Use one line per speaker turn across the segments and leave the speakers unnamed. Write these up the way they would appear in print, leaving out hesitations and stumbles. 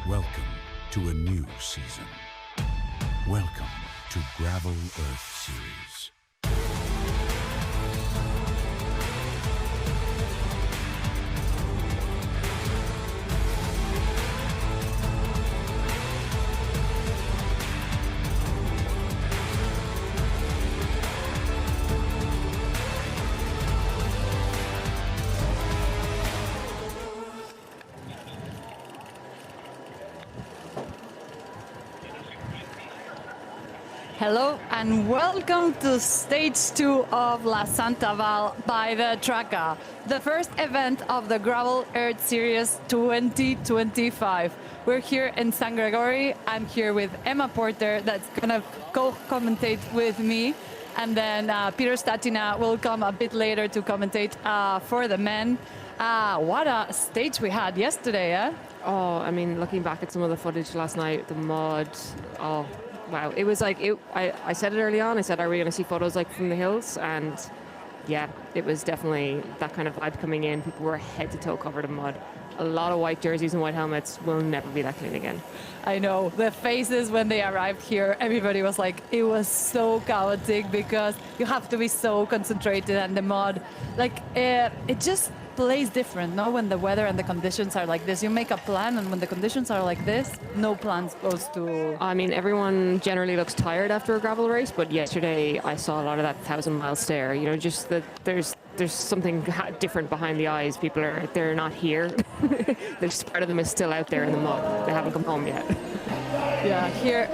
Welcome to a new season. Welcome to Gravel Earth Series.
Hello and welcome to stage 2 of La Santa Vall by the Traca, the first event of the Gravel Earth Series 2025. We're here in Sangaro. I'm here with Emma Porter that's gonna co-commentate with me, and then Peter Statina will come a bit later to commentate for the men. What a stage we had yesterday, eh?
Oh, I mean, looking back at some of the footage last night, the mud, oh, wow. It was like, I said it early on, I said, are we going to see photos like from the hills? And yeah, it was definitely that kind of vibe coming in. People were head to toe covered in mud. A lot of white jerseys and white helmets. Will never be that clean again.
I know, the faces when they arrived here, everybody was like, it was so chaotic because you have to be so concentrated, and the mud, like, it just plays different, no? When the weather and the conditions are like this, you make a plan, and when the conditions are like this, no plan's supposed to...
I mean, everyone generally looks tired after a gravel race, but yesterday I saw a lot of that 1,000-mile stare. You know, just that there's something different behind the eyes. People they're not here. There's part of them is still out there in the mud. They haven't come home yet.
Yeah, here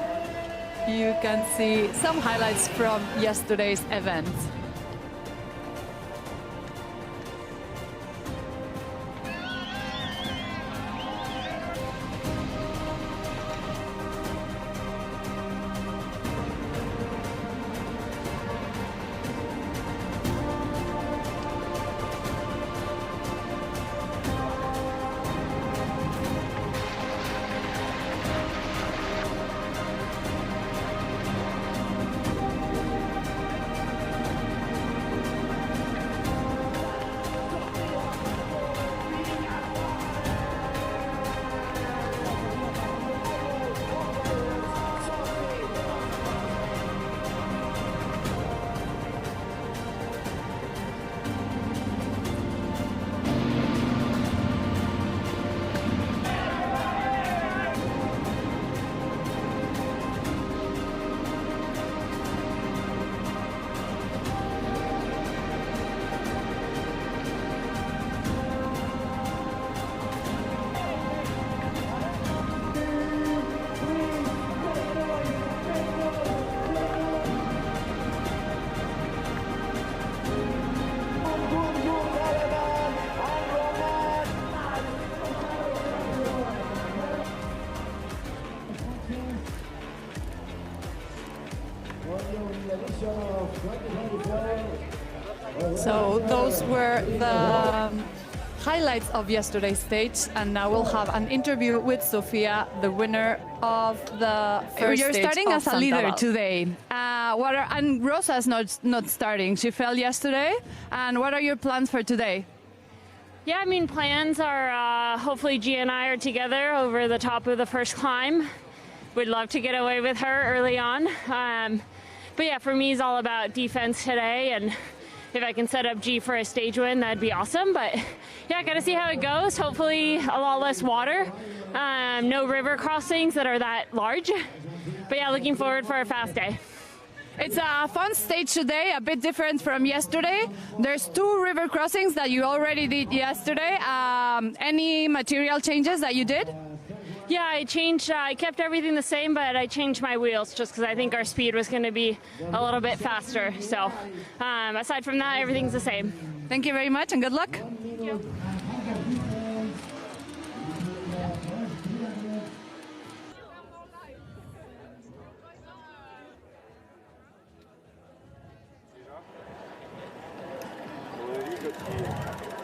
you can see some highlights from yesterday's event. So those were the highlights of yesterday's stage, and now we'll have an interview with Sophia, the winner of the first
You're
stage
starting
of
as a
Santa
leader
Vall.
today. And Rosa's not starting. She fell yesterday. And what are your plans for today?
Yeah, I mean, plans are hopefully G and I are together over the top of the first climb. Would love to get away with her early on. But yeah, for me, it's all about defense today, and if I can set up G for a stage win, that'd be awesome. But yeah, gotta see how it goes. Hopefully a lot less water, no river crossings that are that large. But yeah, looking forward for a fast day.
It's a fun stage today, a bit different from yesterday. There's 2 river crossings that you already did yesterday. Any material changes that you did?
Yeah, I kept everything the same, but I changed my wheels just because I think our speed was going to be a little bit faster. So aside from that, everything's the same.
Thank you very much and good luck.
Thank you.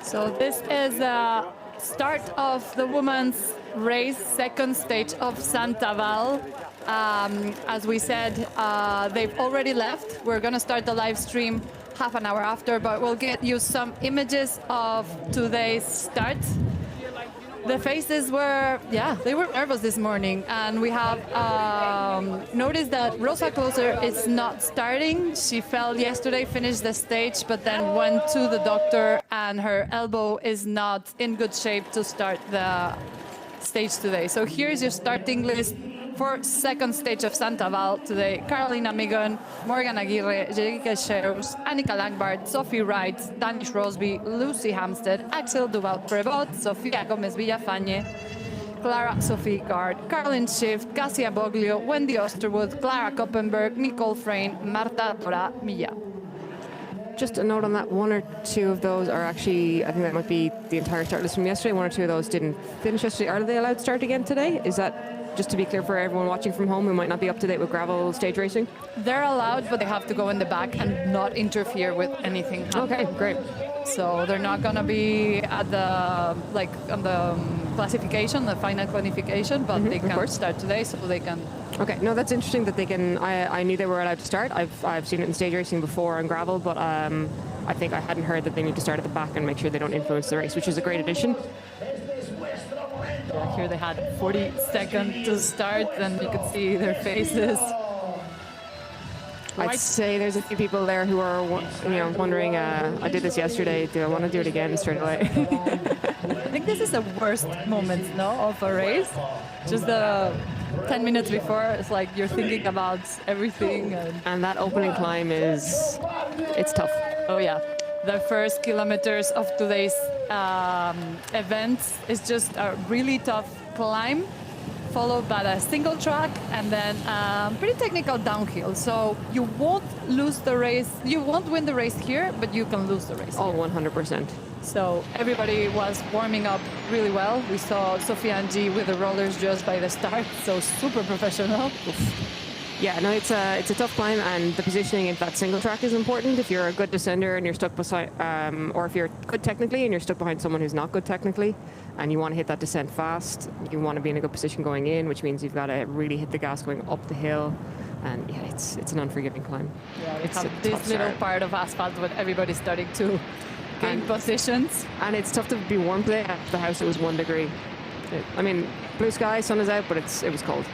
So this is the start of the women's race, second stage of Santa Vall. As we said, they've already left. We're going to start the live stream half an hour after, but we'll get you some images of today's start. The faces were, they were nervous this morning. And we have noticed that Rosa Closer is not starting. She fell yesterday, finished the stage, but then went to the doctor, and her elbow is not in good shape to start the stage today. So here's your starting list for second stage of Santa Val today. Carolina Migon, Morgan Aguirre, Jerica Sheros, Annika Langbard, Sophie Wright, Danish Rosby, Lucy Hampstead, Axel Duval-Prevot, Sofia Gomez Villafañe, Clara Sophie Gard, Caroline Schiff, Cassia Boglio, Wendy Osterwood, Clara Koppenberg, Nicole Frayne, Marta Dora Milla.
Just a note on that, one or two of those are actually, I think that might be the entire start list from yesterday. One or two of those didn't finish yesterday. Are they allowed to start again today? Is that, just to be clear for everyone watching from home who might not be up to date with gravel stage racing?
They're allowed, but they have to go in the back and not interfere with anything happening.
Okay, great.
So they're not going to be at the, like, on the classification, the final qualification, but they can start today, so they can.
Okay, no, that's interesting that they can. I knew they were allowed to start. I've seen it in stage racing before on gravel, but I think I hadn't heard that they need to start at the back and make sure they don't influence the race, which is a great addition.
Yeah, here they had 40 seconds to start, and you could see their faces.
I'd say there's a few people there who are, wondering. I did this yesterday. Do I want to do it again straight away?
I think this is the worst moment, no, of a race. Just the 10 minutes before, it's like you're thinking about everything.
And that opening climb it's tough.
Oh yeah, the first kilometers of today's event is just a really tough climb, followed by a single track and then pretty technical downhill. So you won't lose the race, you won't win the race here, but you can lose the race.
Oh, 100%.
So everybody was warming up really well. We saw Sophia and G with the rollers just by the start, so super professional.
Yeah, no, it's a tough climb, and the positioning in that single track is important. If you're a good descender and you're stuck beside, or if you're good technically and you're stuck behind someone who's not good technically, and you want to hit that descent fast, you want to be in a good position going in, which means you've got to really hit the gas going up the hill. And yeah, it's an unforgiving climb.
Yeah,
it's
have this little part of asphalt with everybody starting to gain positions.
And it's tough to be warm today. At the house, it was 1 degree. I mean, blue sky, sun is out, but it was cold.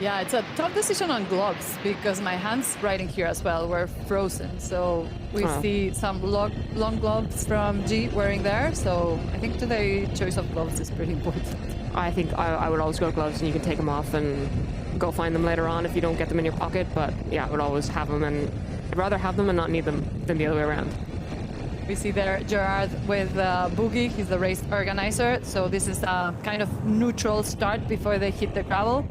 Yeah, it's a tough decision on gloves because my hands riding here as well were frozen. So we see some long gloves from G wearing there. So I think today choice of gloves is pretty important.
I think I would always go gloves, and you can take them off and go find them later on if you don't get them in your pocket. But yeah, I would always have them, and I'd rather have them and not need them than the other way around.
We see there Gerard with Boogie. He's the race organizer. So this is a kind of neutral start before they hit the gravel.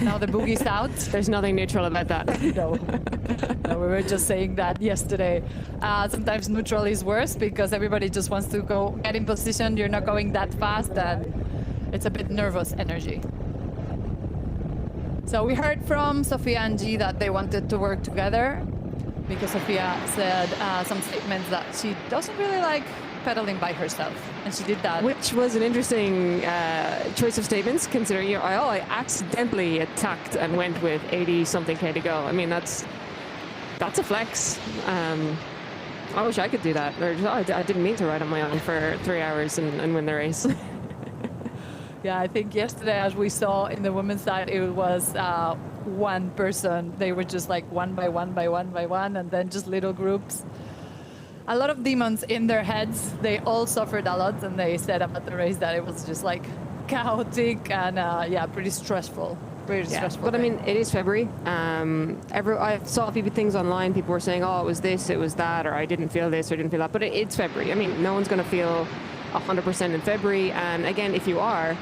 Now the boogie's out.
There's nothing neutral about that.
No, we were just saying that yesterday. Sometimes neutral is worse because everybody just wants to go get in position. You're not going that fast, and it's a bit nervous energy. So we heard from Sophia and G that they wanted to work together because Sophia said some statements that she doesn't really like pedaling by herself, and she did that.
Which was an interesting choice of statements, considering I accidentally attacked and went with 80-something K to go. I mean, that's a flex. I wish I could do that. Or I didn't mean to ride on my own for 3 hours and win the race.
Yeah, I think yesterday, as we saw in the women's side, it was one person. They were just like one by one by one by one, and then just little groups. A lot of demons in their heads. They all suffered a lot, and they said about the race that it was just like chaotic and pretty stressful. Stressful.
But I mean, it is February. I saw a few things online. People were saying, "Oh, it was this, it was that," or "I didn't feel this, or I didn't feel that." But it's February. I mean, no one's going to feel 100% in February. And again, if you are,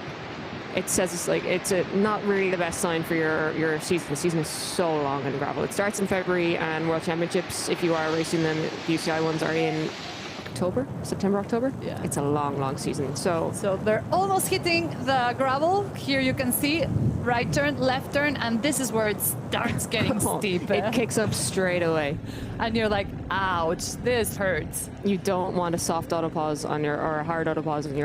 it says it's not really the best sign for your season. The season is so long in gravel. It starts in February, and World Championships, if you are racing them, the UCI ones are in September, October.
Yeah.
It's a long season. So
they're almost hitting the gravel. Here you can see right turn, left turn, and this is where it starts getting steep.
It kicks up straight away.
And you're like, ouch, this hurts.
You don't want a soft autopause or a hard autopause on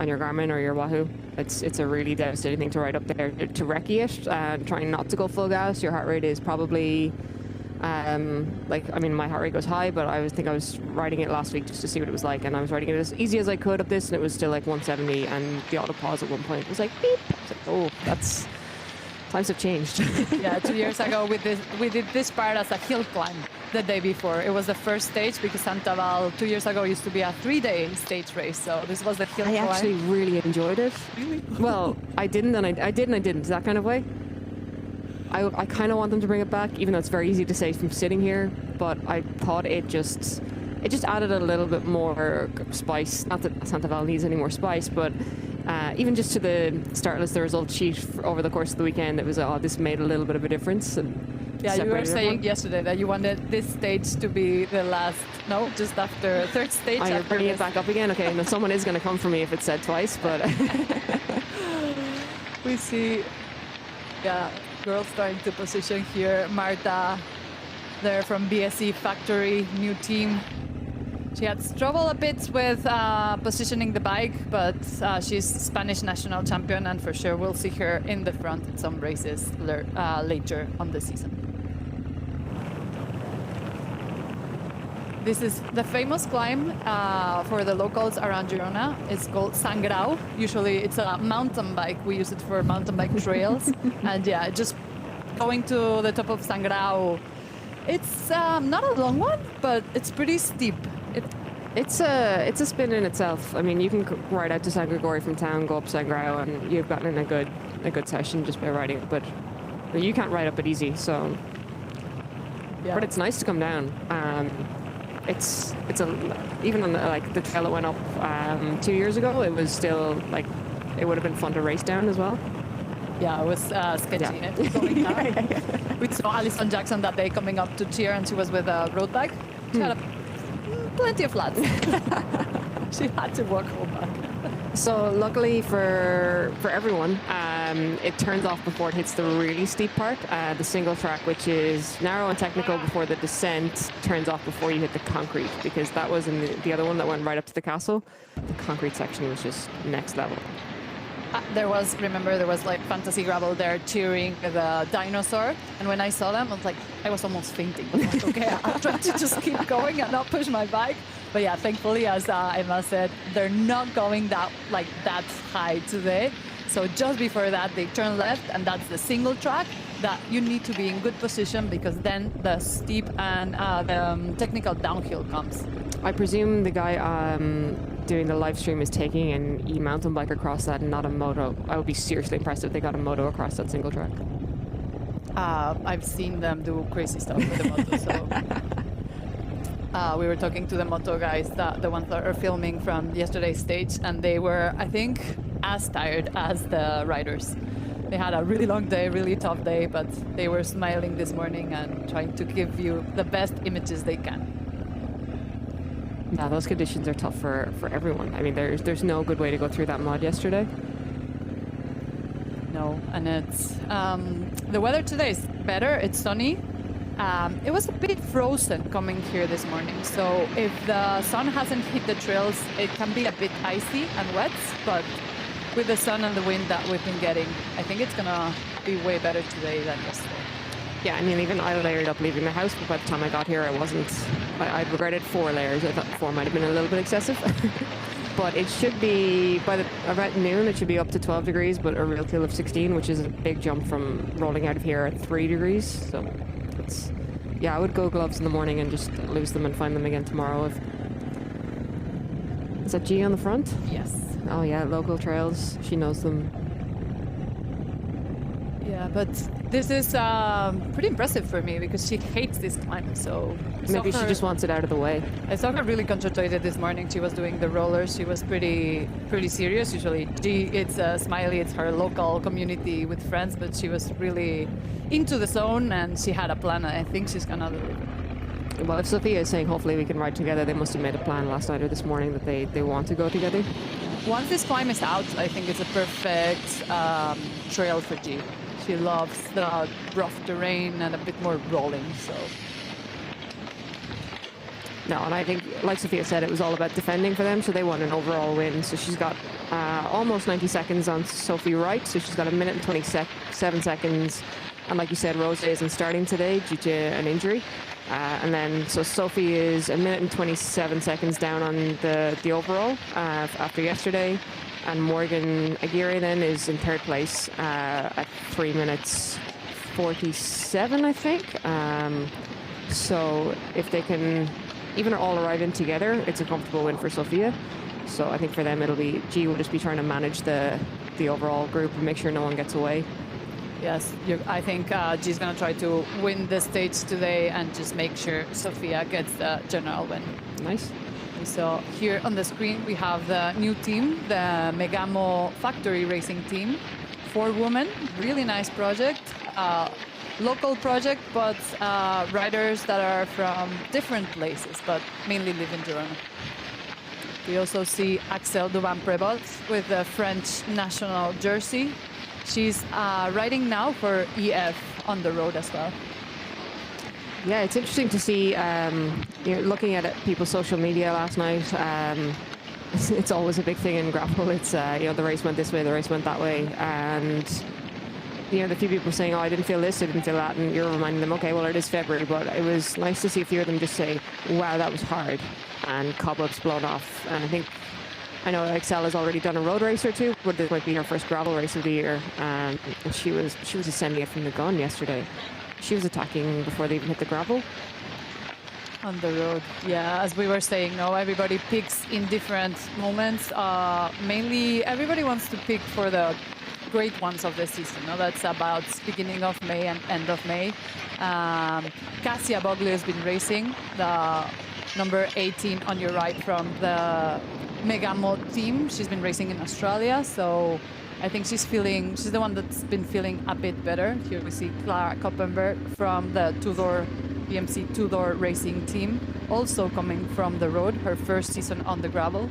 your Garmin or your Wahoo. It's a really devastating thing to ride up there. To recce it and trying not to go full gas, your heart rate is probably Like, I mean, my heart rate goes high, but I think I was riding it last week just to see what it was like, and I was riding it as easy as I could up this, and it was still like 170, and the auto pause at one point was like beep. I was like, oh, that's times have changed.
Yeah, 2 years ago we did this part as a hill climb the day before. It was the first stage because Santa Val 2 years ago used to be a 3-day stage race. So this was the hill
I
climb.
actually really enjoyed it.
Really?
Well, I didn't, and I did, and I didn't. That kind of way. I kind of want them to bring it back, even though it's very easy to say from sitting here. But I thought it just added a little bit more spice. Not that Santa Val needs any more spice, but even just to the start list, the result sheet over the course of the weekend, it was this made a little bit of a difference. And
yeah, you were
separated
saying
everyone.
yesterday that you wanted this stage to be the last. No, just after third stage.
Oh, you're
after
bringing
this.
it back up again? Okay, no, someone is going to come for me if it's said twice, but
We see, yeah, girls trying to position here. Marta, there from BSE Factory, new team. She had struggled a bit with positioning the bike, but she's Spanish national champion, and for sure we'll see her in the front in some races later on the season. This is the famous climb for the locals around Girona. It's called Sangaro. Usually it's a mountain bike. We use it for mountain bike trails. And yeah, just going to the top of Sangaro. It's not a long one, but it's pretty steep.
it's a spin in itself. I mean, you can ride out to San Gregorio from town, go up Sangaro, and you've gotten in a good session just by riding it. But you can't ride up it easy, so.
Yeah.
But it's nice to come down. It's even on the trail that went up 2 years ago. It was still like it would have been fun to race down as well.
Yeah, it was sketchy.
Yeah.
Going down. We saw Alison Jackson that day coming up to cheer, and she was with a road bike. She had plenty of flats. She had to walk home back.
So luckily for everyone, it turns off before it hits the really steep part. The single track, which is narrow and technical before the descent, turns off before you hit the concrete, because that was in the other one that went right up to the castle. The concrete section was just next level.
There was like fantasy gravel there cheering the dinosaur, and when I saw them, I was almost fainting. I was like, okay, I'll try to just keep going and not push my bike. But yeah, thankfully, as Emma said, they're not going that high today. So just before that, they turn left, and that's the single track that you need to be in good position, because then the steep and the technical downhill comes.
I presume the guy doing the live stream is taking an e-mountain bike across that and not a moto. I would be seriously impressed if they got a moto across that single track.
I've seen them do crazy stuff with the moto, so we were talking to the moto guys, the ones that are filming from yesterday's stage, and they were, I think, as tired as the riders. They had a really long day, really tough day, but they were smiling this morning and trying to give you the best images they can.
Yeah, those conditions are tough for everyone. I mean, there's no good way to go through that mud yesterday.
No, and it's the weather today is better. It's sunny. It was a bit frozen coming here this morning, so if the sun hasn't hit the trails, it can be a bit icy and wet, but with the sun and the wind that we've been getting, I think it's gonna be way better today than yesterday.
Yeah, I mean, even I layered up leaving the house, but by the time I got here, I'd regretted 4 layers. I thought 4 might have been a little bit excessive. But it should be, about noon, it should be up to 12 degrees, but a real feel of 16, which is a big jump from rolling out of here at 3 degrees. So I would go gloves in the morning and just lose them and find them again tomorrow. Is that G on the front?
Yes.
Oh yeah, local trails. She knows them.
Yeah, but this is pretty impressive for me because she hates this climb. So
Maybe she just wants it out of the way.
I saw her really concentrated this morning. She was doing the rollers. She was pretty serious. Usually, it's Smiley. It's her local community with friends, but she was really into the zone, and she had a plan. And I think she's gonna deliver.
Well, if Sophia is saying hopefully we can ride together, they must have made a plan last night or this morning that they want to go together.
Once this climb is out, I think it's a perfect trail for G. She loves the rough terrain and a bit more rolling, so.
No, and I think, like Sophia said, it was all about defending for them, so they want an overall win. So she's got almost 90 seconds on Sophie Wright, so she's got 1 minute and 27 seconds And like you said, Rose isn't starting today due to an injury. And then, so Sophie is 1 minute and 27 seconds down on the overall after yesterday. And Morgan Aguirre then is in third place at 3 minutes 47, I think. So if they can even all arrive in together, it's a comfortable win for Sophia. So I think for them, G will just be trying to manage the overall group and make sure no one gets away.
Yes, I think G's going to try to win the stage today and just make sure Sophia gets the general win.
Nice.
So here on the screen, we have the new team, the Megamo Factory Racing Team. 4 women, really nice project. Local project, but riders that are from different places, but mainly live in Girona. We also see Axel Duban-Prevot with the French national jersey. She's riding now for EF on the road as well.
Yeah, it's interesting to see, looking at people's social media last night, it's always a big thing in gravel. It's, the race went this way, the race went that way. And, the few people saying, oh, I didn't feel this, I didn't feel that. And you're reminding them, okay, well, it is February. But it was nice to see a few of them just say, wow, that was hard. And cobwebs blown off. And I know Excel has already done a road race or two, but this might be her first gravel race of the year. And she was ascending it from the gun yesterday. She was attacking before they even hit the gravel.
On the road, yeah, as we were saying, everybody picks in different moments. Mainly, everybody wants to pick for the great ones of the season. That's about beginning of May and end of May. Cassia Boglio has been racing, the number 18 on your right from the Megamo team. She's been racing in Australia, so I think she's the one that's been feeling a bit better. Here we see Clara Koppenberg from the BMC two-door racing team, also coming from the road, her first season on the gravel.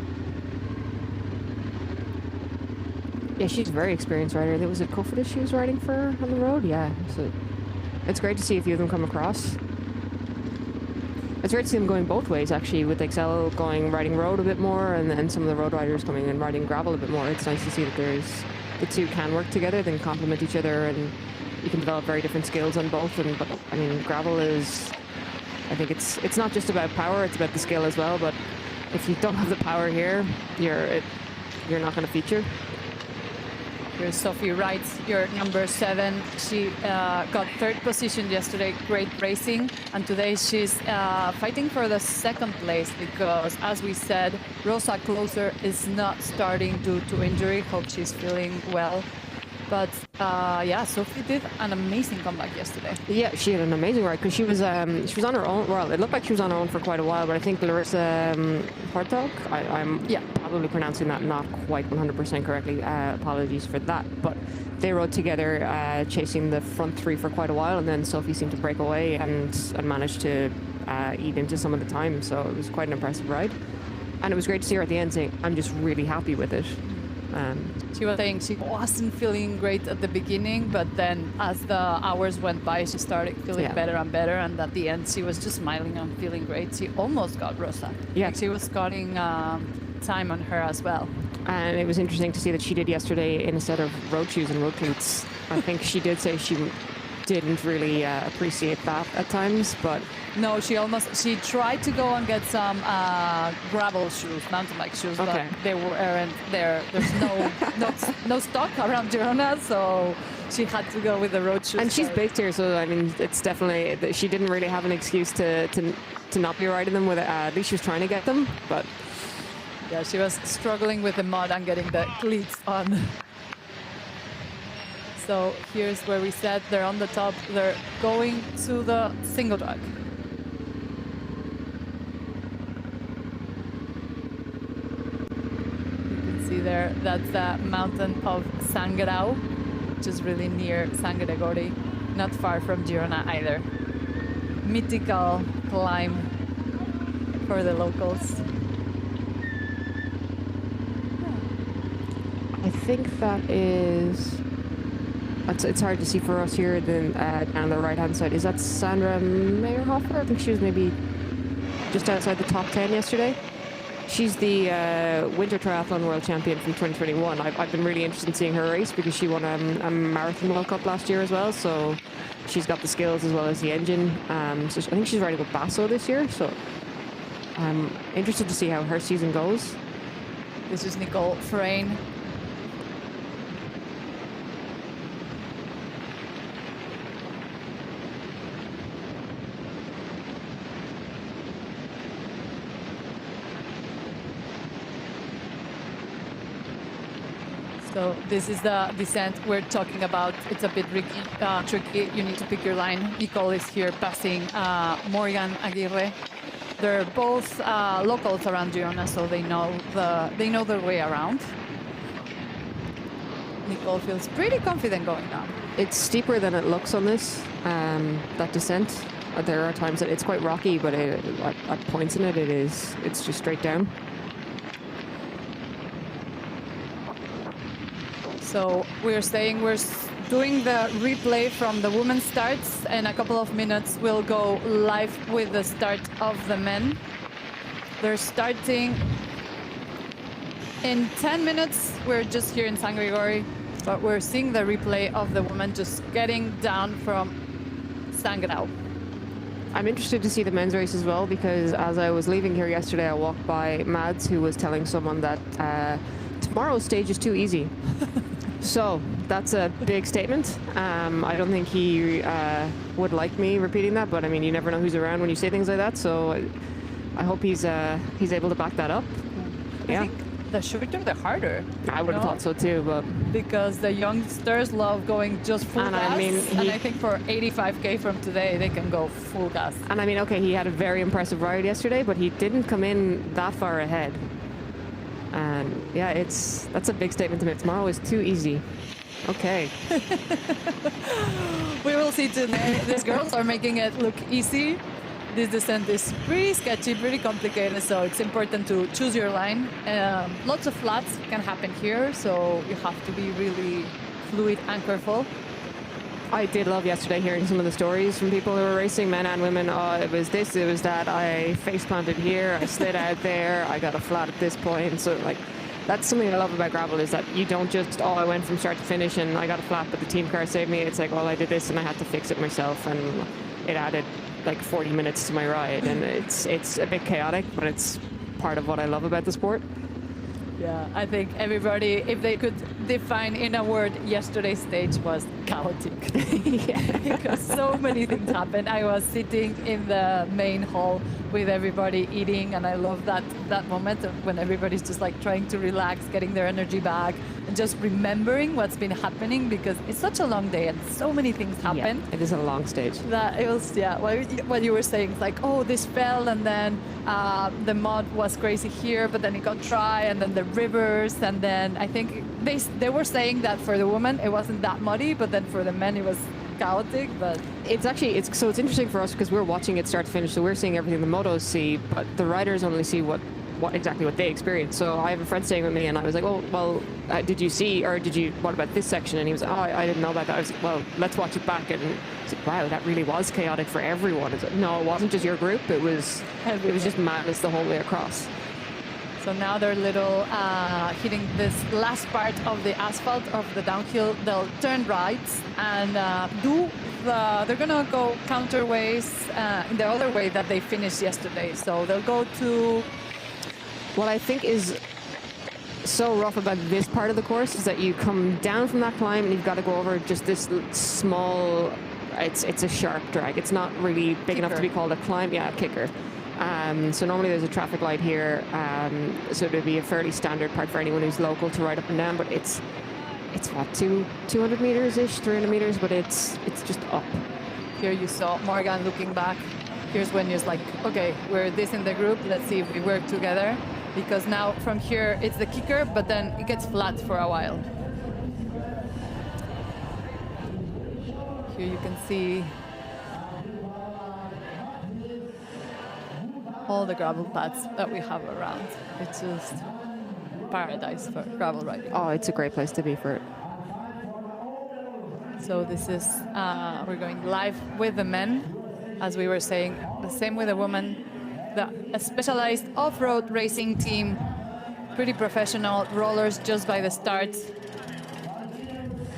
Yeah, she's a very experienced rider. There was a Cofidis she was riding for on the road. Yeah, so it's great to see a few of them come across. It's great to see them going both ways, actually, with Excel riding road a bit more, and then some of the road riders coming and riding gravel a bit more. It's nice to see that the two can work together, then complement each other, and you can develop very different skills on both. But I mean, gravel is, I think it's not just about power, it's about the skill as well. But if you don't have the power here, you're not going to feature.
Here's Sophie Wright, your number 7. She got 3rd position yesterday, great racing. And today she's fighting for the 2nd place because, as we said, Rosa Closer is not starting due to injury. Hope she's feeling well. But Sophie did an amazing comeback yesterday.
Yeah, she had an amazing ride because she was on her own. Well, it looked like she was on her own for quite a while, but I think Larissa Hartog, I'm probably pronouncing that not quite 100% correctly. Apologies for that. But they rode together, chasing the front 3 for quite a while, and then Sophie seemed to break away and managed to eat into some of the time. So it was quite an impressive ride, and it was great to see her at the end saying, "I'm just really happy with it."
She was saying she wasn't feeling great at the beginning, but then as the hours went by, she started feeling better and better. And at the end, she was just smiling and feeling great. She almost got Rosa.
Yeah.
Like she was cutting time on her as well.
And it was interesting to see that she did yesterday in a set of road shoes and road cleats. I think she did say she didn't really appreciate that at times, but
no, she tried to go and get some gravel shoes, mountain bike shoes, but they weren't there. There's no stock around Girona, so she had to go with the road shoes.
And she's based here, so I mean, it's definitely, she didn't really have an excuse to not be riding them with it. At least she was trying to get them, but
yeah, she was struggling with the mud and getting the cleats on. So here's where we said they're on the top. They're going to the single track. You can see there, that's the mountain of Sangaro, which is really near San Gregori, not far from Girona either. Mythical climb for the locals.
I think that is... It's hard to see for us here then down the right-hand side. Is that Sandra Meyerhofer? I think she was maybe just outside the top 10 yesterday. She's the Winter Triathlon World Champion from 2021. I've been really interested in seeing her race because she won a Marathon World Cup last year as well. So she's got the skills as well as the engine. So I think she's riding with Basso this year. So I'm interested to see how her season goes.
This is Nicole Frayne. So this is the descent we're talking about. It's a bit tricky. You need to pick your line. Nicole is here passing Morgan Aguirre. They're both locals around Girona, so they know their way around. Nicole feels pretty confident going down.
It's steeper than it looks on this, that descent. There are times that it's quite rocky, but at points in it's just straight down.
So we're doing the replay from the women's starts, and a couple of minutes we'll go live with the start of the men. They're starting in 10 minutes. We're just here in Sangaro, but we're seeing the replay of the women just getting down from Sangaro.
I'm interested to see the men's race as well, because as I was leaving here yesterday, I walked by Mads, who was telling someone that tomorrow's stage is too easy. So that's a big statement. I don't think he would like me repeating that, but I mean, you never know who's around when you say things like that. So I hope he's able to back that up. Yeah.
I think the shorter, the harder.
I would have thought so too, but
because the youngsters love going just full gas, and I think for 85k from today, they can go full gas.
And I mean, okay, he had a very impressive ride yesterday, but he didn't come in that far ahead. And yeah, that's a big statement to make. Tomorrow is too easy. Okay.
We will see today. These girls are making it look easy. This descent is pretty sketchy, pretty complicated, so it's important to choose your line. Lots of flats can happen here, so you have to be really fluid and careful.
I did love yesterday hearing some of the stories from people who were racing, men and women. Oh, it was this, it was that. I face planted here, I slid out there, I got a flat at this point. So like, that's something I love about gravel, is that you don't just, I went from start to finish and I got a flat, but the team car saved me. It's like, I did this and I had to fix it myself, and it added like 40 minutes to my ride. And it's a bit chaotic, but it's part of what I love about the sport.
Yeah, I think everybody, if they could define in a word, yesterday's stage was chaotic.
Yeah.
Because so many things happened. I was sitting in the main hall with everybody eating, and I love that moment when everybody's just like trying to relax, getting their energy back, and just remembering what's been happening, because it's such a long day and so many things happened.
Yeah, it is a long stage.
That it was, yeah, what you were saying, it's like, this fell, and then the mud was crazy here, but then it got dry, and then the rivers, and then I think they were saying that for the women it wasn't that muddy, but then for the men it was chaotic. But
it's interesting for us because we're watching it start to finish, so we're seeing everything the motos see, but the riders only see what exactly what they experience. So I have a friend staying with me, and I was like, did you see, or what about this section? And he was like, I didn't know about that. I was like, well, let's watch it back. And it's like, wow, that really was chaotic for everyone. It's like, no, it wasn't just your group, it was just madness the whole way across.
So now they're hitting this last part of the asphalt of the downhill. They'll turn right and they're gonna go counterways in the other way that they finished yesterday. So they'll go to.
What I think is so rough about this part of the course is that you come down from that climb and you've got to go over just this small. It's a sharp drag. It's not really big enough to be called a climb. Yeah, a kicker. So normally there's a traffic light here, so it would be a fairly standard part for anyone who's local to ride up and down, but it's what, 200 meters-ish, 300 meters, but it's just up.
Here you saw Morgan looking back. Here's when you're like, okay, we're this in the group, let's see if we work together, because now from here it's the kicker, but then it gets flat for a while. Here you can see all the gravel paths that we have around. It's just paradise for gravel riding.
Oh, it's a great place to be for it.
So this is, we're going live with the men. As we were saying, the same with the women. a specialized off-road racing team. Pretty professional rollers just by the start.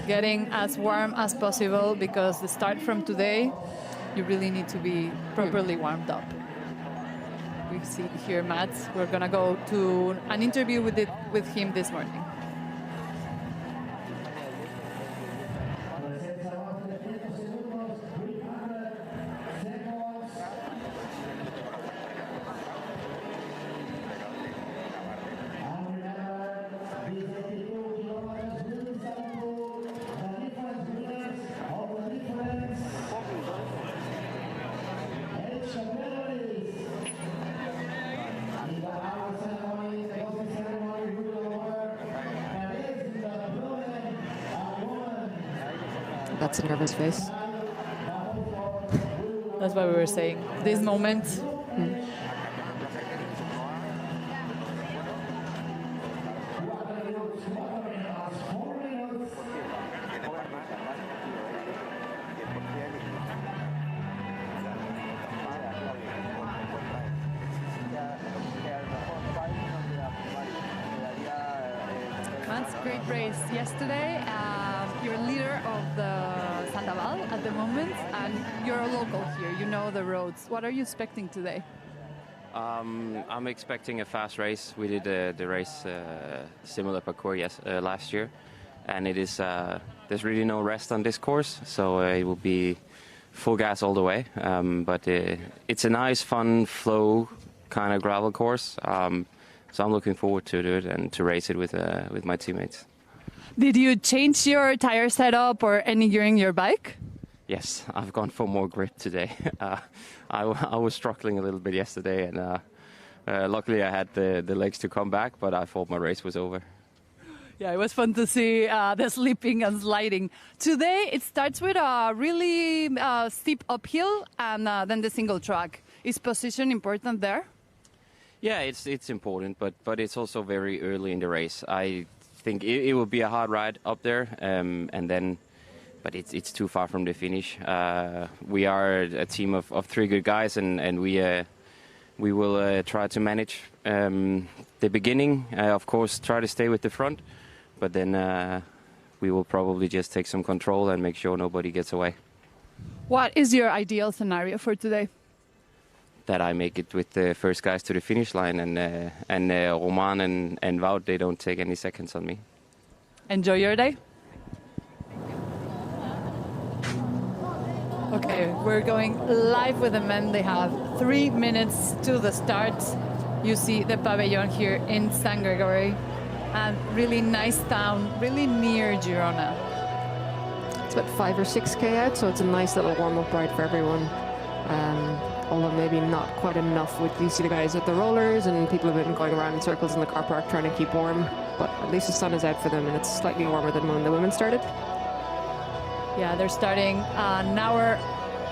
Getting as warm as possible because the start from today, you really need to be properly warmed up. We see here Mats. We're gonna go to an interview with him this morning.
That's a nervous face.
That's what we were saying. This moment. Mats, great race yesterday. You're leader of the Vall at the moment, and you're a local here. You know the roads. What are you expecting today?
I'm expecting a fast race. We did the race similar parcours last year, and it is there's really no rest on this course, so it will be full gas all the way. But it's a nice, fun, flow kind of gravel course. So I'm looking forward to do it and to race it with my teammates.
Did you change your tire setup or any gearing your bike?
Yes, I've gone for more grip today. I was struggling a little bit yesterday, and luckily I had the legs to come back, but I thought my race was over.
Yeah, it was fun to see the slipping and sliding. Today it starts with a really steep uphill and then the single track. Is position important there?
Yeah, it's important, but it's also very early in the race. I think it will be a hard ride up there, but it's too far from the finish. We are a team of three good guys, and we will try to manage the beginning. Of course, try to stay with the front, but then we will probably just take some control and make sure nobody gets away.
What is your ideal scenario for today?
That I make it with the first guys to the finish line, and Roman and Vall, they don't take any seconds on me.
Enjoy your day. Okay, we're going live with the men. They have 3 minutes to the start. You see the pavilion here in Sangaro, and really nice town, really near Girona.
It's about 5 or 6K out, so it's a nice little warm-up ride for everyone. Although maybe not quite enough with you see the guys at the rollers, and people have been going around in circles in the car park trying to keep warm. But at least the sun is out for them, and it's slightly warmer than when the women started.
Yeah, they're starting an hour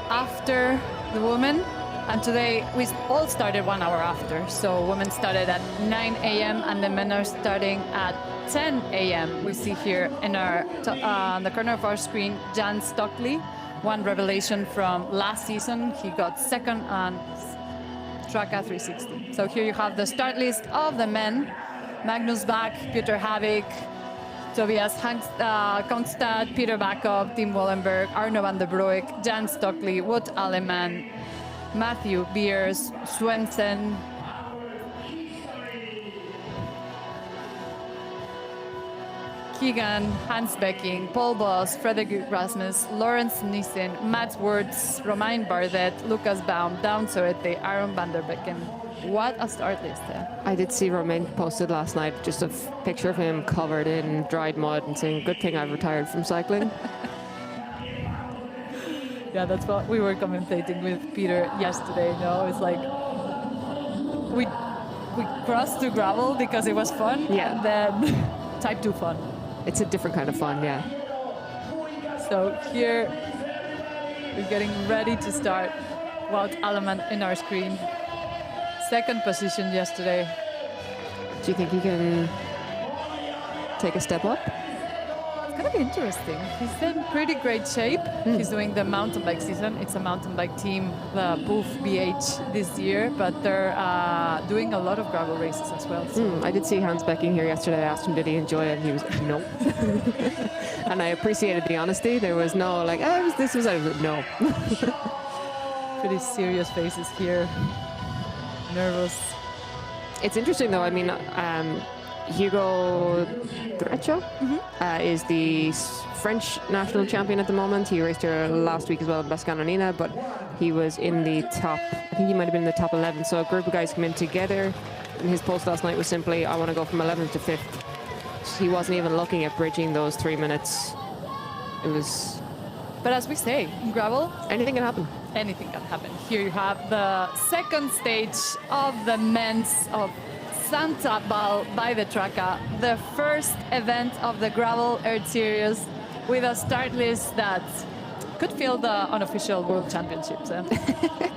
after the women, and today we all started 1 hour after. So women started at 9 a.m. and the men are starting at 10 a.m. We see here in our on the corner of our screen Jan Stockley. One revelation from last season, he got second on Traka 360. So here you have the start list of the men. Magnus Bach, Peter Havik, Tobias Konstad, Peter Bakov, Tim Wallenberg, Arno van der Broek, Jan Stockley, Wout Aleman, Matthew Beers, Swensen, Keegan, Hans Becking, Paul Boss, Frederick Rasmus, Lawrence Nissen, Matt Wurtz, Romain Bardet, Lucas Baum, Dawn Soete, Aaron van der Becken. What a start list there.
I did see Romain posted last night just a picture of him covered in dried mud and saying, good thing I've retired from cycling.
Yeah, that's what we were commentating with Peter yesterday. No, it's like we crossed to gravel because it was fun,
yeah.
And then type 2 fun.
It's a different kind of fun, yeah.
So here we're getting ready to start. Wout Aleman in our screen. Second position yesterday.
Do you think he can take a step up?
It's gonna be interesting. He's in pretty great shape. He's doing the mountain bike season. It's a mountain bike team, the Boof BH this year, but they're doing a lot of gravel races as well. So.
I did see Hans Becking here yesterday. I asked him, did he enjoy it? And he was, no. And I appreciated the honesty. There was no like, oh, this was, I was like, no.
Pretty serious faces here. Nervous.
It's interesting though. I mean, Hugo Drecho is the French national champion at the moment. He raced here last week as well in Bascanonina, but he was in the top, I think he might have been in the top 11. So a group of guys come in together, and his post last night was simply, I want to go from 11th to 5th. So he wasn't even looking at bridging those 3 minutes. It was...
But as we say, in gravel,
anything can happen.
Anything can happen. Here you have the second stage of the men's of Santa Vall by the Traca, the first event of the Gravel Earth Series with a start list that could fill the unofficial World Championships.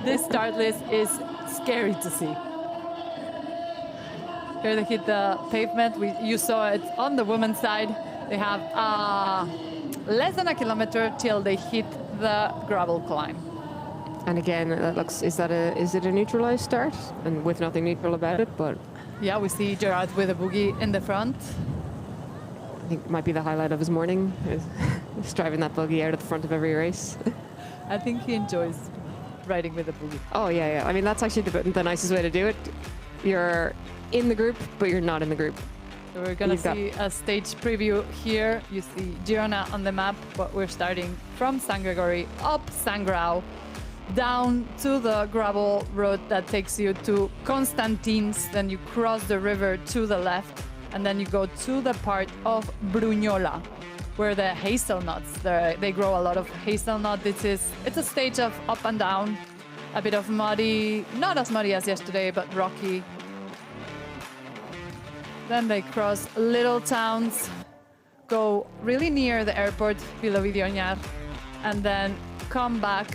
This start list is scary to see. Here they hit the pavement. You saw it on the women's side. They have less than a kilometer till they hit the gravel climb.
And again, that looks, is it a neutralized start? And with nothing neutral about it, but...
Yeah, we see Gerard with a boogie in the front.
I think it might be the highlight of his morning, is driving that buggy out at the front of every race.
I think he enjoys riding with a boogie.
Oh, yeah, yeah. I mean, that's actually the nicest way to do it. You're in the group, but you're not in the group.
So we're going to see a stage preview here. You see Girona on the map, but we're starting from Sangaro up Sangaro, down to the gravel road that takes you to Constantins. Then you cross the river to the left, and then you go to the part of Brugnola, where the hazelnuts, they grow a lot of hazelnut. It's a stage of up and down, a bit of muddy, not as muddy as yesterday, but rocky. Then they cross little towns, go really near the airport, Vilovidioñar, and then come back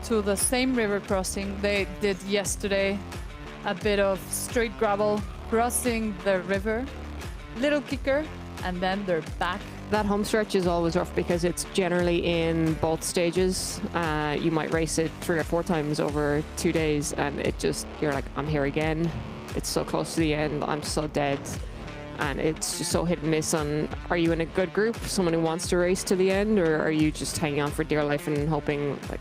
to the same river crossing they did yesterday. A bit of straight gravel crossing the river, little kicker, and then they're back.
That home stretch is always rough because it's generally in both stages. You might race it 3 or 4 times over 2 days, and you're like, I'm here again. It's so close to the end, I'm so dead. And it's just so hit and miss on, are you in a good group, someone who wants to race to the end, or are you just hanging on for dear life and hoping, like,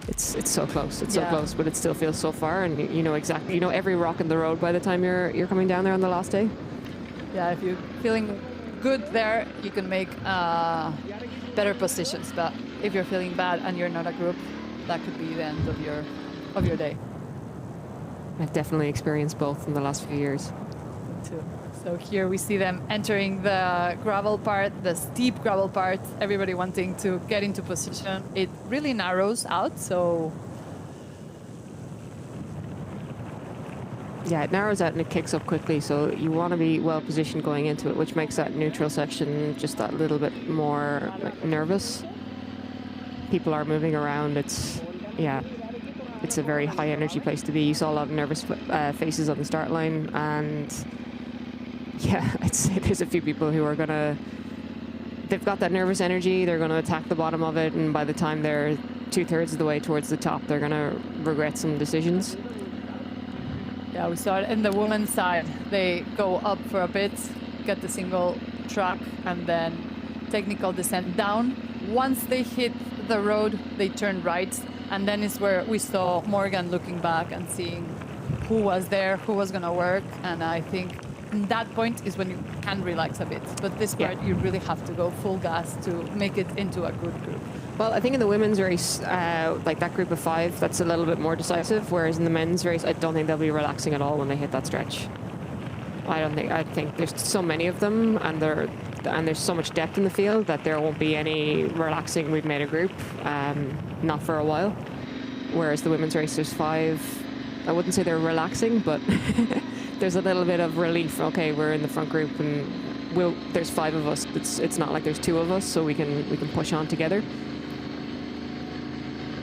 it's so close, so close, but it still feels so far, and you know exactly, you know every rock in the road by the time you're coming down there on the last day.
Yeah, if you're feeling good there, you can make better positions, but if you're feeling bad and you're not a group, that could be the end of your day.
I've definitely experienced both in the last few years.
Me too. So here we see them entering the gravel part, the steep gravel part, everybody wanting to get into position. It really narrows out, so...
Yeah, it narrows out and it kicks up quickly, so you want to be well positioned going into it, which makes that neutral section just that little bit more like nervous. People are moving around. It's a very high energy place to be. You saw a lot of nervous faces on the start line, and yeah, I'd say there's a few people who are they've got that nervous energy, they're gonna attack the bottom of it, and by the time they're 2/3 of the way towards the top, they're gonna regret some decisions.
Yeah, we saw it in the women's side. They go up for a bit, get the single track, and then technical descent down. Once they hit the road, they turn right, and then is where we saw Morgan looking back and seeing who was there, who was gonna work, and I think that point is when you can relax a bit. But this part, you really have to go full gas to make it into a good group.
Well, I think in the women's race, like that group of 5, that's a little bit more decisive, whereas in the men's race, I don't think they'll be relaxing at all when they hit that stretch. I think there's so many of them, and there's so much depth in the field that there won't be any relaxing, we've made a group, not for a while. Whereas the women's race, there's 5, I wouldn't say they're relaxing, but there's a little bit of relief. Okay, we're in the front group, and there's 5 of us. It's not like there's 2 of us, so we can push on together.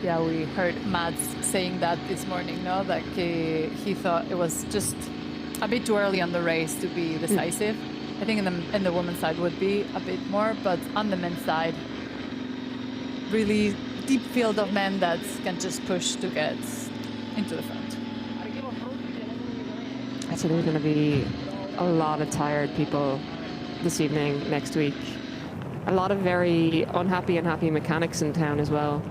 Yeah, we heard Mads saying that this morning, no? That he thought it was just a bit too early on the race to be decisive. I think in the women's side would be a bit more, but on the men's side, really deep field of men that can just push to get into the front.
I said there's going to be a lot of tired people this evening, next week. A lot of very unhappy and happy mechanics in town as well.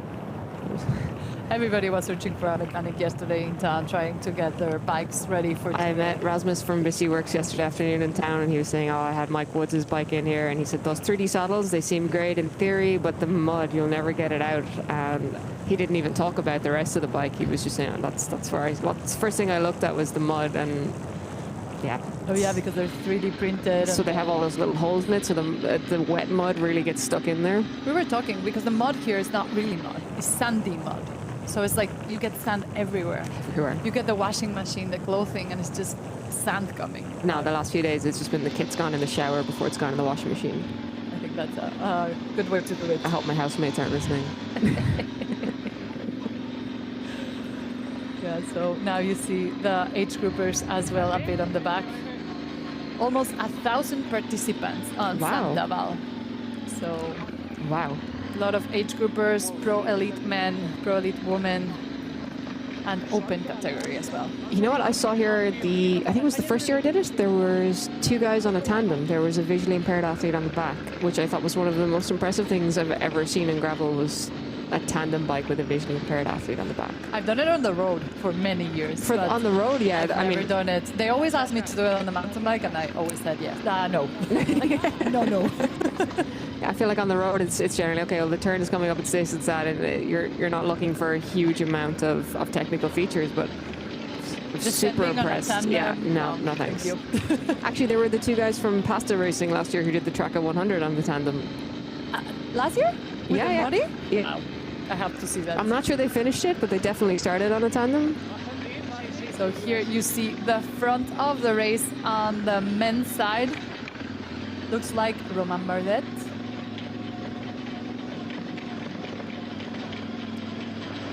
Everybody was searching for a mechanic yesterday in town, trying to get their bikes ready for
I
today.
met Rasmus from Busy Works yesterday afternoon in town, and he was saying, oh, I had Mike Woods' bike in here, and he said, those 3D saddles, they seem great in theory, but the mud, you'll never get it out. And he didn't even talk about the rest of the bike. He was just saying, that's where the first thing I looked at was the mud, and yeah.
Oh yeah, because they're 3D printed.
So they have all those little holes in it, so the wet mud really gets stuck in there.
We were talking, because the mud here is not really mud, it's sandy mud. So it's like you get sand everywhere.
Everywhere.
You get the washing machine, the clothing, and it's just sand coming.
No, the last few days it's just been the kit's gone in the shower before it's gone in the washing machine.
I think that's a good way to do it.
I hope my housemates aren't listening.
Yeah, so now you see the age groupers as well a bit on the back. Almost 1,000 participants on
Wow.
Sandoval. So
Wow.
a lot of age groupers, pro elite men, pro elite women, and open category as well.
You know what? I saw here I think it was the first year I did it. There was 2 guys on a tandem. There was a visually impaired athlete on the back, which I thought was one of the most impressive things I've ever seen in gravel was a tandem bike with a visually impaired athlete on the back.
I've done it on the road for many years. but
On the road, yeah.
I've never done it. They always ask me to do it on the mountain bike, and I always said yes. No. no.
I feel like on the road it's generally okay. Well, the turn is coming up, it's this, it's that, and you're not looking for a huge amount of technical features, but
Just
super
standing on a
impressed.
tandem?
Yeah, no
Thank
thanks.
you.
Actually, there were the 2 guys from Pasta Racing last year who did the Tracker 100 on the tandem.
Last year? With
Yeah,
the
yeah.
body?
Yeah.
Wow. I have to see that.
I'm not sure they finished it, but they definitely started on a tandem.
So here you see the front of the race on the men's side. Looks like Romain Bardet.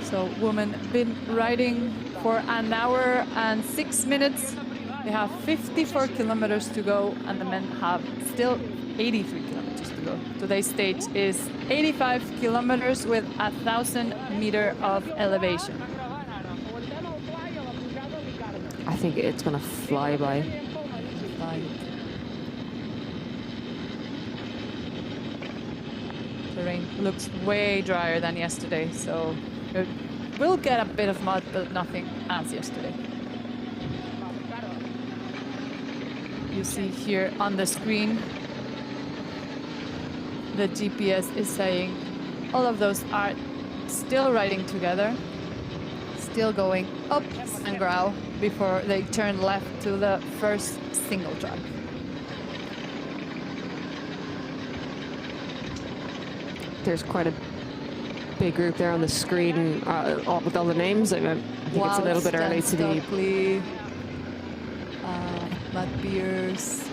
So women been riding for an hour and 6 minutes. They have 54 kilometers to go, and the men have still 83 kilometers to go. Today's stage is 85 kilometers with 1,000 meter of elevation.
I think it's going to fly by.
The rain looks way drier than yesterday, so it will get a bit of mud, but nothing as yesterday. You see here on the screen, the GPS is saying all of those are still riding together, still going up Sangaro before they turn left to the first single track.
There's quite a big group there on the screen with all the names. I think it's a little bit early to be.
Stockley, Matt Beers.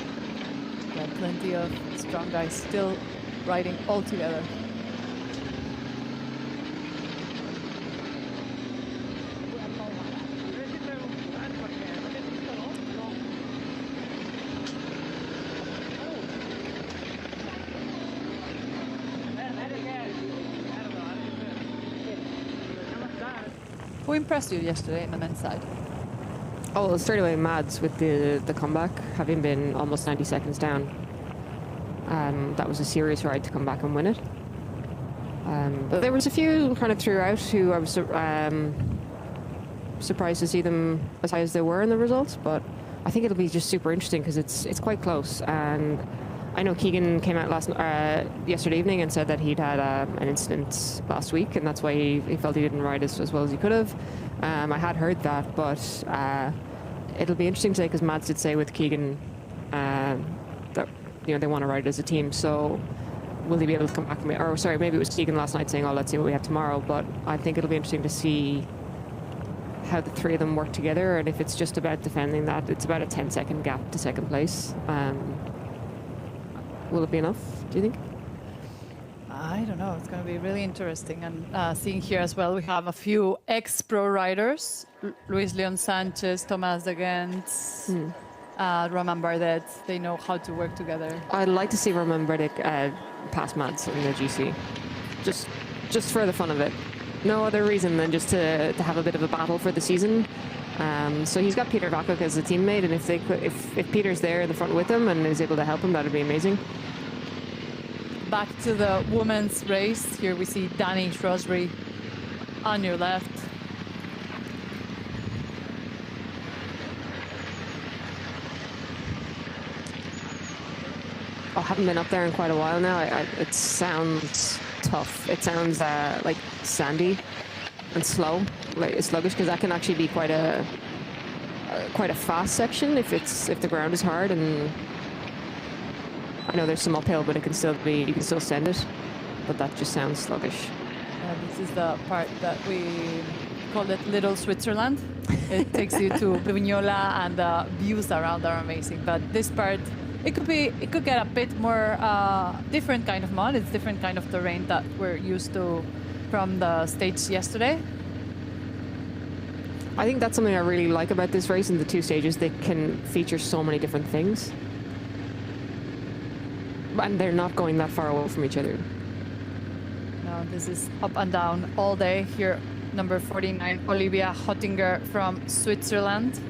Yeah, plenty of strong guys still riding all together. Who impressed you yesterday in the men's side?
Oh, well, straight away Mads with the comeback, having been almost 90 seconds down. That was a serious ride to come back and win it. But there was a few kind of throughout who I was surprised to see them as high as they were in the results. But I think it'll be just super interesting because it's quite close. And I know Keegan came out yesterday evening and said that he'd had an incident last week, and that's why he felt he didn't ride as well as he could have. I had heard that, but it'll be interesting to say because Mads did say with Keegan that they want to ride as a team. So will he be able to come back? Or sorry, maybe it was Keegan last night saying, "Oh, let's see what we have tomorrow." But I think it'll be interesting to see how the 3 of them work together, and if it's just about defending that, it's about a 10-second gap to second place. Will it be enough, do you think?
I don't know. It's going to be really interesting. And seeing here as well, we have a few ex-pro riders. Luis Leon Sanchez, Tomás de Gent, Roman Bardet. They know how to work together.
I'd like to see Roman Bardet pass Mads in the GC, just for the fun of it. No other reason than just to have a bit of a battle for the season. So he's got Peter Vakok as a teammate, and if Peter's there in the front with him and is able to help him, that'd be amazing.
Back to the women's race. Here we see Dani Shrewsbury on your left.
I haven't been up there in quite a while now. It sounds tough. It sounds like sandy and slow, like sluggish, because that can actually be quite a fast section if the ground is hard. And I know there's some uphill, but you can still send it. But that just sounds sluggish.
This is the part that we call it Little Switzerland. It takes you to Vignola, and the views around are amazing. But this part, it could get a bit more different kind of mud. It's different kind of terrain that we're used to from the stage yesterday.
I think that's something I really like about this race. In the two stages, they can feature so many different things, and they're not going that far away from each other.
No, this is up and down all day. Here, number 49, Olivia Hottinger from Switzerland.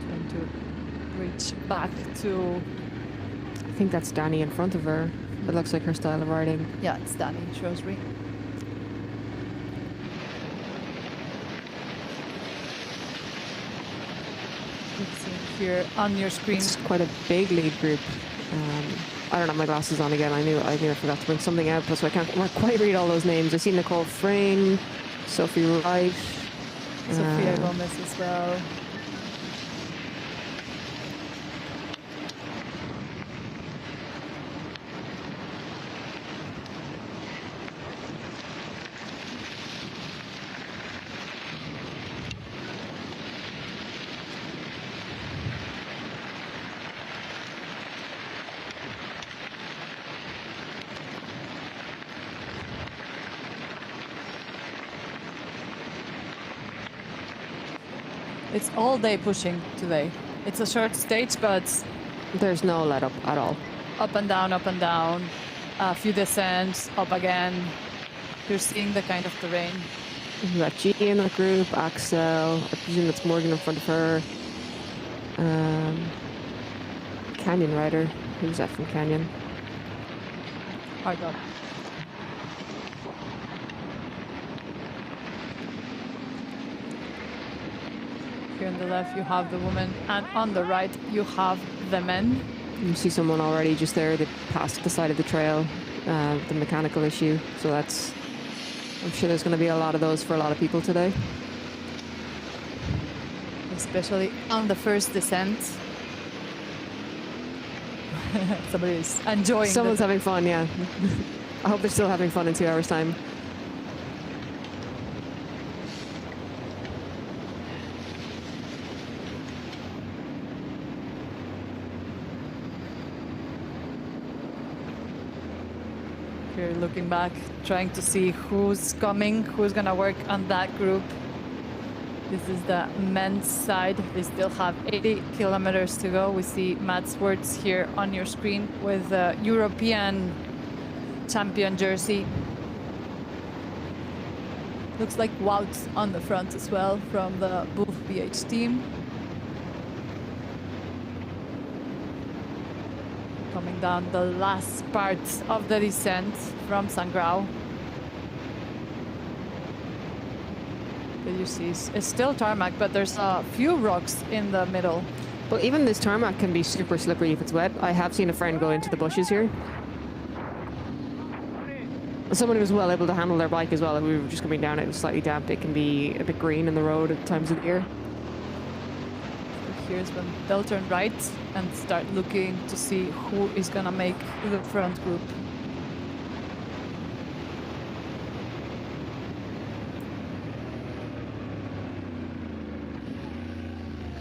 Trying to reach back to...
I think that's Dani in front of her. It looks like her style of riding.
Yeah, it's Dani Shrewsbury. Here on your screen.
It's quite a big lead group. I don't have my glasses on again. I knew I forgot to bring something out, so I can't quite read all those names. I see Nicole Frayne, Sophie Wright,
Sophia Gomez as well. It's all day pushing today. It's a short stage, but
there's no let up at all.
Up and down, a few descents, up again. You're seeing the kind of terrain.
We've got G in the group, Axel, I presume it's Morgan in front of her. Canyon rider, who's that from Canyon?
Hard up. Here on the left you have the women, and on the right you have the men.
You see someone already just there that passed the side of the trail, the mechanical issue. So that's, I'm sure there's going to be a lot of those for a lot of people today.
Especially on the first descent. Somebody's enjoying.
Someone's having fun, yeah. I hope they're still having fun in 2 hours' time.
Here looking back, trying to see who's coming, who's gonna work on that group. This is the men's side. They still have 80 kilometers to go. We see Matt Swartz here on your screen with the European champion jersey. Looks like Wout on the front as well from the Wolf BH team. Coming down the last part of the descent from Sangaro. You see it's still tarmac, but there's a few rocks in the middle.
Well, even this tarmac can be super slippery if it's wet. I have seen a friend go into the bushes here. Someone who was well able to handle their bike as well. If we were just coming down, it was slightly damp. It can be a bit green in the road at times of the year.
Here's when they'll turn right and start looking to see who is gonna make the front group.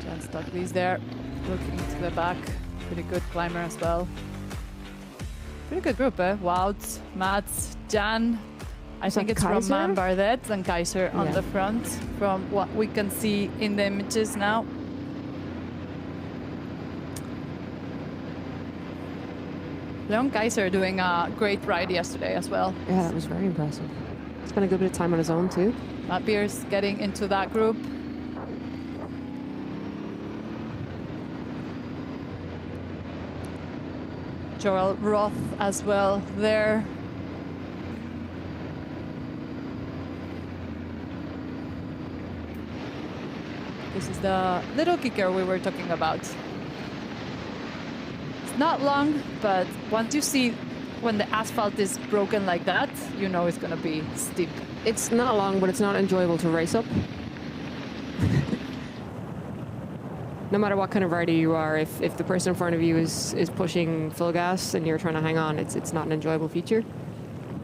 Jan Stockley's there, looking to the back. Pretty good climber as well. Pretty good group, eh? Wout, Mats, Jan. I think
that
it's
Kaiser?
Roman Bardet and Kaiser on
Yeah.
the front from what we can see in the images now. Leon Kaiser doing a great ride yesterday as well.
Yeah, that was very impressive. Spent a good bit of time on his own too.
Matt Pierce getting into that group. Joel Roth as well there. This is the little kicker we were talking about. It's not long, but once you see when the asphalt is broken like that, you know it's going to be steep.
It's not long, but it's not enjoyable to race up. No matter what kind of rider you are, if the person in front of you is pushing full gas and you're trying to hang on, it's not an enjoyable feature.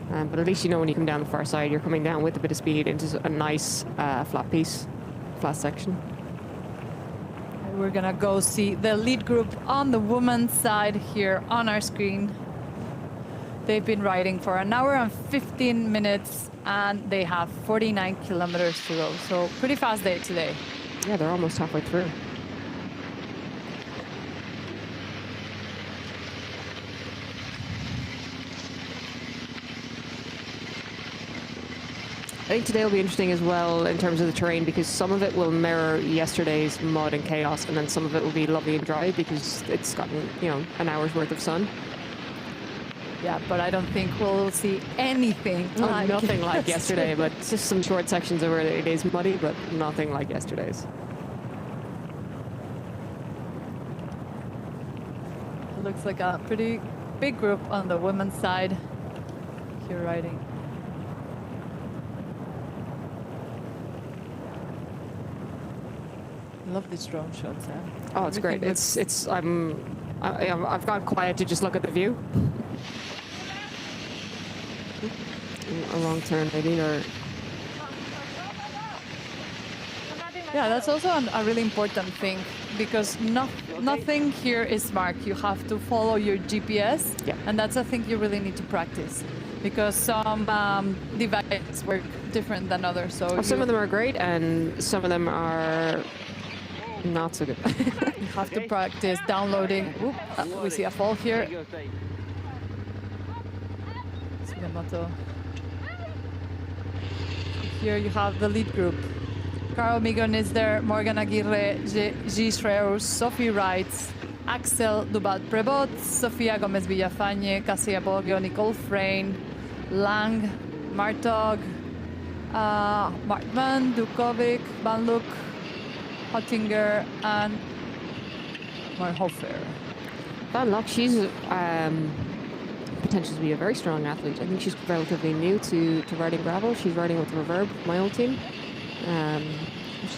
But at least you know when you come down the far side, you're coming down with a bit of speed into a nice flat piece, flat section.
We're gonna go see the lead group on the women's side here on our screen. They've been riding for an hour and 15 minutes and they have 49 kilometers to go. So pretty fast day today.
Yeah, they're almost halfway through. I think today will be interesting as well in terms of the terrain because some of it will mirror yesterday's mud and chaos, and then some of it will be lovely and dry because it's gotten, an hour's worth of sun.
Yeah, but I don't think we'll see anything like
Nothing like yesterday, but it's just some short sections where it is muddy, but nothing like yesterday's.
It looks like a pretty big group on the women's side here riding. I love these drone shots.
Oh, it's great. I've gone quiet to just look at the view. A wrong turn maybe, or
Yeah, that's also a really important thing because nothing here is marked. You have to follow your GPS,
Yeah.
and that's a thing you really need to practice because some devices work different than others. So
some of them are great and some of them are not so good.
you have to practice downloading. Oop, we see a fall here. See the moto. Here you have the lead group. Carl Migon is there, Morgan Aguirre, G. Schreus, Sophie Wright, Axel Dubat-Prebot, Sofia Gomez Villafañe, Cassia Boggio, Nicole Frayne, Lang, Martog, Martman, Dukovic, Van Luck, Hottinger, and Marhofer.
Van Luck, she's potential to be a very strong athlete. I think she's relatively new to riding gravel. She's riding with Reverb, my old team. I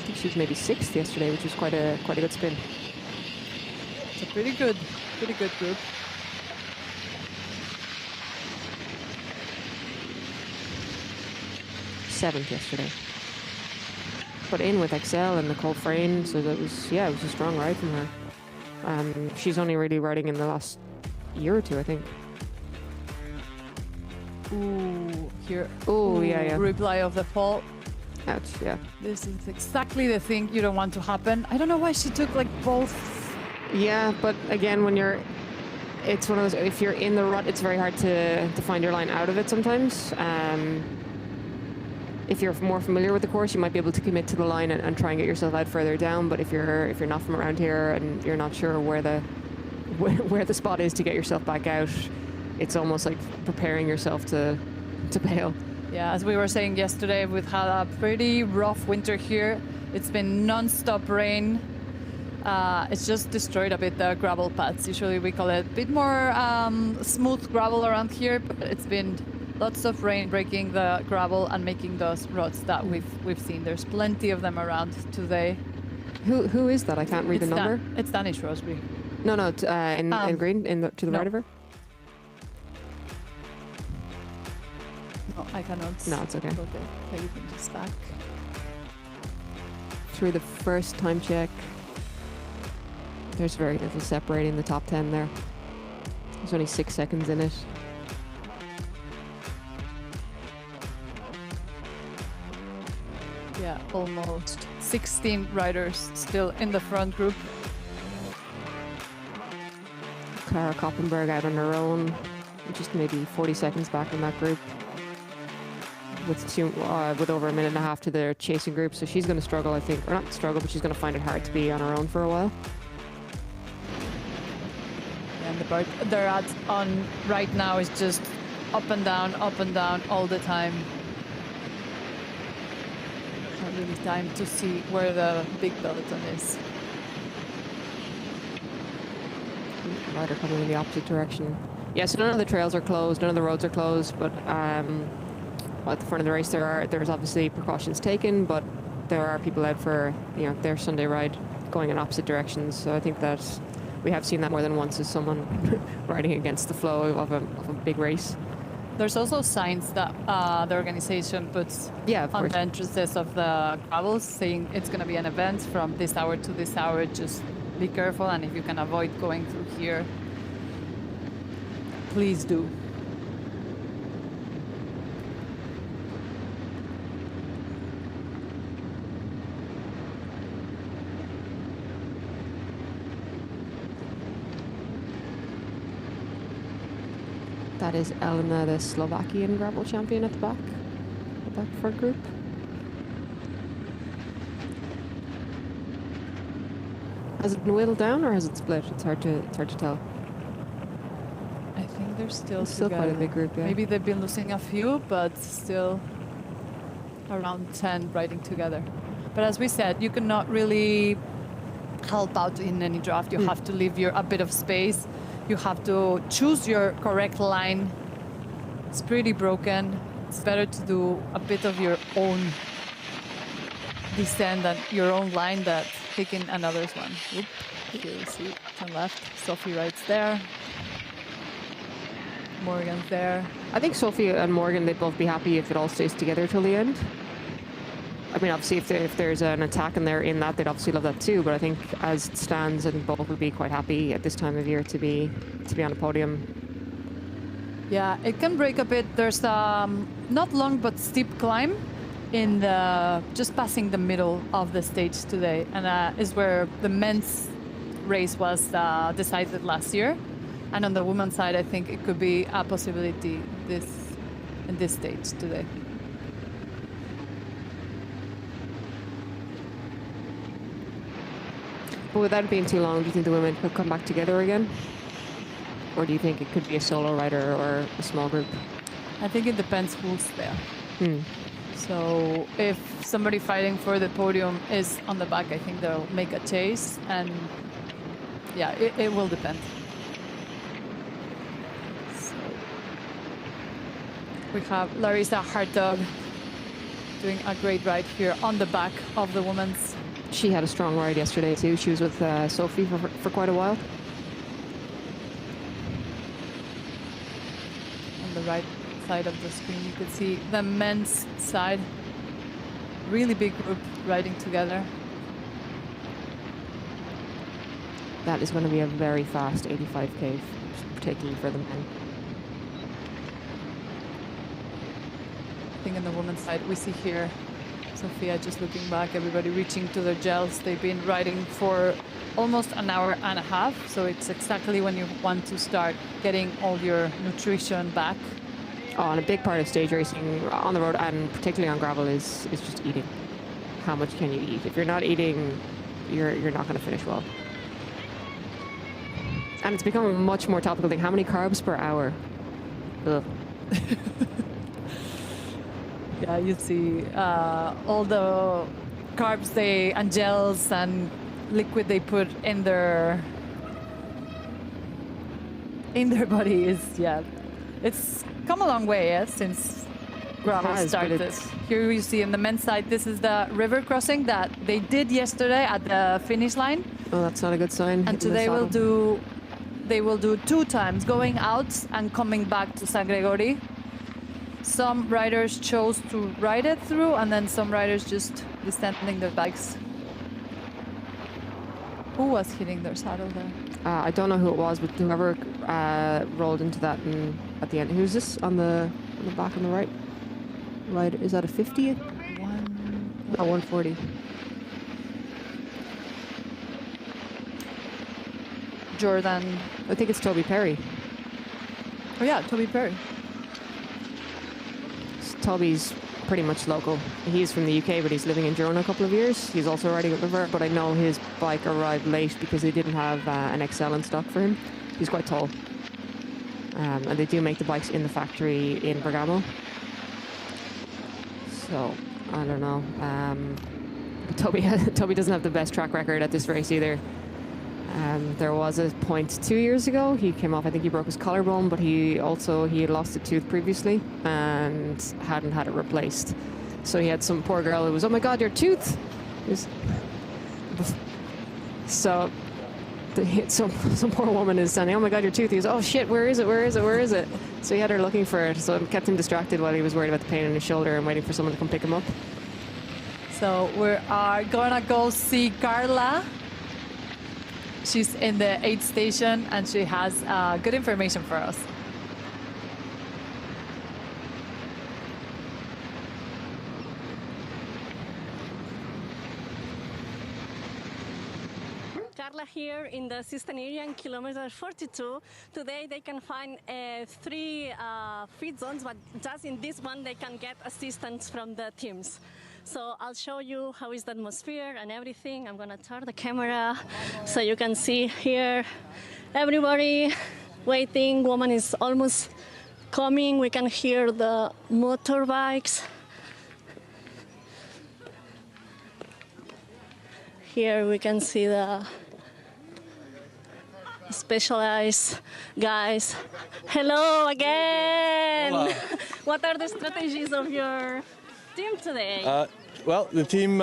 think she was maybe 6th yesterday, which was quite a good spin.
It's a pretty good group.
Seventh yesterday. But in with Excel and Nicole Frayne, so that was, it was a strong ride from her. She's only really riding in the last year or two, I think.
Ooh, here.
Ooh, yeah.
Reply of the fall.
Ouch, yeah.
This is exactly the thing you don't want to happen. I don't know why she took like both.
Yeah, but again, it's one of those, if you're in the rut, it's very hard to find your line out of it sometimes. If you're more familiar with the course, you might be able to commit to the line and try and get yourself out further down. But if you're not from around here and you're not sure where the spot is to get yourself back out, it's almost like preparing yourself to bail.
Yeah, as we were saying yesterday, we've had a pretty rough winter here. It's been non-stop rain. It's just destroyed a bit the gravel paths. Usually we call it a bit more smooth gravel around here, but it's been lots of rain breaking the gravel and making those ruts that we've seen. There's plenty of them around today.
Who is that? I can't read the number.
It's Danish Rosby.
No, in green, to the right of her.
No, I cannot.
No, it's okay.
Okay, you can just back.
Through the first time check, there's very little separating the top 10 there. There's only 6 seconds in it.
almost 16 riders still in the front group.
Clara Koppenberg out on her own, just maybe 40 seconds back in that group, with over a minute and a half to their chasing group. So she's going to struggle, I think, or not struggle, but she's going to find it hard to be on her own for a while.
And the part they're on right now is just up and down all the time. Not really time to see where the big peloton is.
Rider coming in the opposite direction. Yeah, so none of the trails are closed, none of the roads are closed, but at the front of the race there's obviously precautions taken, but there are people out for their Sunday ride going in opposite directions. So I think that we have seen that more than once as someone riding against the flow of a big race.
There's also signs that the organization puts
of
on
course.
the entrances of the gravels saying it's going to be an event from this hour to this hour. Just be careful, and if you can avoid going through here, please do.
That is Elena, the Slovakian gravel champion at the back front group. Has it been whittled down or has it split? It's hard to tell.
I think they're still
It's still quite a big group, yeah.
Maybe they've been losing a few, but still around 10 riding together. But as we said, you cannot really help out in any draft. You have to leave a bit of space. You have to choose your correct line. It's pretty broken. It's better to do a bit of your own descent and your own line than picking another's one. Oop. Here you see, turn left. Sophie rides there. Morgan's there.
I think Sophia and Morgan, they'd both be happy if it all stays together till the end. I mean, obviously, if there's an attack and they're in that, they'd obviously love that too. But I think as it stands, I think both would be quite happy at this time of year to be on a podium.
Yeah, it can break a bit. There's not long but steep climb in the just passing the middle of the stage today, and is where the men's race was decided last year. And on the women's side, I think it could be a possibility in this stage today.
But without it being too long, do you think the women could come back together again? Or do you think it could be a solo rider or a small group?
I think it depends who's there. So if somebody fighting for the podium is on the back, I think they'll make a chase. And yeah, it will depend. So we have Larissa Hartog doing a great ride here on the back of the women's.
She had a strong ride yesterday too. She was with Sophie for quite a while.
On the right side of the screen, you could see the men's side. Really big group riding together.
That is going to be a very fast 85k, particularly for the men.
I think on the women's side, we see here Sophia just looking back, everybody reaching to their gels. They've been riding for almost an hour and a half, so it's exactly when you want to start getting all your nutrition back.
Oh, and a big part of stage racing on the road, and particularly on gravel, is just eating. How much can you eat? If you're not eating, you're not going to finish well. And it's become a much more topical thing. How many carbs per hour? Ugh.
Yeah, you see all the carbs and gels and liquid they put in their body is, yeah, it's come a long way since gravel started. Here you see on the men's side, this is the river crossing that they did yesterday at the finish line.
Oh, that's not a good sign.
And today they will do 2 times, going out and coming back to Sangaro. Some riders chose to ride it through, and then some riders just descending their bikes. Who was hitting their saddle there?
I don't know who it was, but whoever rolled into that at the end. Who's this on the back on the right? Right, is that a 50? Oh, 140.
Jordan.
I think it's Toby Perry.
Oh yeah, Toby Perry.
Toby's pretty much local. He's from the UK, but he's living in Girona a couple of years. He's also riding up the Vert, but I know his bike arrived late because they didn't have an XL in stock for him. He's quite tall. And they do make the bikes in the factory in Bergamo. So, I don't know. But Toby doesn't have the best track record at this race either. There was a point 2 years ago. He came off, I think he broke his collarbone, but he had lost a tooth previously and hadn't had it replaced. So he had some poor girl who was, oh my God, your tooth! So some poor woman is saying, oh my God, your tooth. He goes, oh shit, where is it, where is it, where is it? So he had her looking for it. So it kept him distracted while he was worried about the pain in his shoulder and waiting for someone to come pick him up.
So we are gonna go see Carla. She's in the 8th station and she has good information for us.
Carla here in the assistant area in kilometer 42. Today they can find 3 feed zones, but just in this one they can get assistance from the teams. So I'll show you how is the atmosphere and everything. I'm gonna turn the camera so you can see here everybody waiting. Woman is almost coming. We can hear the motorbikes. Here we can see the specialized guys. Hello again.
Hello.
What are the strategies of your team today?
Well, the team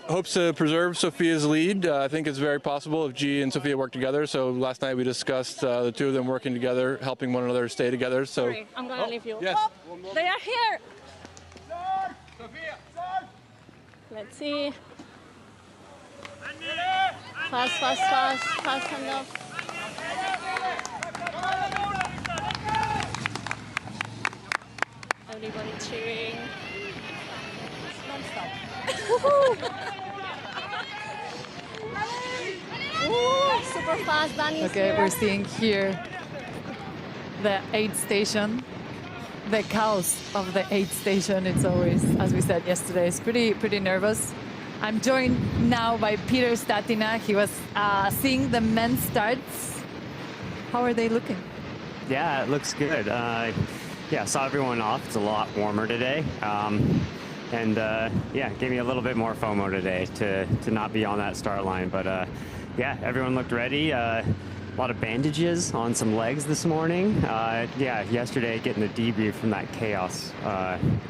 hopes to preserve Sophia's lead. I think it's very possible if G and Sophia work together. So last night we discussed the two of them working together, helping one another stay together. So
Sorry, I'm gonna leave you.
yes.
Oh, they are here. Let's see. Fast, fast, fast, fast enough. Everybody cheering. Ooh, super fast, Danny's
Okay,
here.
we're seeing here the 8th station. The chaos of the 8th station. It's always, as we said yesterday, it's pretty nervous. I'm joined now by Peter Statina. He was seeing the men's starts. How are they looking?
Yeah, it looks good. Yeah, saw everyone off. It's a lot warmer today. Yeah, gave me a little bit more FOMO today to not be on that start line. But yeah, everyone looked ready. A lot of bandages on some legs this morning. Yeah, yesterday getting the debrief from that chaos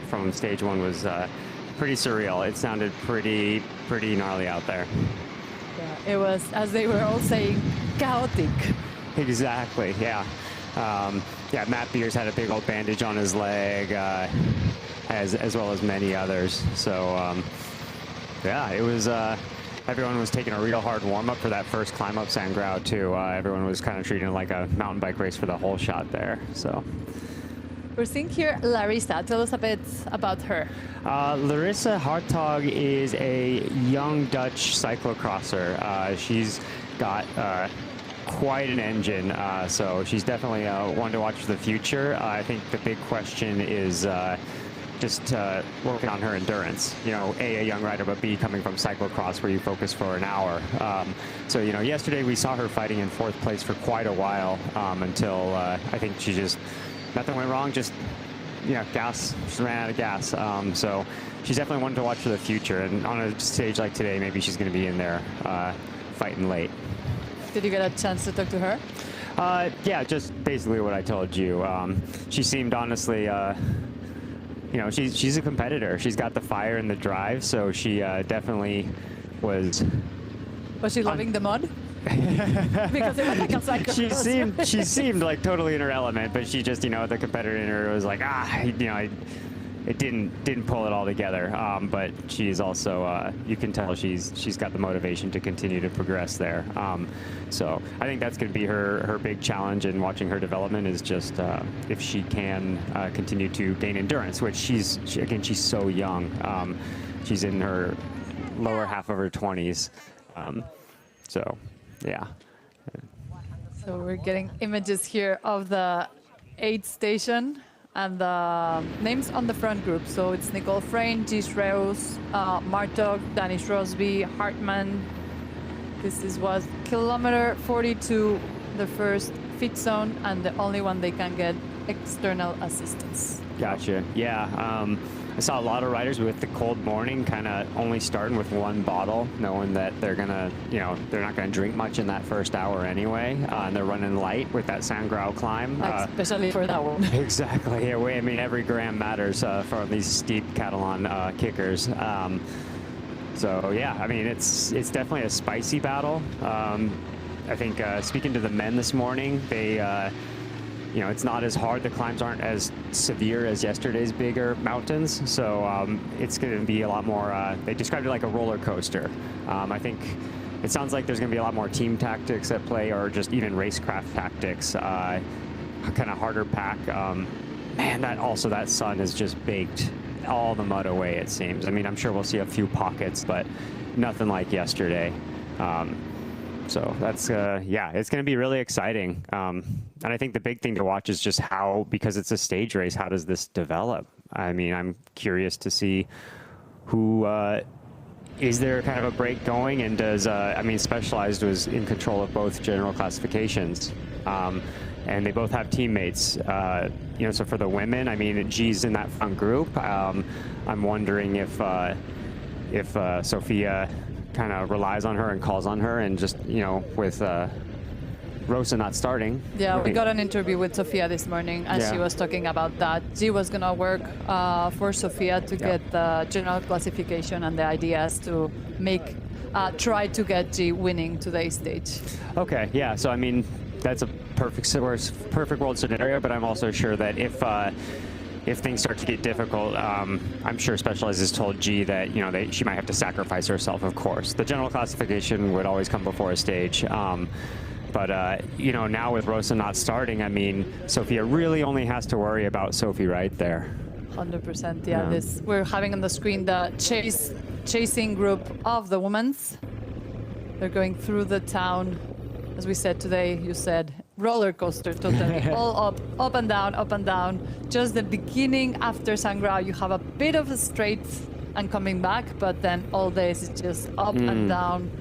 from stage 1 was pretty surreal. It sounded pretty gnarly out there.
Yeah, it was, as they were all saying, chaotic.
Exactly, yeah. Yeah, Matt Beers had a big old bandage on his leg, as well as many others. So, yeah, it was, everyone was taking a real hard warm-up for that first climb up Sangaro, too. Everyone was kind of treating it like a mountain bike race for the whole shot there, so.
We're seeing here Larissa. Tell us a bit about her.
Larissa Hartog is a young Dutch cyclocrosser. She's got quite an engine, so she's definitely one to watch for the future. I think the big question is just working on her endurance. You know, A young rider, but B, coming from cyclocross where you focus for an hour. So, you know, yesterday we saw her fighting in 4th place for quite a while until I think she just, nothing went wrong, just, you know, gas, just ran out of gas. So she's definitely one to watch for the future. And on a stage like today, maybe she's going to be in there fighting late.
Did you get a chance to talk to her?
Yeah, just basically what I told you. She seemed honestly, you know, she's a competitor. She's got the fire and the drive, so she definitely was.
Was she loving the mud? Because it was like a cyclocross.
She seemed like totally in her element, but she just, you know, the competitor in her was like, you know, it didn't pull it all together. But she's also, you can tell she's got the motivation to continue to progress there. So I think that's going to be her big challenge in watching her development is just if she can continue to gain endurance, which she's so young. she's in her lower half of her 20s. So, yeah.
So we're getting images here of the 8th station and the names on the front group. So it's Nicole Frayne, Gis Reus, Martog, Danish Rosby, Hartman. Was kilometer 42, the first fit zone, and the only one they can get external assistance.
Gotcha. Yeah. I saw a lot of riders with the cold morning kind of only starting with one bottle, knowing that they're going to, they're not going to drink much in that first hour anyway. And they're running light with that Sangaro climb.
Especially for that one.
Exactly. Yeah, I mean, every gram matters for these steep Catalan kickers. So, yeah, I mean, it's definitely a spicy battle. I think speaking to the men this morning, they... it's not as hard. The climbs aren't as severe as yesterday's bigger mountains. So it's going to be a lot more, they described it like a roller coaster. I think it sounds like there's going to be a lot more team tactics at play, or just even racecraft tactics, kind of harder pack. Man, that sun has just baked all the mud away, it seems. I mean, I'm sure we'll see a few pockets, but nothing like yesterday. So that's, it's going to be really exciting. And I think the big thing to watch is just how, because it's a stage race, how does this develop? I mean, I'm curious to see who, is there kind of a break going, and does, Specialized was in control of both general classifications. And they both have teammates, so for the women, I mean, G's in that front group. I'm wondering if Sophia kind of relies on her and calls on her, and just, with Rosa not starting.
Yeah, we got an interview with Sophia this morning, and she was talking about that. She was going to work for Sophia to get the general classification, and the idea is to try to get G winning today's stage.
Okay, yeah, so I mean, that's a perfect world scenario, but I'm also sure that if things start to get difficult, I'm sure Specialized has told G that, she might have to sacrifice herself, of course. The general classification would always come before a stage. But now with Rosa not starting, I mean, Sophia really only has to worry about Sophie right there.
100%, yeah. We're having on the screen the chasing group of the women's. They're going through the town. As we said today, you said roller coaster, totally. All up and down. Just the beginning after Sangaro, you have a bit of a straight and coming back, but then all days is just up and down.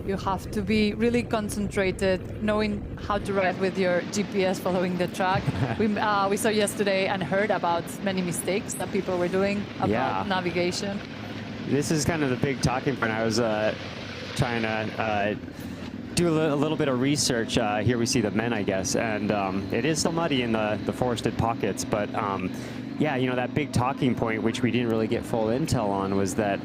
You have to be really concentrated, knowing how to ride with your GPS, following the track. We saw yesterday and heard about many mistakes that people were doing about navigation.
This is kind of the big talking point. I was trying to do a little bit of research. Here we see the men, I guess, and it is still muddy in the forested pockets, but that big talking point, which we didn't really get full intel on, was that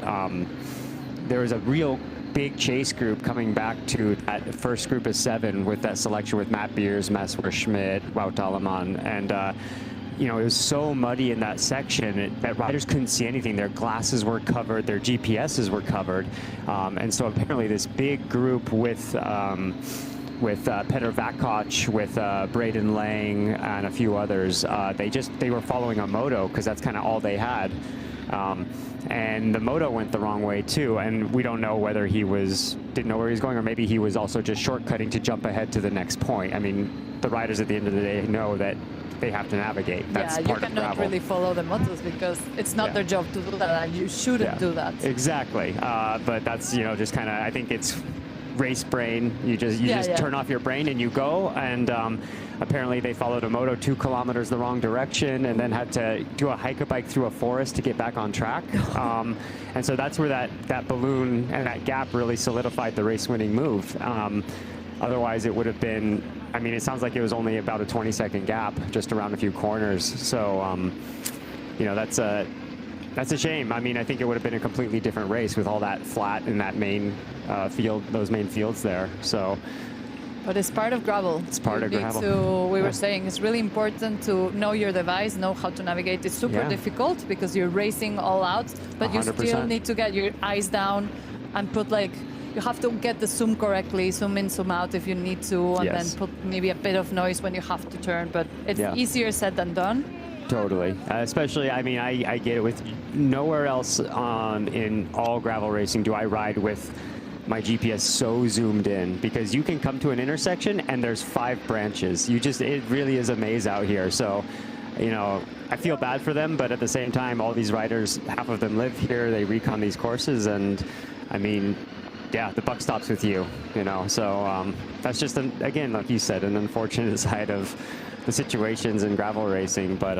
there was a real big chase group coming back to that first group of 7 with that selection with Matt Beers, Meswer Schmidt, Wout Allemann, and it was so muddy in that section that riders couldn't see anything. Their glasses were covered, their GPSs were covered, and so apparently this big group with Peter Vakoc, with Braden Lang, and a few others, they were following a moto because that's kind of all they had. And the moto went the wrong way too, and we don't know whether he didn't know where he was going, or maybe he was also just shortcutting to jump ahead to the next point. I mean, the riders at the end of the day know that they have to navigate. That's part of gravel.
You cannot really follow the motos because it's not their job to do that, and you shouldn't do that.
Exactly, but that's just kind of, I think it's race brain. You just turn off your brain and you go, and apparently they followed a moto 2 kilometers the wrong direction, and then had to do a hike-a-bike through a forest to get back on track. And so that's where that balloon and that gap really solidified the race-winning move. Otherwise, it would have been, I mean, it sounds like it was only about a 20-second gap just around a few corners. So, that's a shame. I mean, I think it would have been a completely different race with all that flat in that main field, those main fields there. So.
But it's part of gravel.
It's part of gravel.
We were saying it's really important to know your device, know how to navigate. It's super difficult because you're racing all out, but 100%. You still need to get your eyes down and put you have to get the zoom correctly, zoom in, zoom out if you need to, and then put maybe a bit of noise when you have to turn. But it's easier said than done.
Totally. Especially, I mean, I get it with nowhere else in all gravel racing do I ride with my GPS so zoomed in, because you can come to an intersection and there's 5 branches. It really is a maze out here. So, you know, I feel bad for them, but at the same time, all these riders, half of them live here, they recon these courses, and I mean, yeah, the buck stops with you, you know. So that's just, again, like you said, an unfortunate side of the situations in gravel racing, but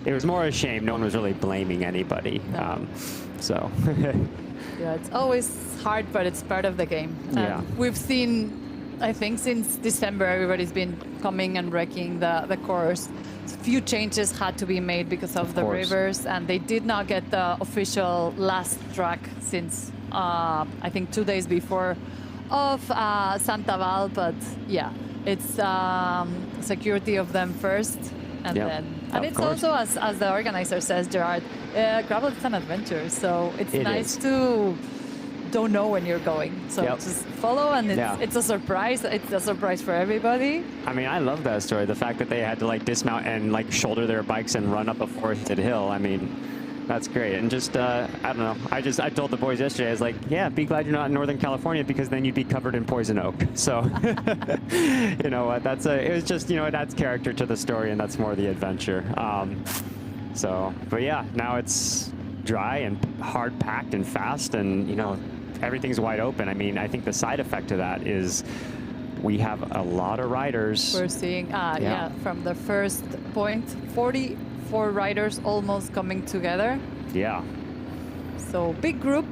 it was more a shame. No one was really blaming anybody.
No.
So.
Yeah, it's always hard, but it's part of the game.
Yeah.
We've seen, I think, since December, everybody's been coming and wrecking the course. A few changes had to be made because of the
course.
rivers, and they did not get the official last track since, I think, 2 days before of Santa Val, but yeah. It's security of them first, and
Yep,
then,
of
and it's
course.
also, as the organizer says, Gerard, gravel is an adventure, so it's
It
nice
is.
to don't know when you're going. So
Yep.
just follow, and
Yeah.
it's a surprise. It's a surprise for everybody.
I mean, I love that story. The fact that they had to like dismount and like shoulder their bikes and run up a forested hill. I mean, that's great. And just, I don't know. I told the boys yesterday, I was like, yeah, be glad you're not in Northern California, because then you'd be covered in poison oak. So, you know what? It was just, you know, it adds character to the story, and that's more the adventure. But yeah, now it's dry and hard packed and fast, and, you know, everything's wide open. I mean, I think the side effect to that is we have a lot of riders.
We're seeing, from the first point, 44 riders almost coming together.
Yeah.
So big group,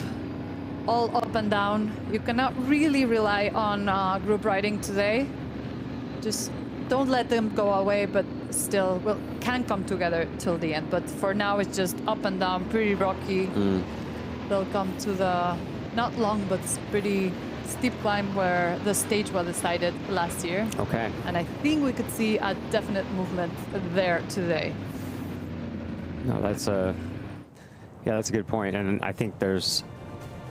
all up and down. You cannot really rely on group riding today. Just don't let them go away, but still, can come together till the end. But for now, it's just up and down, pretty rocky. They'll come to the, not long, but pretty steep climb where the stage was decided last year.
Okay.
And I think we could see a definite movement there today.
No, that's a good point, and I think there's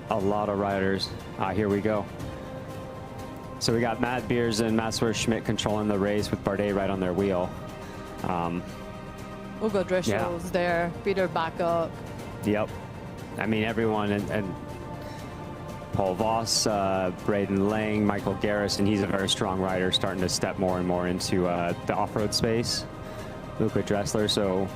a lot of riders. Here we go. So we got Matt Beers and Maswer Schmidt controlling the race with Bardet right on their wheel.
Ugo Dressel's there, Peter Backup.
Yep. I mean, everyone, and Paul Voss, Braden Lang, Michael Garrison, he's a very strong rider, starting to step more and more into the off-road space. Luca Dressler, so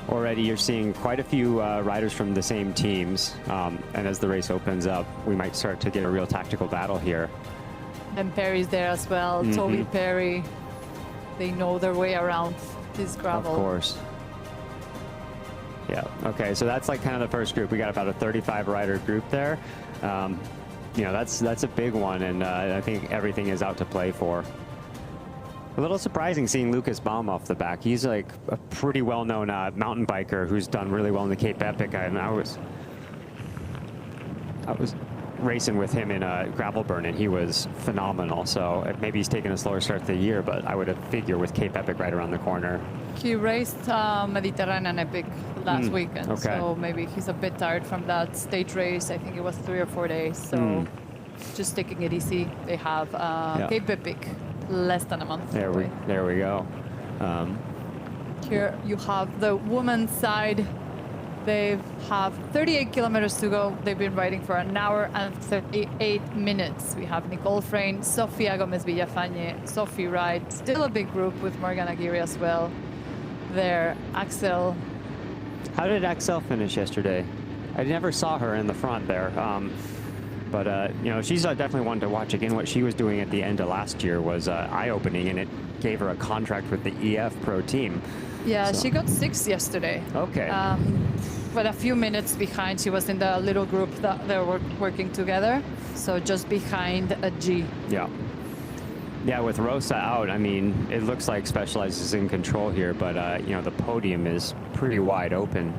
already you're seeing quite a few riders from the same teams, and as the race opens up, we might start to get a real tactical battle here.
And Perry's there as well, Toby Perry. They know their way around this gravel.
Of course. Yeah, okay, so that's like kind of the first group. We got about a 35 rider group there. You know, that's a big one, and I think everything is out to play for. A little surprising seeing Lucas Baum off the back. He's like a pretty well-known mountain biker who's done really well in the Cape Epic, and I was racing with him in Gravel Burn, and he was phenomenal. So maybe he's taken a slower start to the year, but I would have figured with Cape Epic right around the corner.
He raced Mediterranean Epic last weekend, so maybe he's a bit tired from that stage race. I think it was 3 or 4 days, so just taking it easy. They have Cape Epic less than a month away.
There we go.
Here you have the women's side. They have 38 kilometers to go. They've been riding for 1 hour and 38 minutes. We have Nicole Frain, Sophia Gomez Villafañe, Sophie Wright, still a big group with Morgan Aguirre as well. There, Axel.
How did Axel finish yesterday? I never saw her in the front there. But, you know, she's definitely one to watch. Again, what she was doing at the end of last year was eye-opening, and it gave her a contract with the EF Pro team.
Yeah, she got 6th yesterday.
Okay.
But a few minutes behind. She was in the little group that they were working together. So just behind a G.
Yeah. Yeah, with Rosa out, I mean, it looks like Specialized is in control here, but, you know, the podium is pretty wide open.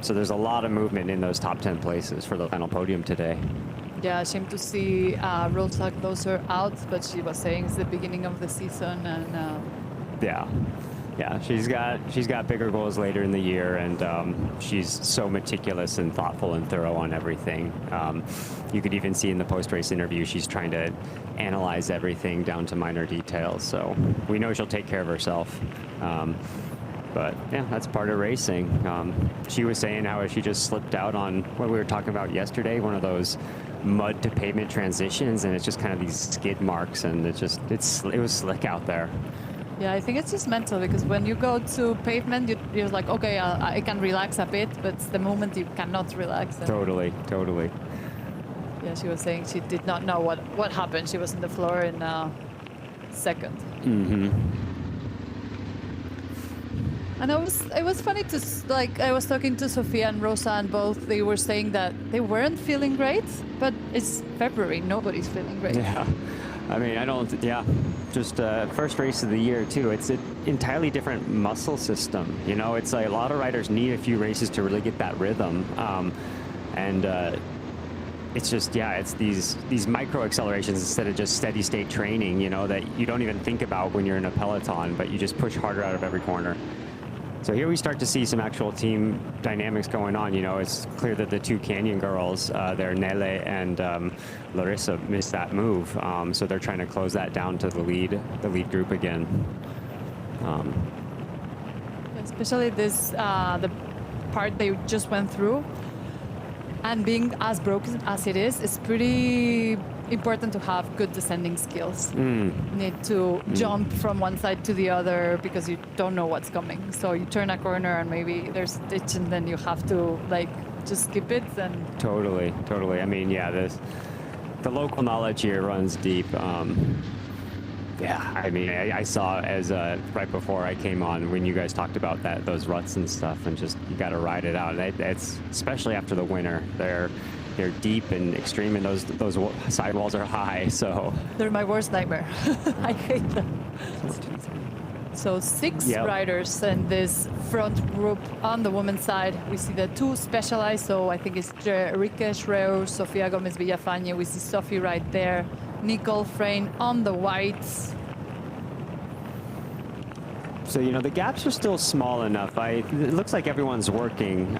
So there's a lot of movement in those top 10 places for the final podium today.
Yeah, shame to see Rosa closer out, but she was saying it's the beginning of the season, and
Yeah, she's got bigger goals later in the year, and she's so meticulous and thoughtful and thorough on everything. You could even see in the post-race interview, she's trying to analyze everything down to minor details. So we know she'll take care of herself. But yeah, that's part of racing. She was saying how she just slipped out on what we were talking about yesterday, one of those mud to pavement transitions, and it's just kind of these skid marks, and it was slick out there.
Yeah, I think it's just mental, because when you go to pavement, you're like, okay, I can relax a bit, but it's the moment you cannot relax.
Totally.
Yeah, she was saying she did not know what happened. She was on the floor in a second.
Mm-hmm.
And it was funny to, like, I was talking to Sophia and Rosa, and both, they were saying that they weren't feeling great, but it's February, nobody's feeling great.
Yeah. I mean, just first race of the year too. It's an entirely different muscle system. You know, it's like a lot of riders need a few races to really get that rhythm. It's just, it's these micro accelerations instead of just steady state training, you know, that you don't even think about when you're in a peloton, but you just push harder out of every corner. So here we start to see some actual team dynamics going on. You know, it's clear that the two Canyon girls, they're Nele and Larissa, missed that move. So they're trying to close that down to the lead group again.
Especially this, the part they just went through, and being as broken as it is, it's pretty important to have good descending skills. You need to jump from one side to the other because you don't know what's coming. So you turn a corner and maybe there's a ditch, and then you have to just skip it. And
Totally. I mean, the local knowledge here runs deep. I mean, I saw as right before I came on when you guys talked about those ruts and stuff, and just you got to ride it out. It's especially after the winter. They're deep and extreme, and those sidewalls are high. So
they're my worst nightmare. I hate them. So 6 riders in this front group. On the women's side, we see the 2 specialized. So I think it's Enrique Schreur, Sofia Gomez Villafañe. We see Sophie right there. Nicole Frayne on the whites.
So, you know, the gaps are still small enough. It looks like everyone's working.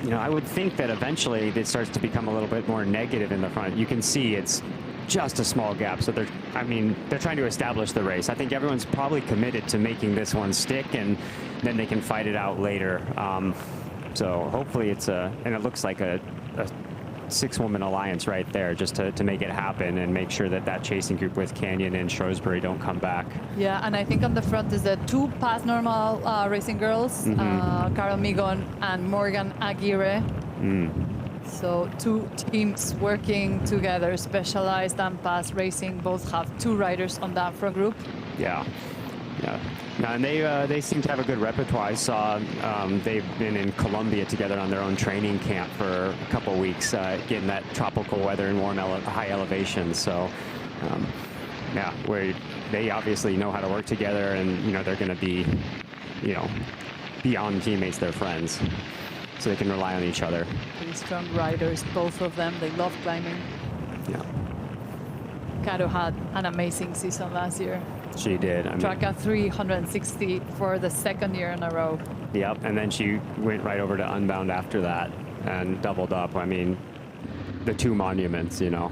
You know, I would think that eventually it starts to become a little bit more negative in the front. You can see it's just a small gap. So they're trying to establish the race. I think everyone's probably committed to making this one stick, and then they can fight it out later. So hopefully and it looks like a 6-woman alliance right there, just to make it happen and make sure that chasing group with Canyon and Shrewsbury don't come back.
Yeah, and I think on the front is the 2 past normal racing girls, Carol Migon and Morgan Aguirre. So 2 teams working together, specialized and past racing. Both have 2 riders on that front group.
Yeah. And they seem to have a good repertoire. I saw they've been in Colombia together on their own training camp for a couple of weeks, getting that tropical weather and warm, high elevations. So, where they obviously know how to work together, and you know they're going to be, you know, beyond teammates, they're friends, so they can rely on each other.
Pretty strong riders, both of them. They love climbing.
Yeah.
Caro had an amazing season last year.
She did.
Track a 360 for the 2nd year in a row.
Yep, and then she went right over to Unbound after that and doubled up. I mean, the 2 monuments, you know.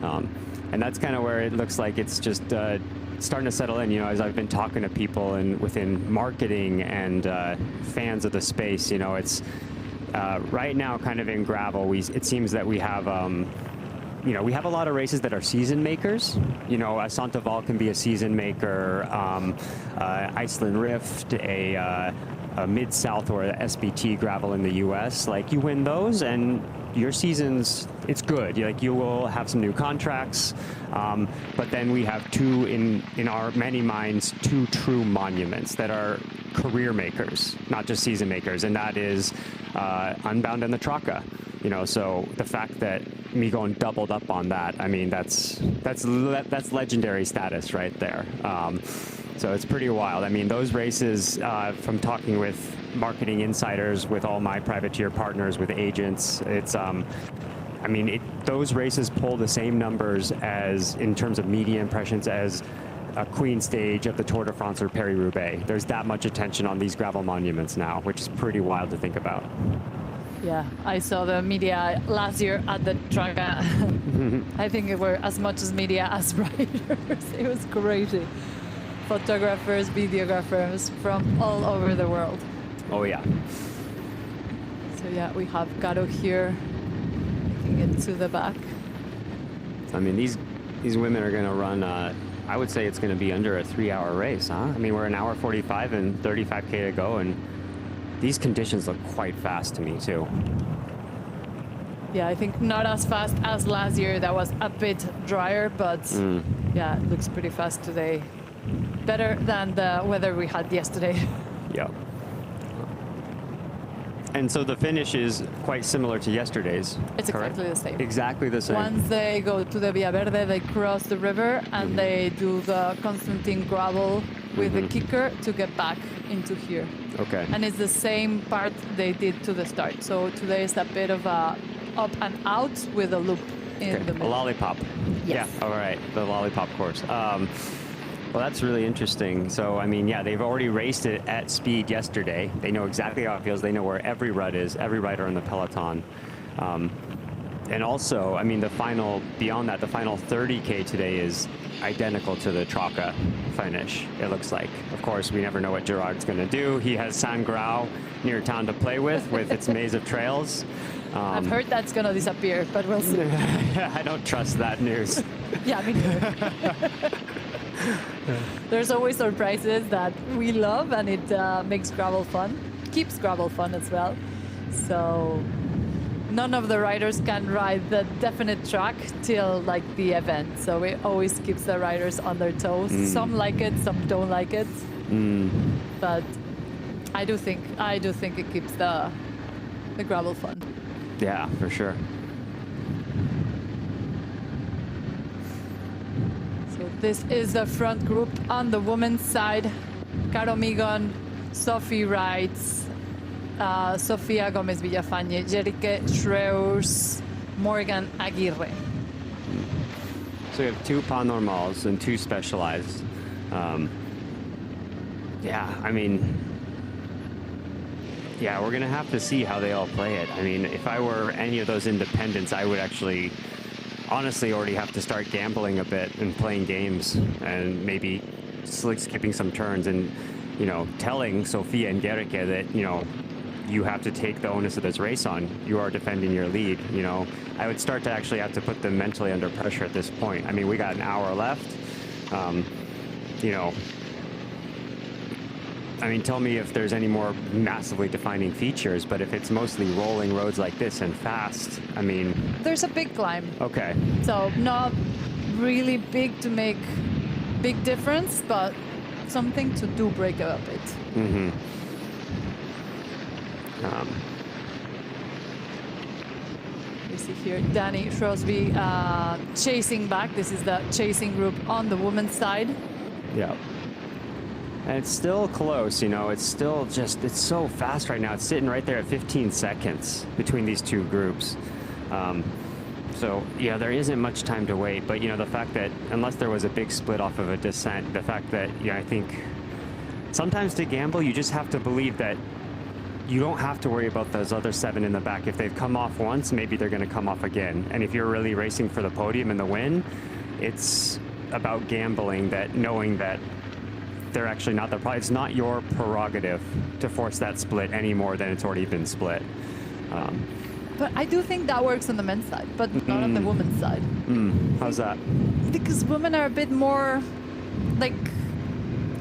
And that's kind of where it looks like it's just starting to settle in, you know, as I've been talking to people and within marketing and fans of the space, you know, it's right now kind of in gravel, it seems that we have you know, we have a lot of races that are season makers. You know, Santa Vall can be a season maker. Iceland Rift, a Mid-South or a SBT gravel in the U.S. Like, you win those, and your season's, it's good. You will have some new contracts. But then we have 2, in our many minds, 2 true monuments that are career makers, not just season makers, and that is Unbound and the Traca. You know, so the fact that Migon doubled up on that, I mean, that's legendary status right there. So it's pretty wild. I mean, those races, from talking with marketing insiders, with all my privateer partners, with agents, it's, I mean, those races pull the same numbers as, in terms of media impressions, as a Queen stage of the Tour de France or Paris-Roubaix. There's that much attention on these gravel monuments now, which is pretty wild to think about.
Yeah, I saw the media last year at the Traca. I think it were as much as media as riders. It was crazy. photographers, videographers from all over the world.
Oh yeah.
So yeah, we have Caro here, making it to the back.
I mean, these women are going to run. I would say it's going to be under a 3-hour race, huh? I mean, we're an hour 45 and 35K to go, and these conditions look quite fast to me too.
Yeah, I think not as fast as last year. That was a bit drier, but yeah, it looks pretty fast today. Better than the weather we had yesterday.
Yeah. And so the finish is quite similar to yesterday's.
It's
correct?
exactly the same.
Exactly the same.
Once they go to the Via Verde, they cross the river and they do the Constantine gravel with the kicker to get back into here.
Okay.
And it's the same part they did to the start. So today is a bit of a up and out with a loop in the
A
middle.
lollipop.
Yes.
Yeah. All right. The lollipop course. Well, that's really interesting. So, I mean, yeah, they've already raced it at speed yesterday. They know exactly how it feels. They know where every rut is, every rider in the peloton. And also, I mean, beyond that, the final 30K today is identical to the Traca finish, it looks like. Of course, we never know what Gerard's going to do. He has Sangaro near town to play with its maze of trails.
I've heard that's going to disappear, but we'll see.
I don't trust that news.
Yeah, me neither. There's always surprises that we love, and it makes gravel fun. Keeps gravel fun as well. So none of the riders can ride the definite track till like the event. So it always keeps the riders on their toes. Some like it, some don't like it. But I do think it keeps the gravel fun.
Yeah, for sure.
So this is the front group on the women's side. Caro Migon, Sophie rides, Sophia Gomez Villafañe, Jerike Schreus, Morgan Aguirre.
So we have 2 pas normals and 2 specialized. Yeah, I mean, yeah, we're going to have to see how they all play it. I mean, if I were any of those independents, I would actually honestly already have to start gambling a bit and playing games and maybe skipping some turns and, you know, telling Sophia and Gerike that, you know, you have to take the onus of this race on. You are defending your lead, you know. I would start to actually have to put them mentally under pressure at this point. I mean, we got an hour left. You know, I mean, tell me if there's any more massively defining features, but if it's mostly rolling roads like this and fast, I mean...
There's a big climb.
Okay.
So not really big to make big difference, but something to do break up a bit.
Mm-hmm.
You see here Danny Shrosby chasing back. This is the chasing group on the women's side.
Yeah. And it's still close, you know, it's still just, it's so fast right now. It's sitting right there at 15 seconds between these 2 groups. So, yeah, there isn't much time to wait. But, you know, the fact that, unless there was a big split off of a descent, the fact that, yeah, I think sometimes to gamble, you just have to believe that you don't have to worry about those other 7 in the back. If they've come off once, maybe they're going to come off again. And if you're really racing for the podium and the win, it's about gambling, that knowing that they're actually not the it's not your prerogative to force that split any more than it's already been split.
But I do think that works on the men's side, but not on the women's side.
How's that?
Because women are a bit more, like,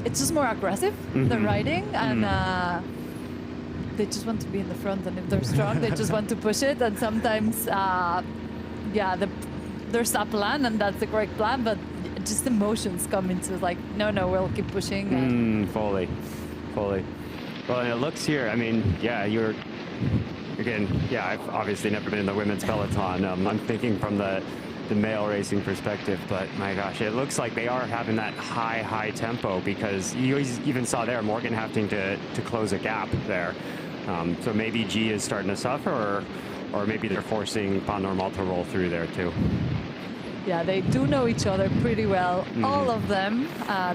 it's just more aggressive, the riding, and they just want to be in the front, and if they're strong, they just want to push it, and sometimes, yeah, there's a plan, and that's the correct plan, but just emotions come into like, no, we'll keep pushing.
Fully. Well, and it looks here, I mean, yeah, again, yeah, I've obviously never been in the women's peloton. I'm thinking from the male racing perspective, but my gosh, it looks like they are having that high tempo, because you even saw there Morgan having to close a gap there. So maybe G is starting to suffer, or maybe they're forcing pas normal to roll through there too.
Yeah, they do know each other pretty well. All of them,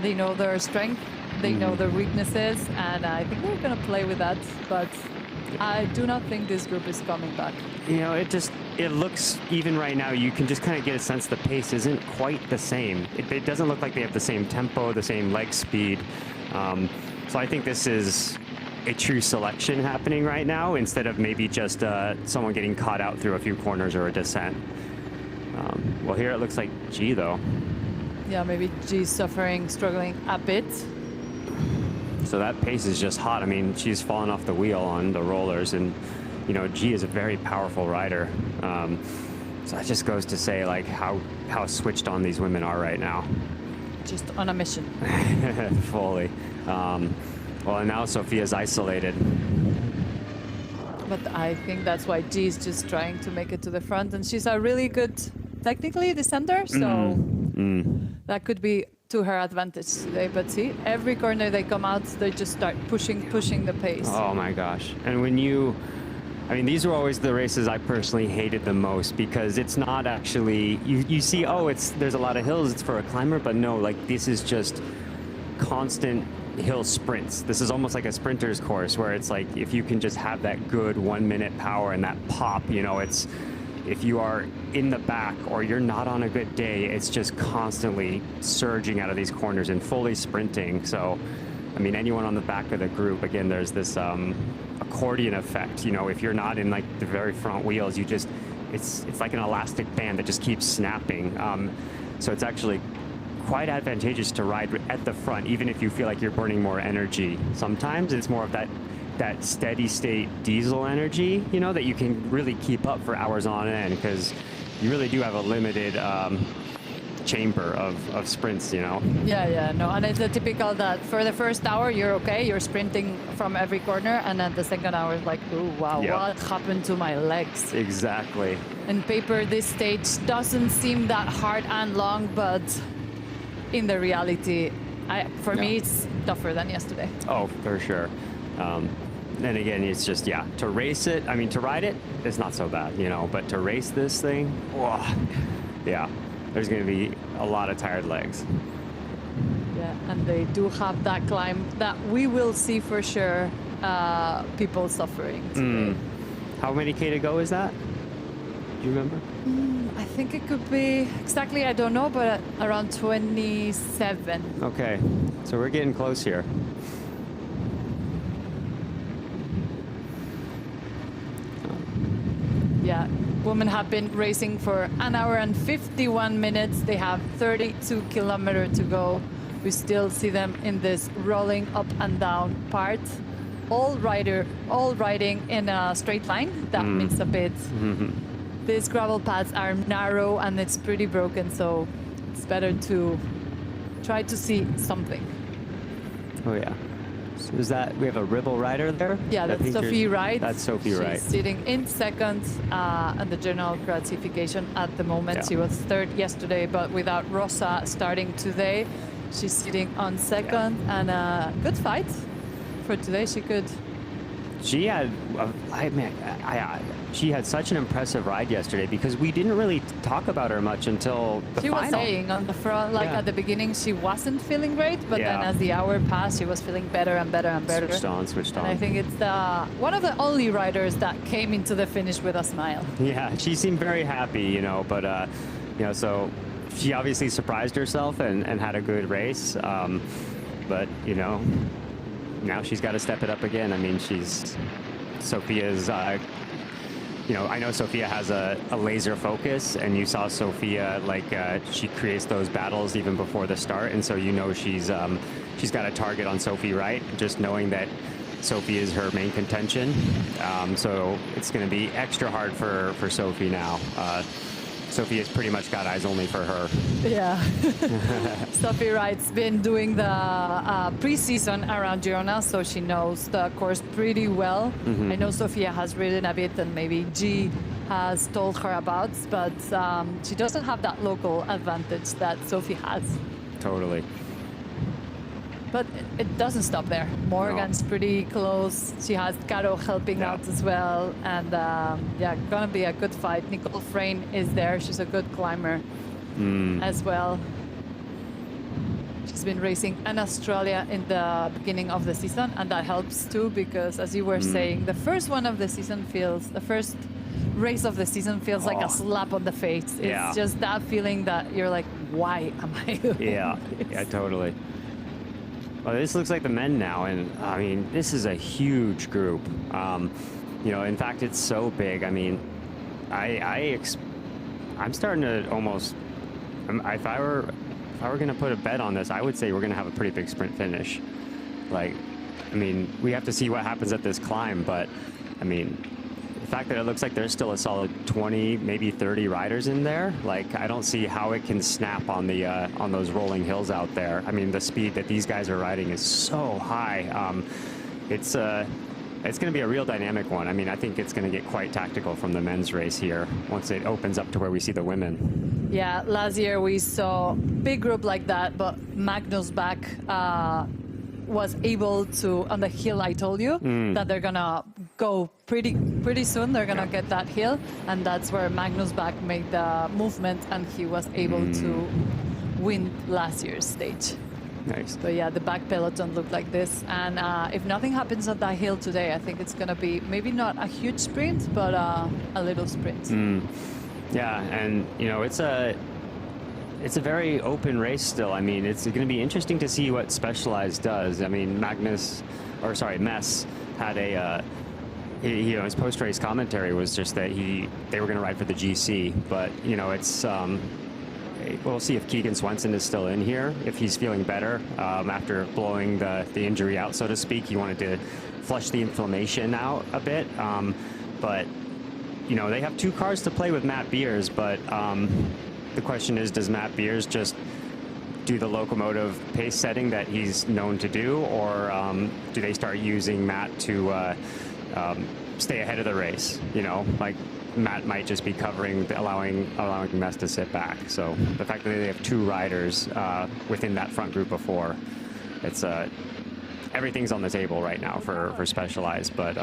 they know their strength, they know their weaknesses, and I think they're going to play with that. But I do not think this group is coming back.
You know, it looks, even right now, you can just kind of get a sense the pace isn't quite the same. It doesn't look like they have the same tempo, the same leg speed. So I think this is a true selection happening right now instead of maybe just someone getting caught out through a few corners or a descent. Well, here it looks like G, though.
Yeah, maybe G's suffering, struggling a bit.
So that pace is just hot. I mean, she's fallen off the wheel on the rollers, and you know, G is a very powerful rider. So that just goes to say, like, how switched on these women are right now.
Just on a mission.
Fully. Well, and now Sophia's isolated.
But I think that's why G's just trying to make it to the front, and she's a really good, technically, descender, so that could be to her advantage today. But see, every corner they come out, they just start pushing the pace.
Oh my gosh. And I mean, these were always the races I personally hated the most, because it's not actually, you see, there's a lot of hills, it's for a climber, but no, like, this is just constant hill sprints. This is almost like a sprinter's course, where it's like, if you can just have that good 1 minute power and that pop, you know, it's, if you are in the back or you're not on a good day, it's just constantly surging out of these corners and fully sprinting. So, I mean, anyone on the back of the group, again, there's this accordion effect. You know, if you're not in like the very front wheels, you just, it's like an elastic band that just keeps snapping. So it's actually quite advantageous to ride at the front, even if you feel like you're burning more energy. Sometimes it's more of that steady state diesel energy, you know, that you can really keep up for hours on end, because you really do have a limited chamber of sprints, you know.
Yeah, no, and it's a typical that for the first hour you're okay, you're sprinting from every corner, and then the second hour is like, oh wow,
Yep.
What happened to my legs?
Exactly.
On paper, this stage doesn't seem that hard and long, but in the reality, for me, it's tougher than yesterday.
Oh, for sure. And again, it's just, yeah, to race it, I mean, to ride it, it's not so bad, you know, but to race this thing, whoa, yeah, there's going to be a lot of tired legs.
Yeah, and they do have that climb that we will see for sure people suffering today.
How many K to go is that? Do you remember?
I think it could be, exactly, I don't know, but around 27.
Okay, so we're getting close here.
Yeah, women have been racing for 1 hour and 51 minutes. They have 32 kilometers to go. We still see them in this rolling up and down part. All riding in a straight line. That means a bit. These gravel paths are narrow and it's pretty broken, so it's better to try to see something.
Oh yeah. So is that, we have a Ribble rider there?
Yeah, that's Sophia Wright.
That's Sophia Wright.
She's sitting in second on the general classification at the moment.
Yeah.
She was third yesterday, but without Rosa starting today, she's sitting on second. Yeah. And a good fight for today.
She had, she had such an impressive ride yesterday, because we didn't really talk about her much until the final.
She was saying on the front, like at the beginning, she wasn't feeling great, but then as the hour passed, she was feeling better and better and better.
Switched on.
And I think it's one of the only riders that came into the finish with a smile.
Yeah, she seemed very happy, you know, but, you know, so she obviously surprised herself and had a good race. But, you know, now she's got to step it up again. I mean, Sophia's, you know, I know Sophia has a laser focus, and you saw Sophia, like, she creates those battles even before the start, and so you know she's got a target on Sophia, right? Just knowing that Sophia is her main contention. So it's going to be extra hard for Sophie now. Sophia's pretty much got eyes only for her.
Yeah. Sophia Wright's been doing the pre-season around Girona, so she knows the course pretty well. I know Sophia has ridden a bit, and maybe G has told her about, but she doesn't have that local advantage that Sophie has.
Totally.
But it doesn't stop there. Morgan's pretty close. She has Caro helping out as well. And yeah, gonna be a good fight. Nicole Frayne is there. She's a good climber as well. She's been racing in Australia in the beginning of the season, and that helps too because, as you were saying, the first race of the season feels like a slap on the face. It's just that feeling that you're like, why am I doing this?
Yeah, totally. Well, this looks like the men now, and I mean, this is a huge group. You know, in fact, it's so big. I mean, I'm starting to almost. If I were going to put a bet on this, I would say we're going to have a pretty big sprint finish. Like, I mean, we have to see what happens at this climb, but I mean, the fact that it looks like there's still a solid 20, maybe 30 riders in there, like, I don't see how it can snap on the on those rolling hills out there. I mean, the speed that these guys are riding is so high. It's going to be a real dynamic one. I mean, I think it's going to get quite tactical from the men's race here once it opens up to where we see the women.
Yeah, last year we saw big group like that, but Magnus back was able to, on the hill I told you, that they're going to go pretty soon. They're going to get that hill, and that's where Magnus back made the movement, and he was able to win last year's stage.
Nice.
But yeah, the back peloton looked like this, and if nothing happens on that hill today, I think it's going to be maybe not a huge sprint, but a little sprint.
Yeah, and you know, it's a very open race still. I mean, it's going to be interesting to see what Specialized does. I mean, Mess had a you know, his post-race commentary was just that they were going to ride for the GC, but you know, it's we'll see if Keegan Swenson is still in here, if he's feeling better after blowing the injury out, so to speak. He wanted to flush the inflammation out a bit, but you know, they have 2 cars to play with Matt Beers, but the question is, does Matt Beers just do the locomotive pace setting that he's known to do, or do they start using Matt to stay ahead of the race? You know, like Matt might just be covering, allowing Mess to sit back. So the fact that they have 2 riders within that front group of 4, it's everything's on the table right now for Specialized, but.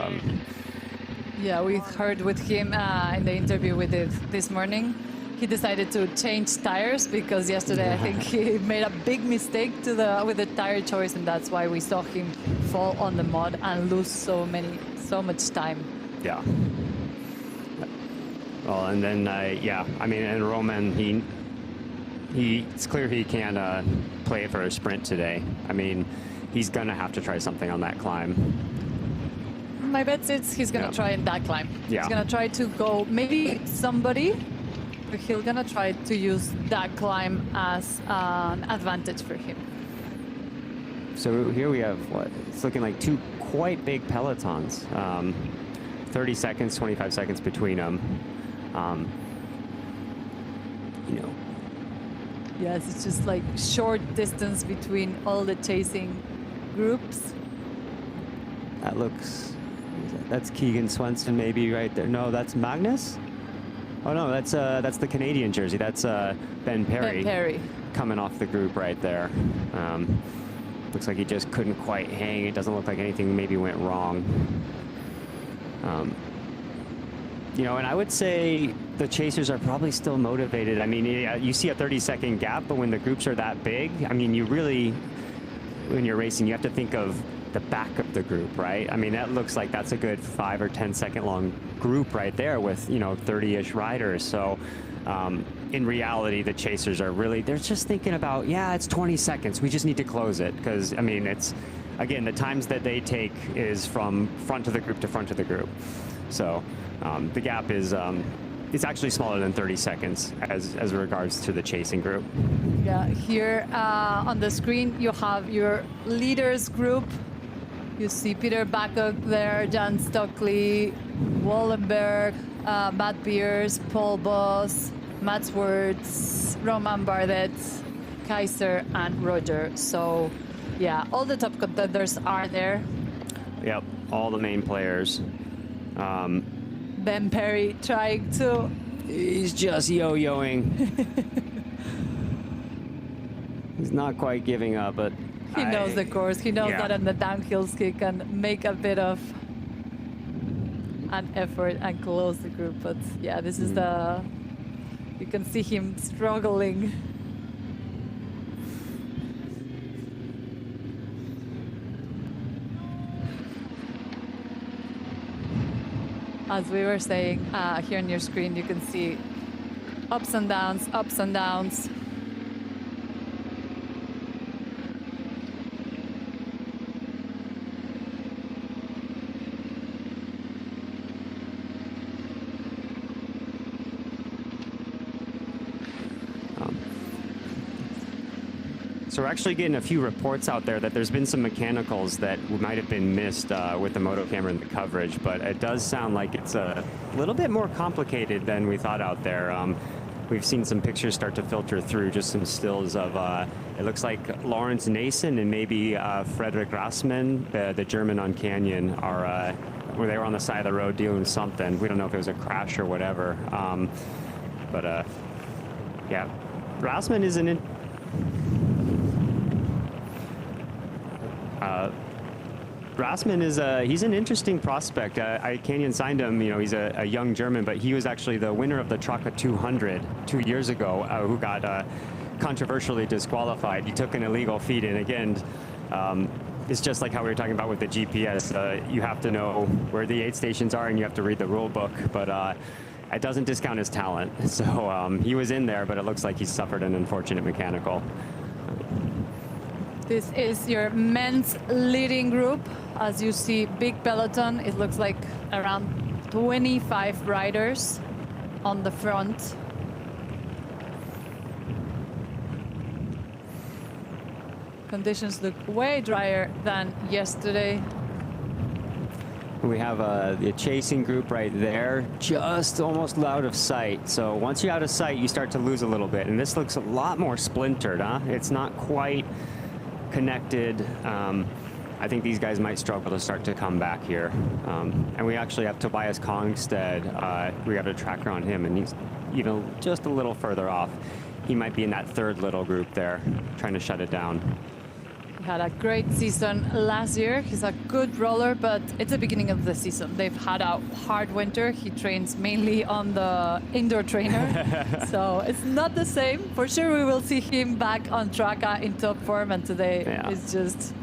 Yeah, we heard with him in the interview with this morning. He decided to change tires because yesterday I think he made a big mistake with the tire choice, and that's why we saw him fall on the mud and lose so much time.
Yeah. Well, and then yeah, I mean, and Roman, it's clear he can't play for a sprint today. I mean, he's gonna have to try something on that climb.
My bet is he's going to try in that climb.
Yeah.
He's going to try to go maybe somebody, but he's going to try to use that climb as an advantage for him.
So here we have what? It's looking like 2 quite big pelotons. 30 seconds, 25 seconds between them. You know.
Yes, it's just like short distance between all the chasing groups.
That's Keegan Swenson maybe right there. No, that's Magnus? Oh no, that's the Canadian jersey. That's Ben Perry.
Ben Perry.
Coming off the group right there. Looks like he just couldn't quite hang. It doesn't look like anything maybe went wrong. You know, and I would say the chasers are probably still motivated. I mean, you see a 30-second gap, but when the groups are that big, I mean, you really, when you're racing, you have to think of the back of the group, right? I mean, that looks like that's a good 5 or 10 second long group right there with, you know, 30-ish riders. So in reality, the chasers are really, they're just thinking about, yeah, it's 20 seconds. We just need to close it. Because, I mean, it's, again, the times that they take is from front of the group to front of the group. So the gap is, it's actually smaller than 30 seconds as regards to the chasing group.
Yeah, here on the screen, you have your leaders group. You see Peter Bacock there, Jan Stockley, Wallenberg, Matt Beers, Paul Boss, Matt Swartz, Roman Bardet, Kaiser, and Roger. So, yeah, all the top contenders are there.
Yep, all the main players.
Ben Perry trying to...
He's just yo-yoing. He's not quite giving up, but...
He knows the course. He knows that on the downhills he can make a bit of an effort and close the group. But yeah, this is you can see him struggling. As we were saying, here on your screen, you can see ups and downs, ups and downs.
So we're actually getting a few reports out there that there's been some mechanicals that might have been missed with the moto camera and the coverage, but it does sound like it's a little bit more complicated than we thought out there. We've seen some pictures start to filter through, just some stills of, it looks like Lawrence Nason and maybe Frederick Rassmann, the German on Canyon, are where they were on the side of the road doing something. We don't know if it was a crash or whatever. But yeah, Rassmann is Rassmann is he's an interesting prospect. Canyon signed him. You know, he's a young German, but he was actually the winner of the Traka 200 2 years ago, who got controversially disqualified. He took an illegal feed, and again, it's just like how we were talking about with the GPS. You have to know where the aid stations are, and you have to read the rule book. But it doesn't discount his talent. So he was in there, but it looks like he suffered an unfortunate mechanical.
This is your men's leading group. As you see, big peloton. It looks like around 25 riders on the front. Conditions look way drier than yesterday.
We have the chasing group right there, just almost out of sight. So once you're out of sight, you start to lose a little bit. And this looks a lot more splintered, huh? It's not quite connected. I think these guys might struggle to start to come back here. And we actually have Tobias Kongstead. We have a tracker on him, and he's just a little further off. He might be in that third little group there, trying to shut it down.
He had a great season last year. He's a good roller, but it's the beginning of the season. They've had a hard winter. He trains mainly on the indoor trainer, so it's not the same. For sure, we will see him back on Traka in top form, and today is just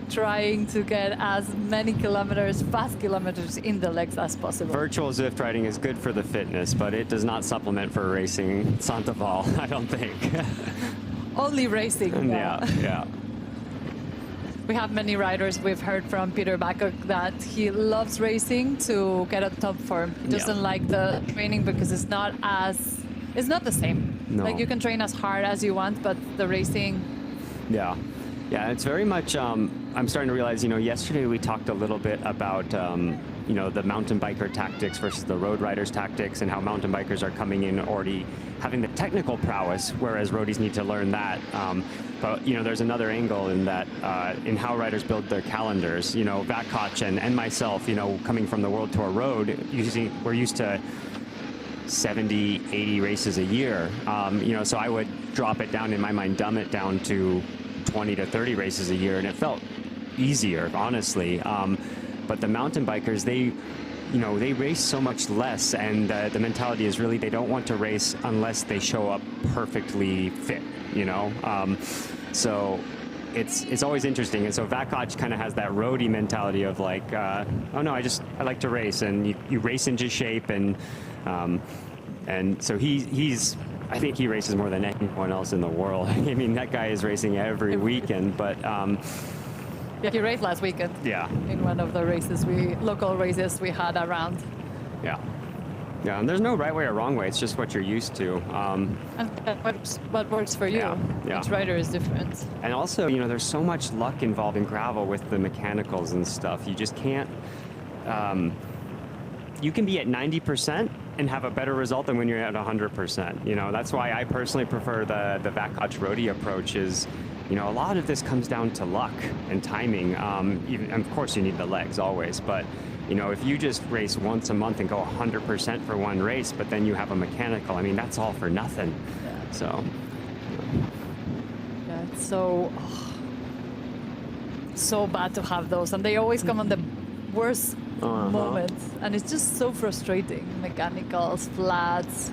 trying to get as many kilometers, fast kilometers in the legs as possible.
Virtual Zwift riding is good for the fitness, but it does not supplement for racing Santa Vall, I don't think.
Only racing.
Yeah.
We have many riders. We've heard from Peter Bacock that he loves racing to get a top form. He doesn't like the training because it's not the same.
No.
Like, you can train as hard as you want, but the racing.
Yeah, it's very much, I'm starting to realize, yesterday we talked a little bit about, the mountain biker tactics versus the road riders tactics, and how mountain bikers are coming in already having the technical prowess, whereas roadies need to learn that. But there's another angle in that, in how riders build their calendars. Vakoch and myself, coming from the World Tour Road, we're used to 70, 80 races a year. So I would drop it down, in my mind, dumb it down to 20 to 30 races a year, and it felt easier, honestly. But the mountain bikers, they race so much less, and the mentality is really they don't want to race unless they show up perfectly fit, So it's always interesting. And so Vakoch kind of has that roadie mentality of like, oh no, I like to race, and you race into shape, and so I think he races more than anyone else in the world. I mean, that guy is racing every weekend, but
he raced last weekend.
Yeah.
In one of the local races we had around.
Yeah, and there's no right way or wrong way. It's just what you're used to.
And what works for you.
Yeah.
Each rider is different.
And also, there's so much luck involved in gravel with the mechanicals and stuff. You just can't. You can be at 90% and have a better result than when you're at 100%. That's why I personally prefer the Vakoch roadie approach. Is a lot of this comes down to luck and timing. Even, of course, you need the legs always, but if you just race once a month and go 100% for one race, but then you have a mechanical, I mean, that's all for nothing.
Yeah.
So.
Yeah, it's so bad to have those, and they always come on the worst moments, and it's just so frustrating. Mechanicals, flats.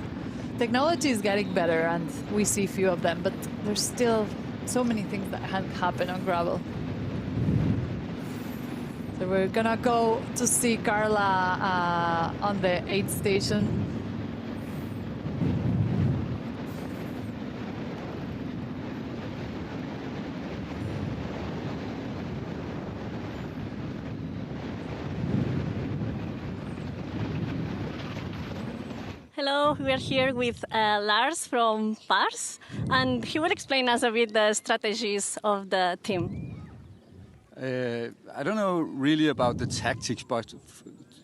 Technology is getting better, and we see few of them, but there's still so many things that happen on gravel. So So we're gonna go to see Carla on the 8th station.
Hello, we are here with Lars from Pars, and he will explain us a bit the strategies of the team.
I don't know really about the tactics, but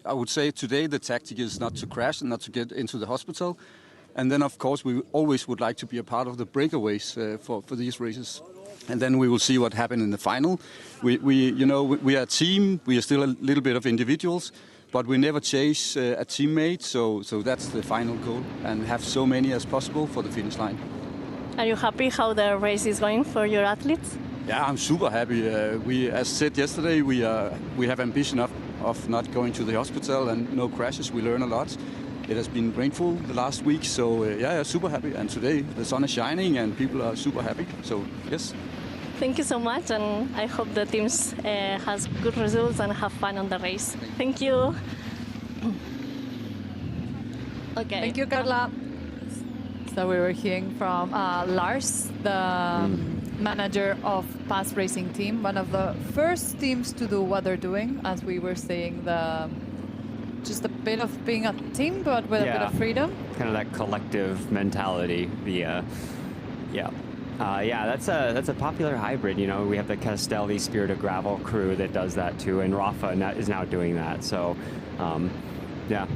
I would say today the tactic is not to crash and not to get into the hospital. And then, of course, we always would like to be a part of the breakaways for these races. And then we will see what happens in the final. We are a team. We are still a little bit of individuals, but we never chase a teammate. So that's the final goal, and have so many as possible for the finish line.
Are you happy how the race is going for your athletes?
Yeah, I'm super happy. As said yesterday, we have ambition of not going to the hospital and no crashes. We learn a lot. It has been rainful the last week, so yeah, super happy. And today the sun is shining and people are super happy. So yes.
Thank you so much, and I hope the teams has good results and have fun on the race. Thank you. Okay.
Thank you, Carla. So we were hearing from Lars, the manager of Past Racing Team, one of the first teams to do what they're doing, as we were saying, just a bit of being a team, but with a bit of freedom.
Kind of that collective mentality. That's a popular hybrid. You know, we have the Castelli Spirit of Gravel crew that does that too, and Rafa is now doing that. So, yeah.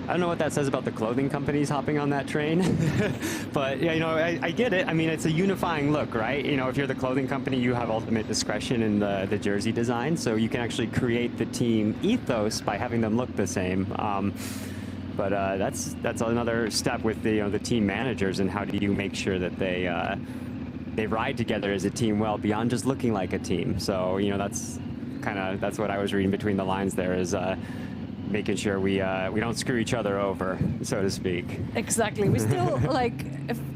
I don't know what that says about the clothing companies hopping on that train, but yeah, you know, I get it. I mean, it's a unifying look, right? You know, if you're the clothing company, you have ultimate discretion in the jersey design, so you can actually create the team ethos by having them look the same. But that's another step with the team managers, and how do you make sure that they ride together as a team well beyond just looking like a team. So you know, that's what I was reading between the lines there is. Making sure we don't screw each other over, so to speak.
Exactly. We still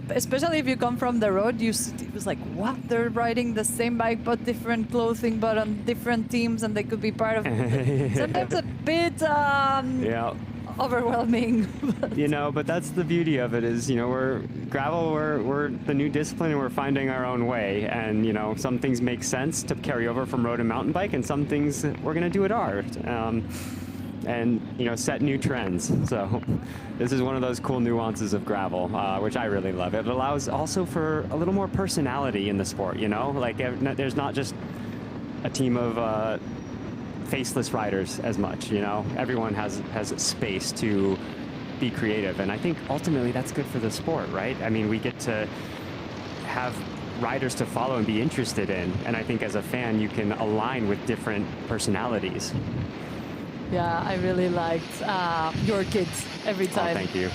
especially if you come from the road, it was like, what? They're riding the same bike but different clothing, but on different teams, and they could be part of. Sometimes a bit overwhelming.
You know, but that's the beauty of it is, you know, we're the new discipline, and we're finding our own way. And you know, some things make sense to carry over from road and mountain bike, and some things we're going to do at art. And you know, set new trends. So this is one of those cool nuances of gravel, which I really love. It allows also for a little more personality in the sport. You know, like there's not just a team of faceless riders as much. You know, everyone has space to be creative, and I think ultimately that's good for the sport, right? I mean, we get to have riders to follow and be interested in, and I think as a fan you can align with different personalities.
Yeah, I really liked your kit every time.
Oh, thank you.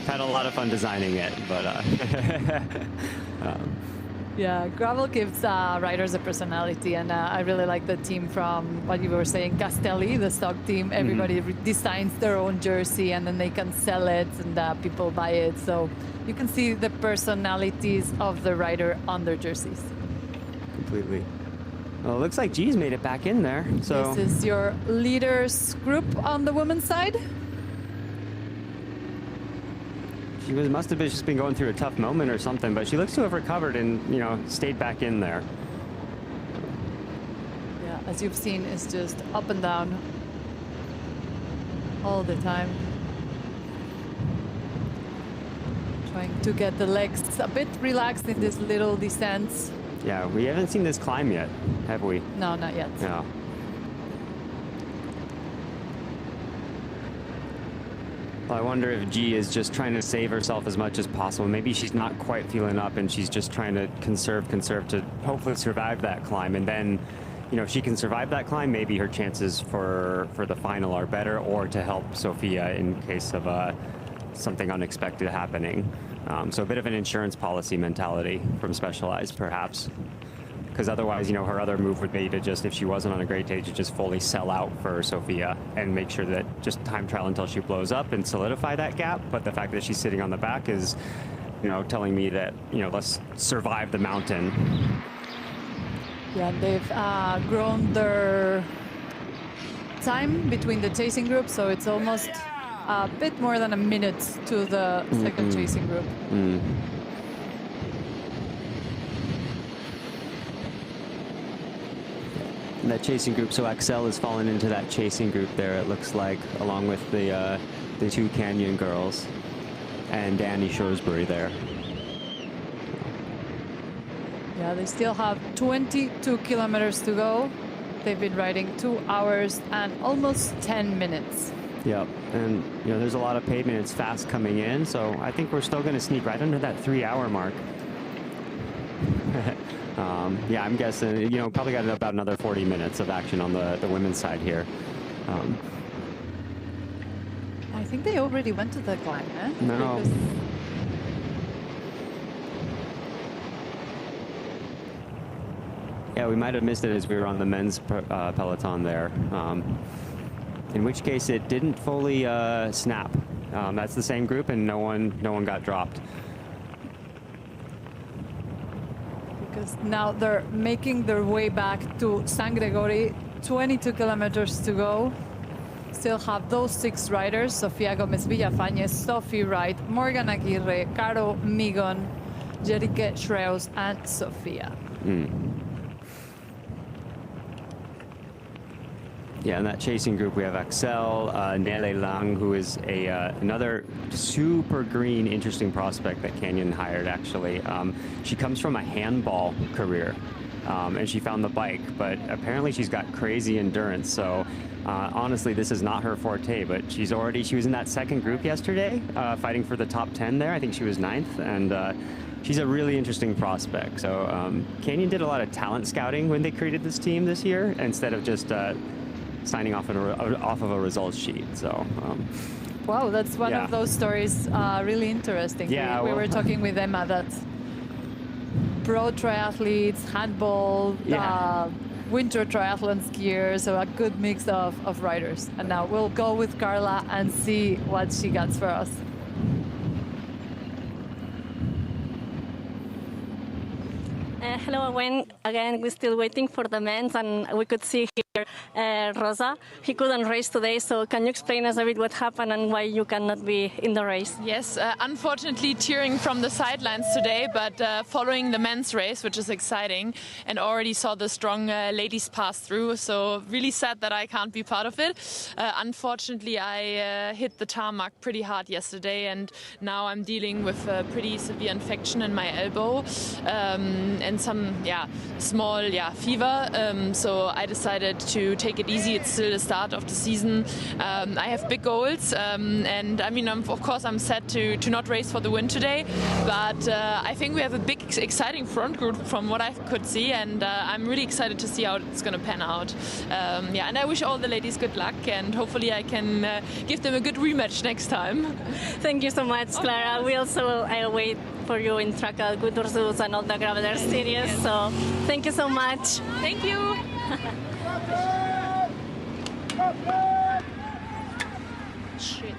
Had a lot of fun designing it, but
yeah, gravel gives riders a personality, and I really like the team from what you were saying, Castelli, the stock team. Everybody designs their own jersey, and then they can sell it, and people buy it. So you can see the personalities of the rider on their jerseys.
Completely. Well, it looks like G's made it back in there. So
this is your leaders group on the women's side.
She must have just been going through a tough moment or something, but she looks to have recovered and, you know, stayed back in there.
Yeah, as you've seen, it's just up and down all the time. Trying to get the legs a bit relaxed in these little descents.
Yeah, we haven't seen this climb yet, have we?
No, not yet.
No. Well, I wonder if G is just trying to save herself as much as possible. Maybe she's not quite feeling up, and she's just trying to conserve to hopefully survive that climb. And then, you know, if she can survive that climb, maybe her chances for the final are better, or to help Sophia in case of something unexpected happening. So a bit of an insurance policy mentality from Specialized, perhaps. Because otherwise, you know, her other move would be to just, if she wasn't on a great day, to just fully sell out for Sophia and make sure that just time trial until she blows up and solidify that gap. But the fact that she's sitting on the back is, you know, telling me that, you know, let's survive the mountain.
Yeah, they've grown their time between the chasing group, so it's almost a bit more than a minute to the second chasing group.
That chasing group, so Axel has fallen into that chasing group there, it looks like, along with the two Canyon girls and Danny Shrewsbury there.
Yeah, they still have 22 kilometers to go. They've been riding 2 hours and almost 10 minutes.
Yep, and you know there's a lot of pavement. It's fast coming in, so I think we're still going to sneak right under that 3-hour mark. Yeah, I'm guessing, you know, probably got about another 40 minutes of action on the women's side here.
I think they already went to the climb, eh?
No.
Because
yeah, we might have missed it as we were on the men's peloton there. In which case it didn't fully snap. That's the same group, and no one got dropped.
because now they're making their way back to San Gregori, 22 kilometers to go. Still have those 6 riders: Sofia Gomez Villafañez, Sophie Wright, Morgan Aguirre, Caro Migon, Jerike Schreus, and Sophia.
Yeah, in that chasing group, we have Axel, Nele Lang, who is another super green, interesting prospect that Canyon hired, actually. She comes from a handball career, and she found the bike, but apparently she's got crazy endurance. So honestly, this is not her forte, but she was in that second group yesterday, fighting for the top 10 there. I think she was 9th, and she's a really interesting prospect. So Canyon did a lot of talent scouting when they created this team this year, instead of just signing off of a results sheet. So
wow, that's one
yeah.
of those stories, really interesting.
Yeah,
we were talking with Emma that pro triathletes, handball,
Yeah.
winter triathlon skiers, so a good mix of riders. And now we'll go with Carla and see what she got for us.
Hello again. We're still waiting for the men's, and we could see here Rosa. He couldn't race today, so can you explain us a bit what happened and why you cannot be in the race?
Yes, unfortunately cheering from the sidelines today, but following the men's race, which is exciting, and already saw the strong ladies pass through, so really sad that I can't be part of it. Unfortunately, I hit the tarmac pretty hard yesterday, and now I'm dealing with a pretty severe infection in my elbow, and some small fever, so I decided to take it easy. It's still the start of the season. I have big goals, and I mean, of course I'm sad to not race for the win today, but I think we have a big exciting front group from what I could see, and I'm really excited to see how it's going to pan out. And I wish all the ladies good luck, and hopefully I can give them a good rematch next time.
Thank you so much, Clara. We also wait for you in Trackle, Good Ursus, and all the Graveler series. So thank you so much.
Thank you. Shit.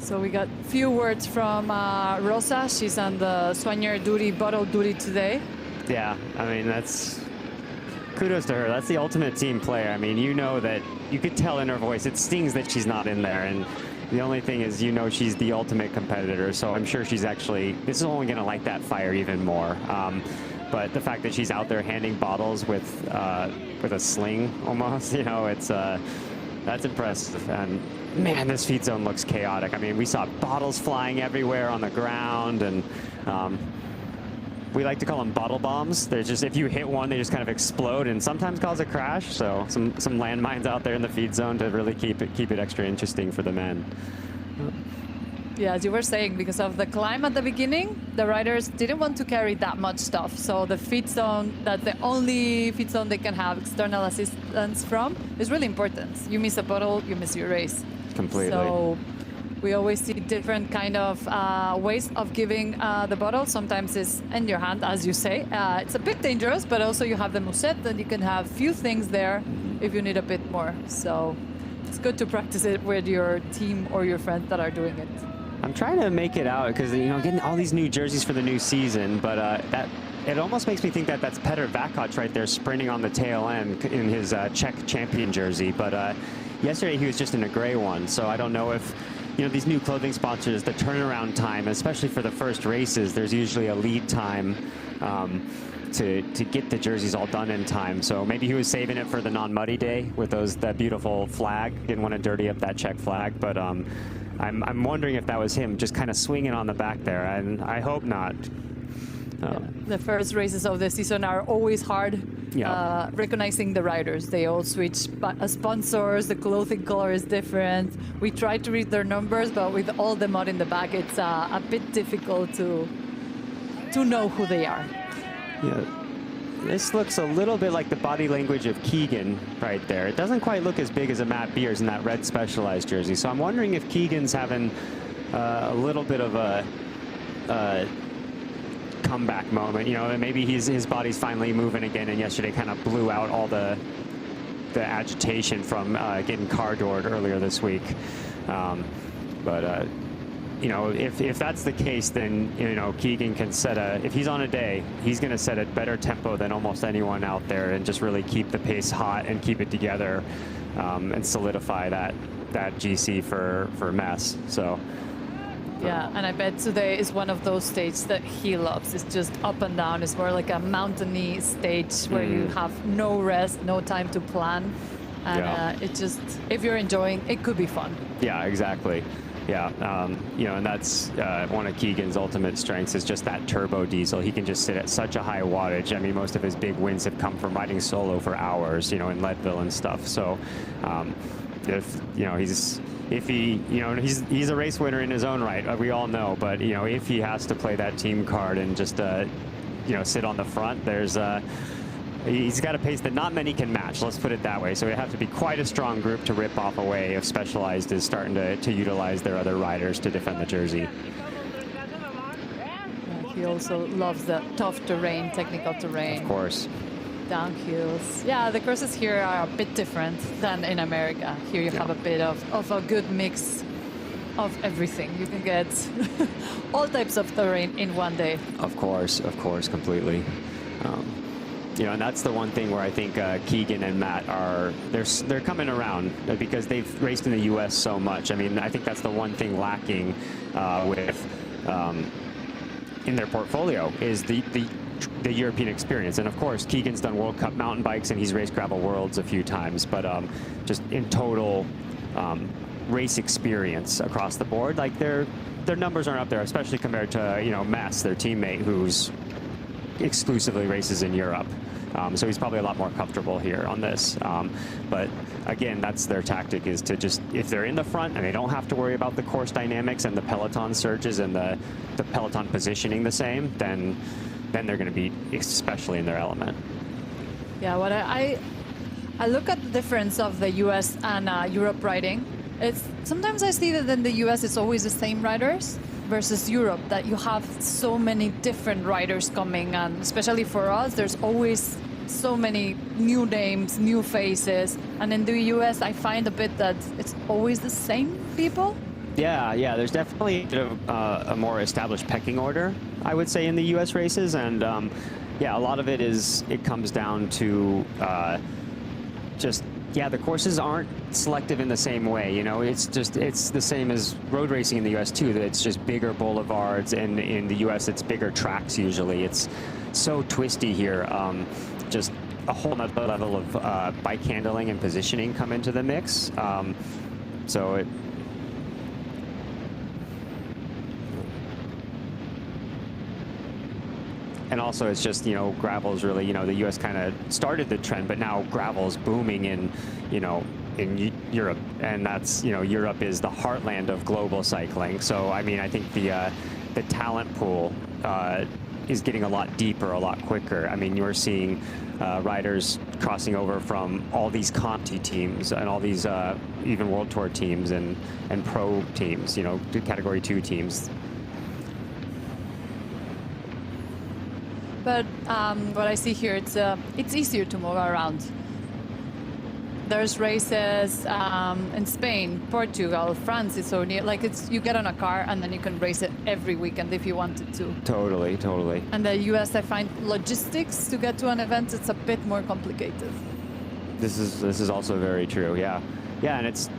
So we got few words from Rosa. She's on the soigneur duty, bottle duty today.
Yeah, I mean, that's kudos to her. That's the ultimate team player. I mean, you know that you could tell in her voice, it stings that she's not in there. And the only thing is, you know, she's the ultimate competitor. So I'm sure she's actually, this is only going to light that fire even more. But the fact that she's out there handing bottles with a sling almost, you know, it's that's impressive. And man, this feed zone looks chaotic. I mean, we saw bottles flying everywhere on the ground, and we like to call them bottle bombs. They're just, if you hit one, they just kind of explode and sometimes cause a crash. So some landmines out there in the feed zone to really keep it extra interesting for the men.
Yeah, as you were saying, because of the climb at the beginning, the riders didn't want to carry that much stuff. So the feed zone, that's the only feed zone they can have external assistance from, is really important. You miss a bottle, you miss your race.
Completely.
So we always see different kind of ways of giving the bottle. Sometimes it's in your hand, as you say. It's a bit dangerous, but also you have the musette, and you can have few things there if you need a bit more. So it's good to practice it with your team or your friends that are doing it.
I'm trying to make it out because, you know, getting all these new jerseys for the new season, but it almost makes me think that that's Petr Vakoč right there sprinting on the tail end in his Czech champion jersey. But yesterday he was just in a gray one, so I don't know if, you know, these new clothing sponsors, the turnaround time, especially for the first races, there's usually a lead time to get the jerseys all done in time. So maybe he was saving it for the non-muddy day with that beautiful flag. Didn't want to dirty up that Czech flag, but I'm wondering if that was him just kind of swinging on the back there, and I hope not.
The first races of the season are always hard.
Yeah.
Recognizing the riders, they all switch sponsors, the clothing color is different. We try to read their numbers, but with all the mud in the back, it's a bit difficult to know who they are.
Yeah. This looks a little bit like the body language of Keegan right there. It doesn't quite look as big as a Matt Beers in that red Specialized jersey. So I'm wondering if Keegan's having a little bit of a comeback moment. You know, maybe his body's finally moving again, and yesterday kind of blew out all the agitation from getting car doored earlier this week. You know, if that's the case, then, you know, Keegan can if he's on a day, he's going to set a better tempo than almost anyone out there and just really keep the pace hot and keep it together and solidify that GC for Mess. So.
Yeah, and I bet today is one of those stages that he loves. It's just up and down. It's more like a mountainy stage where you have no rest, no time to plan. And it just, if you're enjoying, it could be fun.
Yeah, exactly. Yeah, you know, and that's one of Keegan's ultimate strengths is just that turbo diesel. He can just sit at such a high wattage. I mean, most of his big wins have come from riding solo for hours, you know, in Leadville and stuff. So, if you know, he's a race winner in his own right. We all know, but you know, if he has to play that team card and just you know, sit on the front, he's got a pace that not many can match. Let's put it that way. So it have to be quite a strong group to rip off away if Specialized is starting to utilize their other riders to defend the jersey.
He also loves the tough terrain, technical terrain.
Of course.
Downhills. Yeah, the courses here are a bit different than in America. Here you have a bit of a good mix of everything. You can get all types of terrain in one day.
Of course, completely. You know, and that's the one thing where I think Keegan and Matt they're coming around because they've raced in the U.S. so much. I mean, I think that's the one thing lacking in their portfolio is the European experience. And of course, Keegan's done World Cup mountain bikes and he's raced Gravel Worlds a few times, but just in total race experience across the board, like their numbers aren't up there, especially compared to, you know, Mess, their teammate, who's exclusively races in Europe. So he's probably a lot more comfortable here on this. But again, that's their tactic, is to just, if they're in the front and they don't have to worry about the course dynamics and the peloton surges and the peloton positioning the same, then they're going to be especially in their element.
Yeah, what I look at the difference of the US and Europe riding. Sometimes I see that in the US it's always the same riders versus Europe, that you have so many different riders coming, and especially for us, there's always so many new names, new faces. And in the US, I find a bit that it's always the same people.
Yeah, there's definitely a more established pecking order, I would say, in the U.S. races, and yeah, a lot of it comes down to the courses aren't selective in the same way. You know, it's the same as road racing in the U.S. too. That it's just bigger boulevards, and in the U.S. it's bigger tracks usually. It's so twisty here. Just a whole nother level of bike handling and positioning come into the mix. And also, it's just, you know, gravel's really, you know, the U.S. kind of started the trend, but now gravel's booming in, you know, in Europe, and that's, you know, Europe is the heartland of global cycling. So I mean, I think the talent pool is getting a lot deeper, a lot quicker. I mean, you're seeing riders crossing over from all these Conti teams and all these even World Tour teams and pro teams, you know, Category 2 teams.
But what I see here, it's easier to move around. There's races in Spain, Portugal, France is so near. Like, you get on a car and then you can race it every weekend if you wanted to.
Totally, totally.
And the US, I find logistics to get to an event, it's a bit more complicated.
This is also very true. Yeah, yeah, and it's.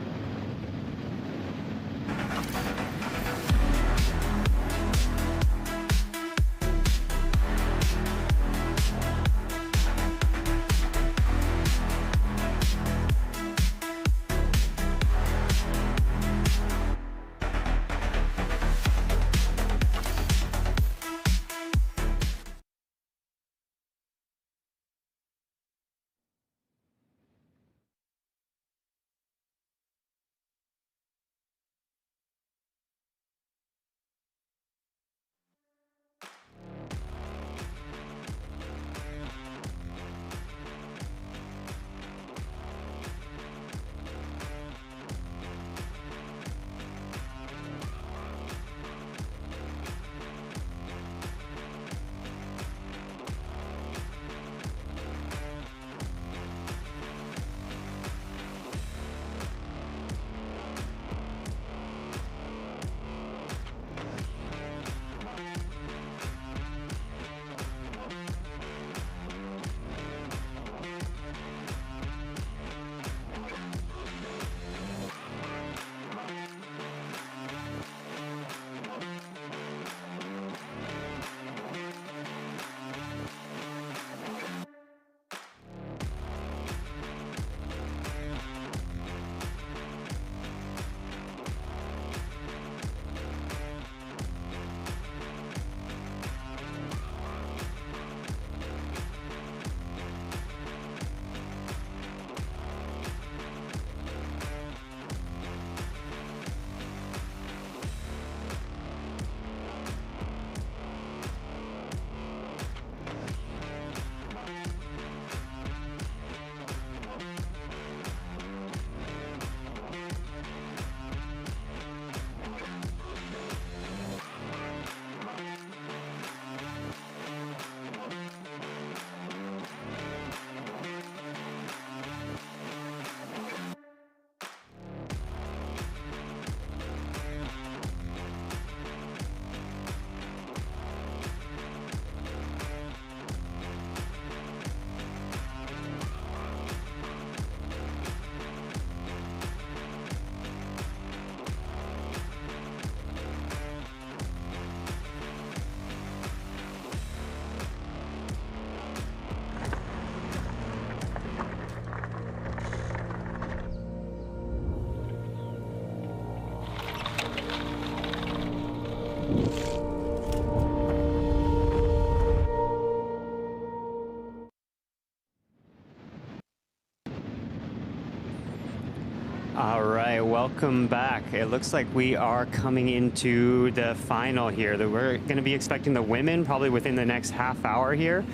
All right, welcome back. It looks like we are coming into the final here. We're going to be expecting the women probably within the next half hour here.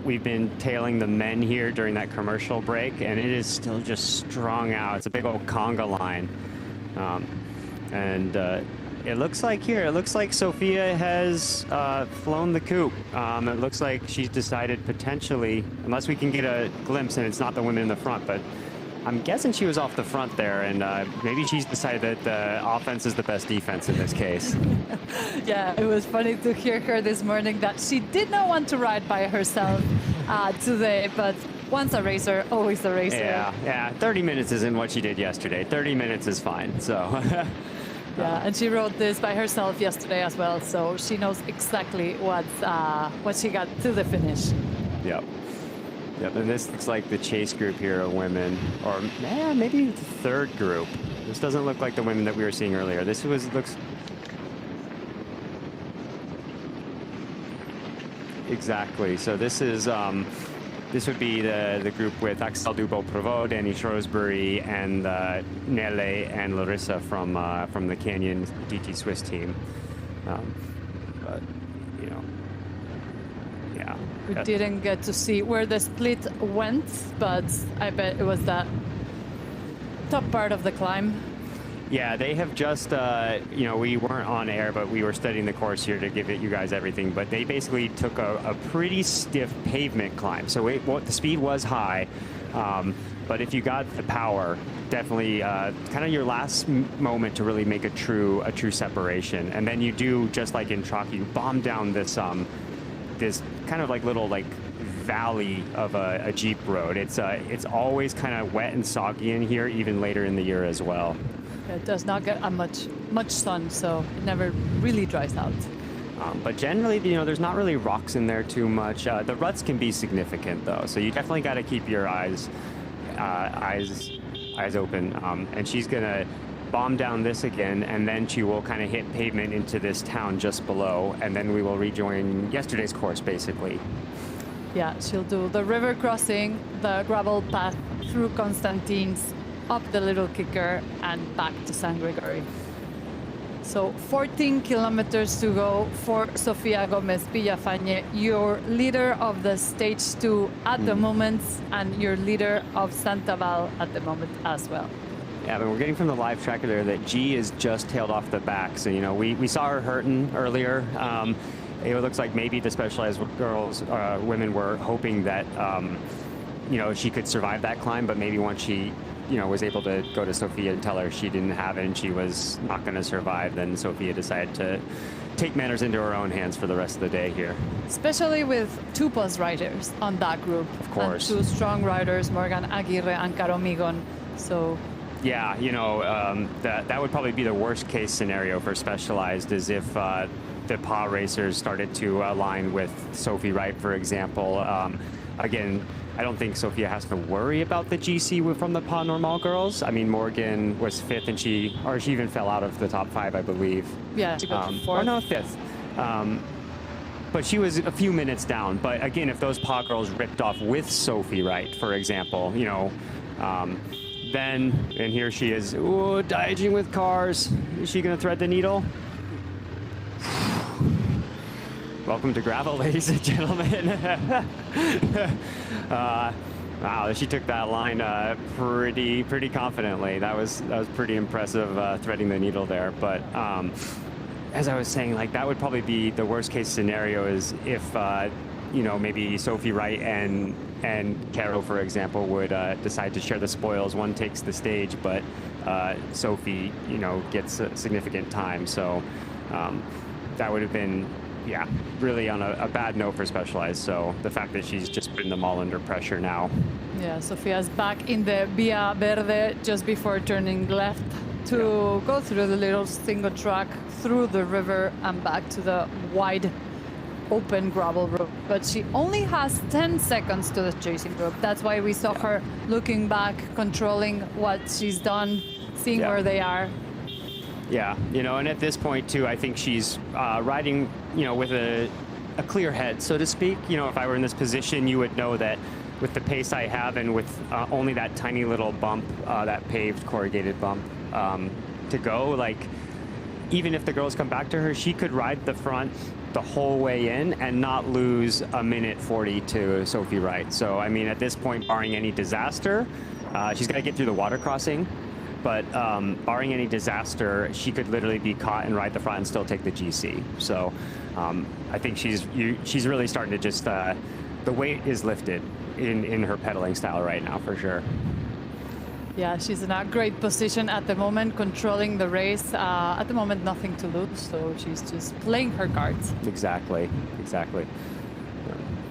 We've been tailing the men here during that commercial break, and it is still just strung out. It's a big old conga line. It looks like here, it looks like Sophia has flown the coop. It looks like she's decided potentially, unless we can get a glimpse and it's not the women in the front, but I'm guessing she was off the front there, and maybe she's decided that the offense is the best defense in this case.
Yeah, it was funny to hear her this morning that she did not want to ride by herself today, but once a racer, always a racer.
Yeah, 30 minutes isn't what she did yesterday. 30 minutes is fine, so.
Yeah, and she rode this by herself yesterday as well, so she knows exactly what she got to the finish.
Yep. Yep, and this looks like the chase group here of women, or maybe the third group. This doesn't look like the women that we were seeing earlier. This looks exactly. So this is this would be the group with Axel Dubo-Prevost, Danny Shrewsbury, and Nele and Larissa from the Canyon DT Swiss team. But, you know, yeah.
We didn't get to see where the split went, but I bet it was that top part of the climb.
Yeah, they have just, you know, we weren't on air, but we were studying the course here to give you guys everything. But they basically took a pretty stiff pavement climb. So the speed was high, but if you got the power, definitely kind of your last moment to really make a true separation. And then you do, just like in Traki, you bomb down this this kind of like little like valley of a Jeep road. It's always kind of wet and soggy in here, even later in the year as well.
It does not get much sun, so it never really dries out.
But generally, you know, there's not really rocks in there too much. The ruts can be significant, though, so you definitely got to keep your eyes open. And she's gonna bomb down this again, and then she will kind of hit pavement into this town just below, and then we will rejoin yesterday's course, basically.
Yeah, she'll do the river crossing, the gravel path through Constantine's, up the little kicker, and back to San Gregory. So 14 kilometers to go for Sofia Gomez Villafañe, your leader of the stage 2 at the moment, and your leader of Santa Val at the moment as well.
Yeah, but we're getting from the live tracker there that G is just tailed off the back. So, you know, we saw her hurting earlier. It looks like maybe the Specialized women were hoping that, you know, she could survive that climb, but maybe once she, you know, was able to go to Sophia and tell her she didn't have it and she was not going to survive, then Sophia decided to take matters into her own hands for the rest of the day here.
Especially with two post riders on that group.
Of course.
And two strong riders, Morgan Aguirre and Caro Migon. So
yeah, you know, that would probably be the worst case scenario for Specialized, is if the PA racers started to align with Sophie Wright, for example. Again, I don't think Sophia has to worry about the GC from the PA Normal girls. I mean, Morgan was 5th, and she even fell out of the top 5, I believe.
Yeah, she got 4th.
Or no, 5th. But she was a few minutes down. But again, if those PA girls ripped off with Sophie Wright, for example, you know, then, and here she is, ooh, dodging with cars. Is she going to thread the needle? Welcome to gravel, ladies and gentlemen. Wow, she took that line pretty confidently. That was pretty impressive, threading the needle there. But as I was saying, like, that would probably be the worst case scenario, is if you know, maybe Sophie Wright and Caro, for example, would decide to share the spoils. One takes the stage, but Sophie, you know, gets a significant time. So that would have been, yeah, really on a bad note for Specialized. So the fact that she's just putting them all under pressure now.
Yeah, Sofia's back in the Via Verde just before turning left to go through the little single track, through the river, and back to the wide open gravel road. But she only has 10 seconds to the chasing group. That's why we saw her looking back, controlling what she's done, seeing where they are.
Yeah, you know, and at this point too, I think she's riding, you know, with a clear head, so to speak. You know, if I were in this position, you would know that with the pace I have, and with only that tiny little bump, that paved corrugated bump to go, like, even if the girls come back to her, she could ride the front the whole way in and not lose a minute 40 to Sophie Wright. So, I mean, at this point, barring any disaster, she's got to get through the water crossing. But barring any disaster, she could literally be caught and ride the front and still take the GC. So I think she's really starting to just, the weight is lifted in her pedaling style right now, for sure.
Yeah, she's in a great position at the moment, controlling the race. At the moment, nothing to lose, so she's just playing her cards.
Exactly.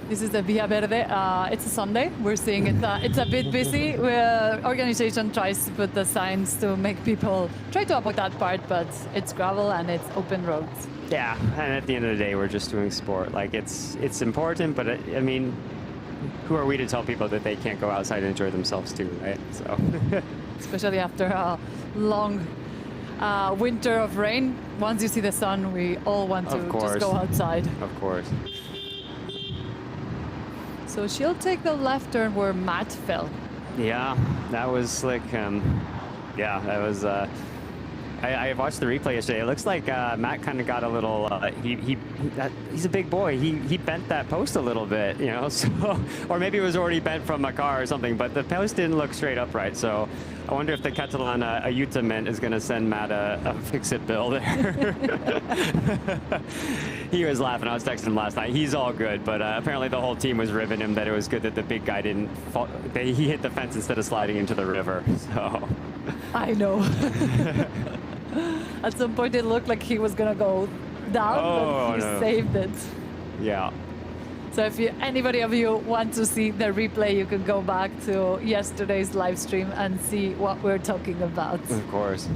This is the Via Verde. It's a Sunday. We're seeing it's a bit busy. Organization tries to put the signs to make people try to avoid that part, but it's gravel and it's open roads.
Yeah, and at the end of the day, we're just doing sport. Like, it's important, but I mean, who are we to tell people that they can't go outside and enjoy themselves too, right? So,
especially after a long winter of rain. Once you see the sun, we all want to just go outside.
Of course.
So she'll take the left turn where Matt fell.
Yeah, that was slick. Yeah, that was. I watched the replay yesterday. It looks like Matt kind of got a little. He's a big boy. He bent that post a little bit, you know. So, or maybe it was already bent from a car or something. But the post didn't look straight upright. So, I wonder if the Catalan Ayuntament is going to send Matt a fix-it bill there. He was laughing. I was texting him last night. He's all good, but apparently the whole team was ribbing him that it was good that the big guy didn't fall. He hit the fence instead of sliding into the river. So.
I know. At some point it looked like he was gonna go down, but he saved it.
Yeah.
So if anybody of you want to see the replay, you can go back to yesterday's live stream and see what we're talking about.
Of course.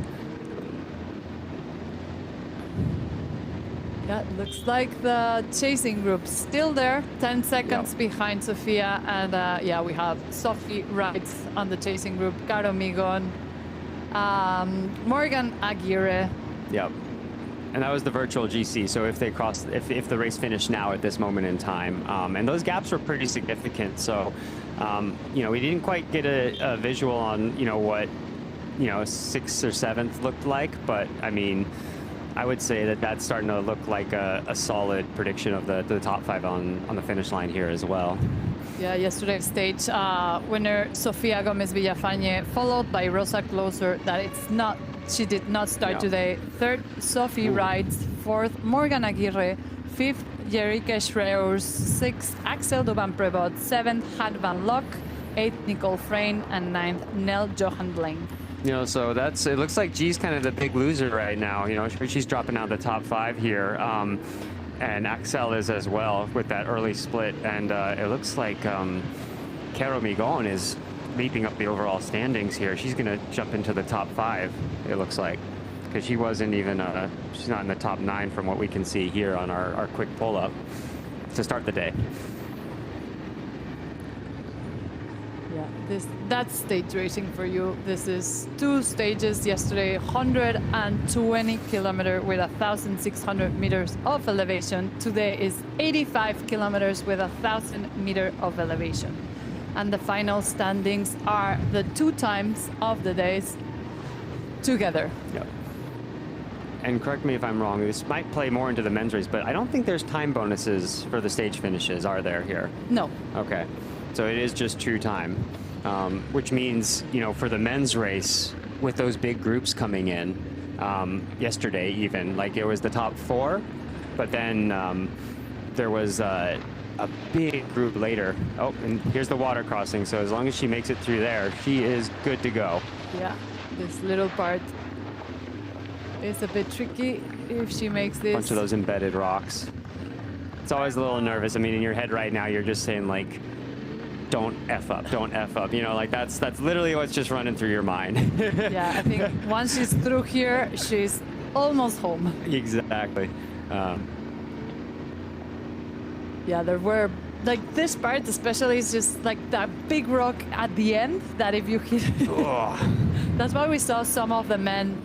Yeah, it looks like the chasing group's still there, 10 seconds behind Sophia, and yeah, we have Sophie right on the chasing group, Caro Migon, Morgan Aguirre.
Yep. And that was the virtual GC. So if they crossed, if the race finished now at this moment in time, and those gaps were pretty significant. So, you know, we didn't quite get a visual on, you know, what, you know, 6th or 7th looked like. But I mean, I would say that that's starting to look like a solid prediction of the top 5 on the finish line here as well.
Yeah, yesterday's stage winner Sofia Gomez Villafañe, followed by Rosa Closer. She did not start today. 3rd, Sophie rides. 4th, Morgan Aguirre. 5th, Jerike Schreers. 6th, Axel Duban-Prevot. 7th, Had Van Lok. 8th, Nicole Freyne. And 9th, Nell Johan Blaine.
You know, so it looks like G's kind of the big loser right now. You know, she's dropping out of the top 5 here. And Axel is as well with that early split. And it looks like Caro Migon is leaping up the overall standings here. She's going to jump into the top 5, it looks like. Because she wasn't even, she's not in the top 9 from what we can see here on our quick pull-up to start the day.
Yeah, that's stage racing for you. This is 2 stages yesterday, 120 kilometers with 1,600 meters of elevation. Today is 85 kilometers with 1,000 meters of elevation. And the final standings are the 2 times of the days together.
Yep. And correct me if I'm wrong, this might play more into the men's race, but I don't think there's time bonuses for the stage finishes, are there here?
No.
Okay. So it is just true time, which means, you know, for the men's race, with those big groups coming in, yesterday even, like it was the top 4, but then there was a big group later. Oh, and here's the water crossing, so as long as she makes it through there, she is good to go.
Yeah, this little part is a bit tricky if she makes this.
A bunch of those embedded rocks. It's always a little nervous. I mean, in your head right now, you're just saying like, don't F up, don't F up. You know, like that's literally what's just running through your mind.
Yeah, I think once she's through here, she's almost home.
Exactly.
Yeah, there were, like this part especially is just like that big rock at the end that if you hit it, that's why we saw some of the men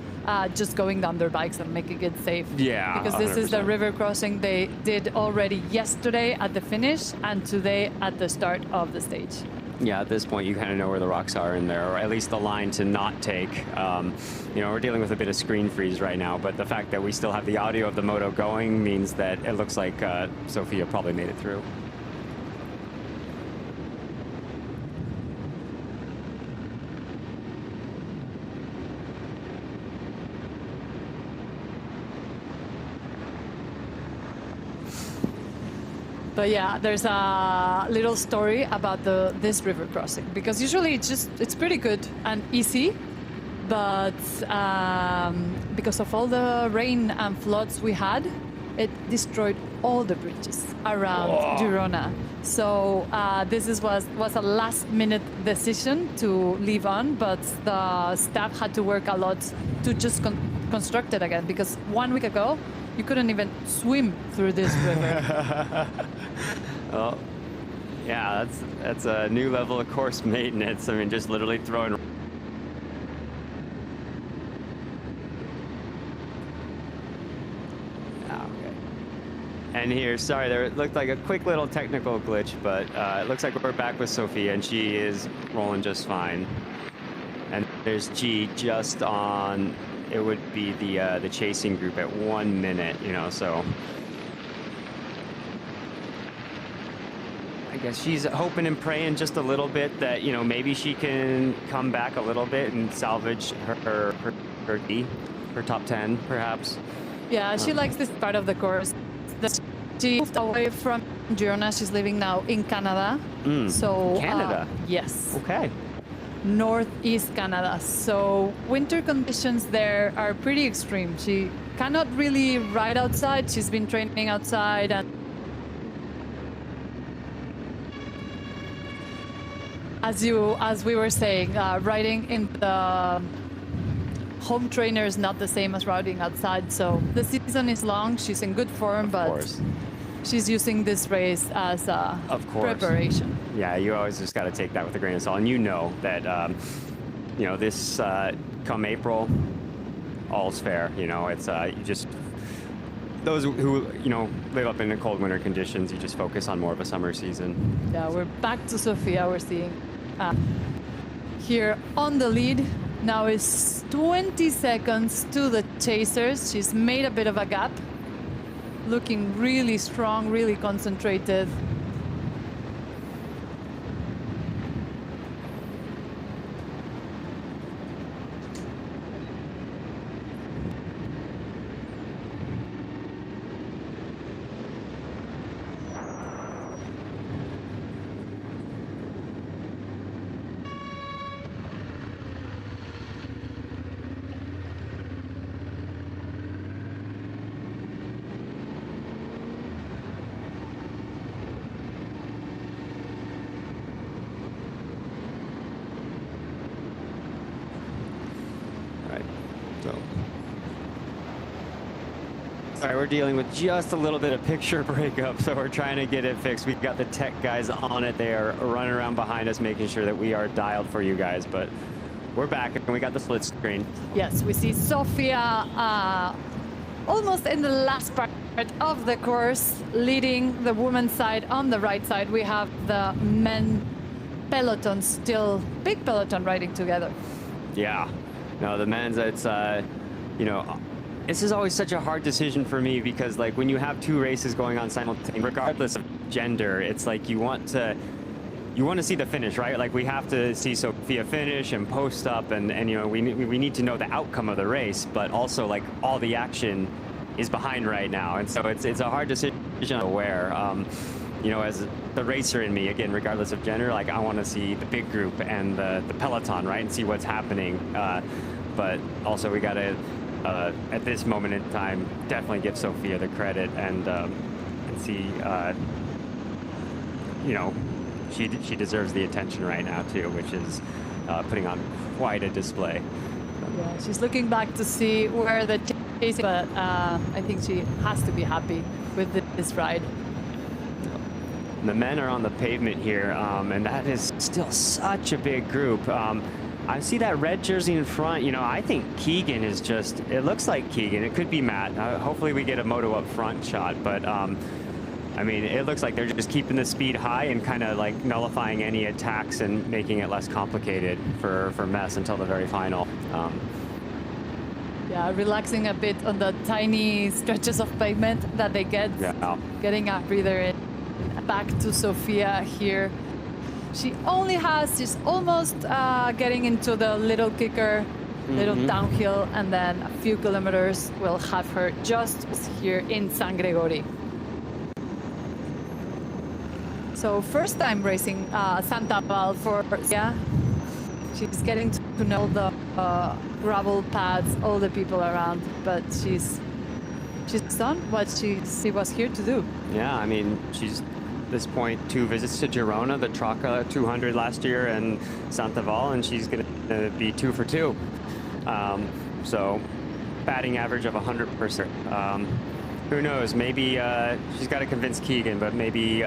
just going down their bikes and making it safe.
Yeah,
because this 100%. Is the river crossing they did already yesterday at the finish and today at the start of the stage.
Yeah, at this point you kind of know where the rocks are in there, or at least the line to not take. You know, we're dealing with a bit of screen freeze right now, but the fact that we still have the audio of the moto going means that it looks like Sophia probably made it through.
But yeah, there's a little story about this river crossing, because usually it's pretty good and easy, but because of all the rain and floods we had, it destroyed all the bridges around Girona. So this was a last-minute decision to leave on, but the staff had to work a lot to just construct it again, because 1 week ago you couldn't even swim through this river.
Well, yeah, that's a new level of course maintenance. I mean, just literally throwing. Okay. And here, sorry, there looked like a quick little technical glitch, but it looks like we're back with Sophia, and she is rolling just fine. And there's G just on, it would be the chasing group at 1 minute, you know, so. I guess she's hoping and praying just a little bit that, you know, maybe she can come back a little bit and salvage her top 10, perhaps.
Yeah, she likes this part of the course. She moved away from Girona. She's living now in Canada. So
Canada?
Yes.
Okay.
Northeast Canada. So winter conditions there are pretty extreme. She cannot really ride outside. She's been training outside, and as we were saying, riding in the home trainer is not the same as riding outside. So the season is long. She's in good form, but she's using this race as a preparation.
Yeah, you always just got to take that with a grain of salt. And you know that, you know, this come April, all's fair. You know, it's you just, those who, you know, live up in the cold winter conditions, you just focus on more of a summer season.
Yeah, we're back to Sophia. We're seeing here on the lead. Now is 20 seconds to the chasers. She's made a bit of a gap. Looking really strong, really concentrated.
All right, we're dealing with just a little bit of picture breakup, so we're trying to get it fixed. We've got the tech guys on it. They are running around behind us, making sure that we are dialed for you guys, but we're back, and we got the split screen.
Yes, we see Sophia almost in the last part of the course, leading the women's side. On the right side, we have the men peloton still, big peloton riding together.
Yeah, no, the men's, it's, you know, this is always such a hard decision for me because, like, when you have two races going on simultaneously, regardless of gender, it's like you want to see the finish, right? Like, we have to see Sophia finish and post up, and you know, we need to know the outcome of the race, but also, like, all the action is behind right now, and so it's a hard decision to wear. You know, as the racer in me, again, regardless of gender, like, I want to see the big group and the peloton, right, and see what's happening. But also, we got to, at this moment in time, definitely give Sophia the credit and see, you know, she deserves the attention right now too, which is putting on quite a display.
Yeah, she's looking back to see where the chase, but I think she has to be happy with this ride.
The men are on the pavement here, and that is still such a big group. I see that red jersey in front. You know, I think Keegan is just, it looks like Keegan. It could be Matt. Hopefully we get a moto up front shot, but I mean, it looks like they're just keeping the speed high and kind of like nullifying any attacks and making it less complicated for Mess until the very final.
Yeah, relaxing a bit on the tiny stretches of pavement that they get.
Yeah.
Getting a breather in. Back to Sophia here. She's almost getting into the little kicker, little downhill, and then a few kilometers will have her just here in San Gregori. So first time racing Santa Vall for Sophia. She's getting to know the gravel paths, all the people around, but she's done what she was here to do.
Yeah, I mean, she's this point 2 visits to Girona, the Traca 200 last year, and Santa Vall, and she's going to be 2 for 2. So batting average of 100%. Who knows? Maybe she's got to convince Keegan, but maybe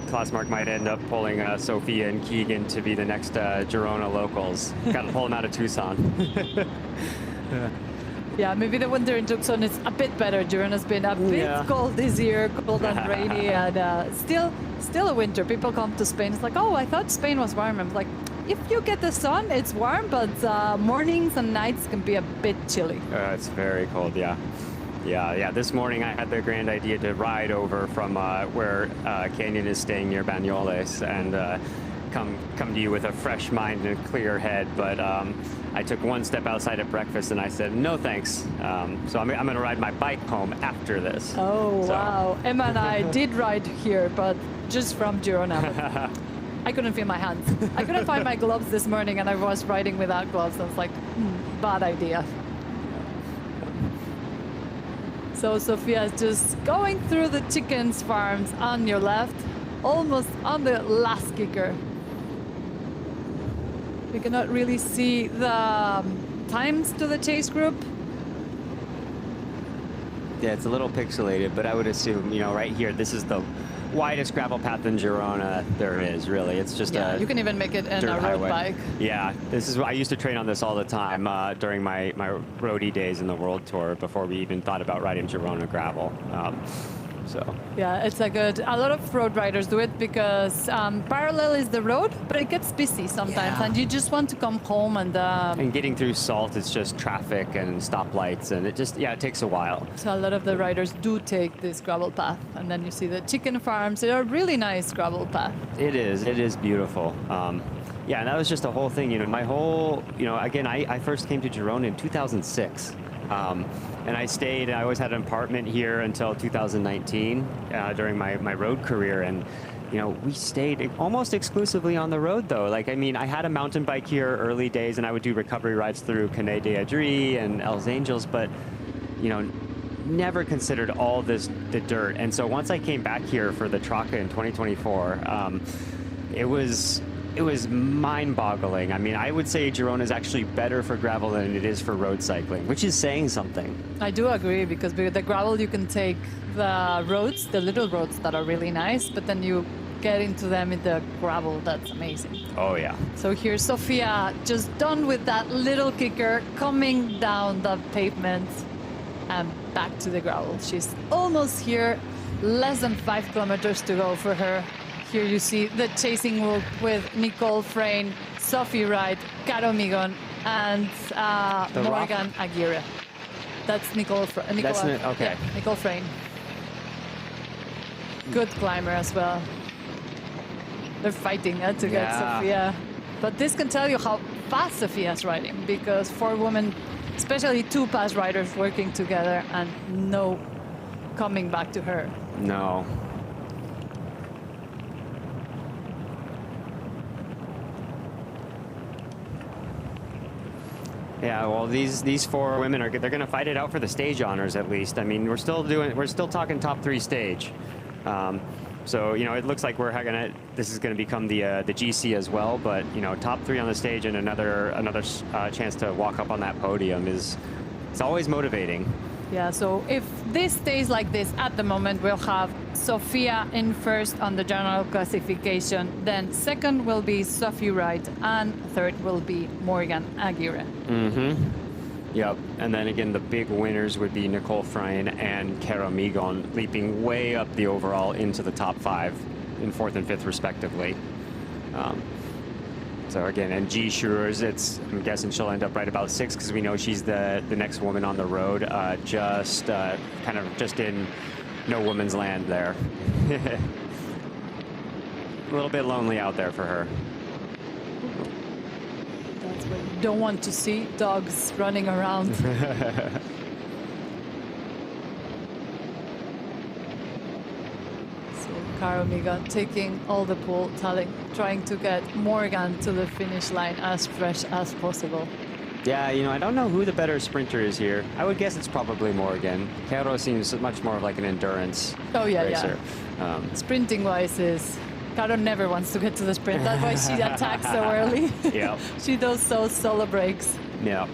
Klaasmark might end up pulling Sophia and Keegan to be the next Girona locals. Got to pull them out of Tucson.
Yeah, maybe the winter in Tucson is a bit better. Girona's been a bit cold this year, cold and rainy, and still a winter. People come to Spain. It's like, oh, I thought Spain was warm. I'm like, if you get the sun, it's warm, but mornings and nights can be a bit chilly.
It's very cold, yeah. Yeah. This morning I had the grand idea to ride over from where Canyon is staying near Banyoles and come to you with a fresh mind and a clear head, but I took one step outside at breakfast and I said, no thanks. So I'm going to ride my bike home after this.
Oh, wow. Emma and I did ride here, but just from Girona. I couldn't feel my hands. I couldn't find my gloves this morning and I was riding without gloves. I was like, bad idea. So Sophia is just going through the chickens farms on your left, almost on the last kicker. We cannot really see the times to the chase group.
Yeah, it's a little pixelated, but I would assume, right here, this is the widest gravel path in Girona there is, really. It's just
you can even make it in a road bike.
Yeah, I used to train on this all the time during my roadie days in the World Tour before we even thought about riding Girona gravel.
Yeah, it's a lot of road riders do it because parallel is the road, but it gets busy sometimes, and you just want to come home and
getting through salt, it's just traffic and stoplights, and it takes a while.
So a lot of the riders do take this gravel path, and then you see the chicken farms. They are really nice gravel path. It
is beautiful. Yeah, and that was just a whole thing. My whole, again, I first came to Girona in 2006. And I stayed, I always had an apartment here until 2019 during my road career. And, we stayed almost exclusively on the road, though. I had a mountain bike here early days, and I would do recovery rides through Canet de Adri and Els Angels, but, never considered all the dirt. And so once I came back here for the Traca in 2024, it was mind-boggling. I would say Girona is actually better for gravel than it is for road cycling, which is saying something.
I do agree, because with the gravel you can take the roads, the little roads that are really nice, but then you get into them in the gravel. That's amazing.
Oh, yeah.
So here's Sophia, just done with that little kicker, coming down the pavement and back to the gravel. She's almost here, less than 5 kilometers to go for her. Here you see the chasing group with Nicole Frayne, Sophie Wright, Caro Migon, and Morgan Aguirre. That's Nicole Frayne.
Okay.
Yeah, Nicole Frayne. Good climber as well. They're fighting to get Sophia. But this can tell you how fast Sophia's riding, because 4 women, especially 2 pass riders working together, and no coming back to her.
No. Yeah, well, these 4 women they're going to fight it out for the stage honors at least. We're still talking top 3 stage. So it looks like this is going to become the GC as well. But top 3 on the stage and another chance to walk up on that podium it's always motivating.
Yeah, so if this stays like this at the moment, we'll have Sophia in first on the general classification, then second will be Sophie Wright, and third will be Morgan Aguirre.
Yep, and then again, the big winners would be Nicole Frayne and Caro Migon, leaping way up the overall into the top 5 in 4th and 5th respectively. So again, and G Schurers, I'm guessing she'll end up right about 6, because we know she's the next woman on the road, just in no woman's land there. A little bit lonely out there for her.
That's what you don't want to see, dogs running around. Caro Migon taking all the pull, trying to get Morgan to the finish line as fresh as possible.
Yeah, I don't know who the better sprinter is here. I would guess it's probably Morgan. Caro seems much more like an endurance racer.
Sprinting-wise, Caro never wants to get to the sprint. That's why she attacks so early.
Yeah.
She does those solo breaks.
Yeah.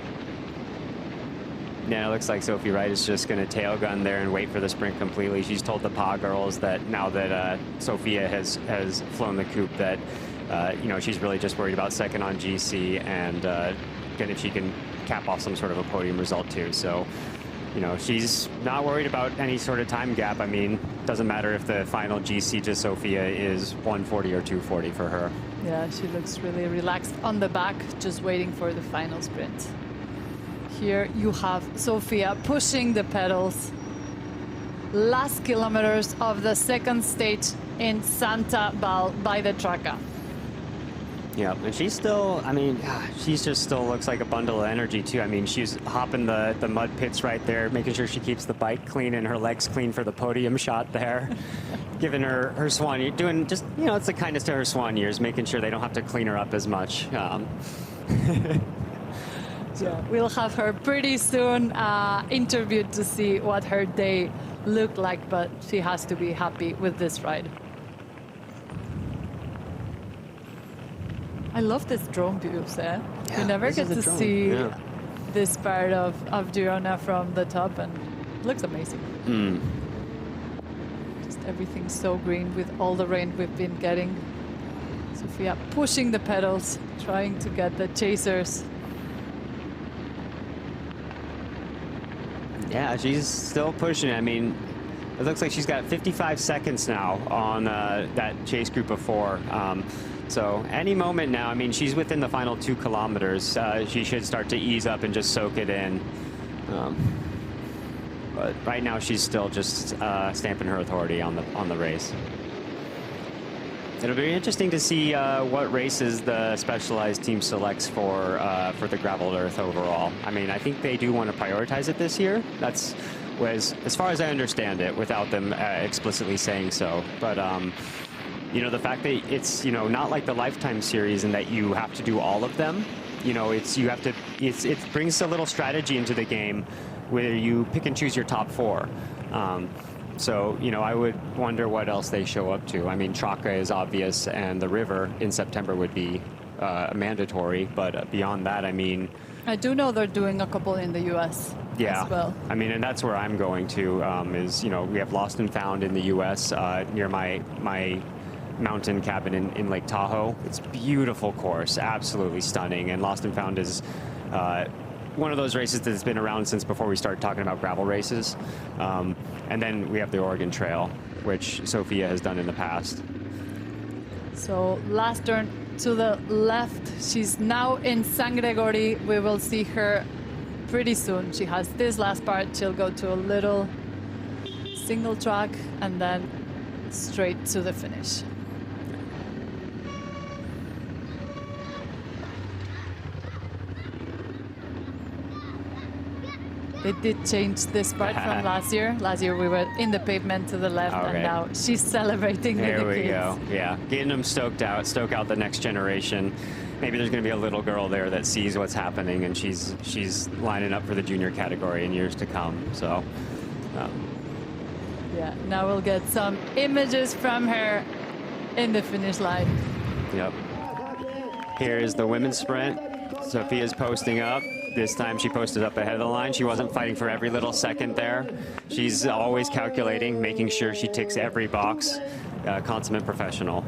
Yeah, it looks like Sophie Wright is just going to tail gun there and wait for the sprint completely. She's told the PA girls that now that Sophia has flown the coupe that, she's really just worried about second on GC, and if she can cap off some sort of a podium result too. So, you know, she's not worried about any sort of time gap. I mean, doesn't matter if the final GC to Sophia is 140 or 240 for her.
Yeah, she looks really relaxed on the back, just waiting for the final sprint. Here you have Sophia pushing the pedals. Last kilometers of the second stage in Santa Vall by the Traca.
Yeah, and she's still, I mean, she's just still looks like a bundle of energy too. I mean, she's hopping the mud pits right there, making sure she keeps the bike clean and her legs clean for the podium shot there. Giving her swan, doing just, you know, it's the kindness to her swan years, making sure they don't have to clean her up as much.
So we'll have her pretty soon interviewed to see what her day looked like, but she has to be happy with this ride. I love this drone views, eh?
Yeah,
you never get to see
yeah.
this part of Girona from the top, and it looks amazing. Just everything so green with all the rain we've been getting. Sophia pushing the pedals, trying to get the chasers.
Yeah, she's still pushing it. I mean, it looks like she's got 55 seconds now on that chase group of 4. So any moment now, I mean, she's within the final 2 kilometers. She should start to ease up and just soak it in. But right now, she's still just stamping her authority on the race. It'll be interesting to see what races the Specialized team selects for the Gravel Earth overall. I mean, I think they do want to prioritize it this year. That's as far as I understand it, without them explicitly saying so. But you know, the fact that it's, you know, not like the Lifetime series and that you have to do all of them. You know, it brings a little strategy into the game where you pick and choose your top 4. So, you know, I would wonder what else they show up to. I mean, Traca is obvious, and the river in September would be mandatory. But beyond that, I mean...
I do know they're doing a couple in the U.S.
Yeah,
as well.
I mean, and that's where I'm going to, is, you know, we have Lost and Found in the U.S. Near my mountain cabin in Lake Tahoe. It's a beautiful course, absolutely stunning. And Lost and Found is one of those races that's been around since before we started talking about gravel races. And then we have the Oregon Trail, which Sophia has done in the past.
So last turn to the left. She's now in Sangaro. We will see her pretty soon. She has this last part. She'll go to a little single track and then straight to the finish. They did change this part from last year. Last year we were in the pavement to the left, and now she's celebrating with the kids. There we go.
Yeah, getting them stoke out the next generation. Maybe there's going to be a little girl there that sees what's happening, and she's lining up for the junior category in years to come. So,
yeah, now we'll get some images from her in the finish line.
Yep. Here's the women's sprint. Sophia's posting up. This time she posted up ahead of the line. She wasn't fighting for every little second there. She's always calculating, making sure she ticks every box. Consummate professional.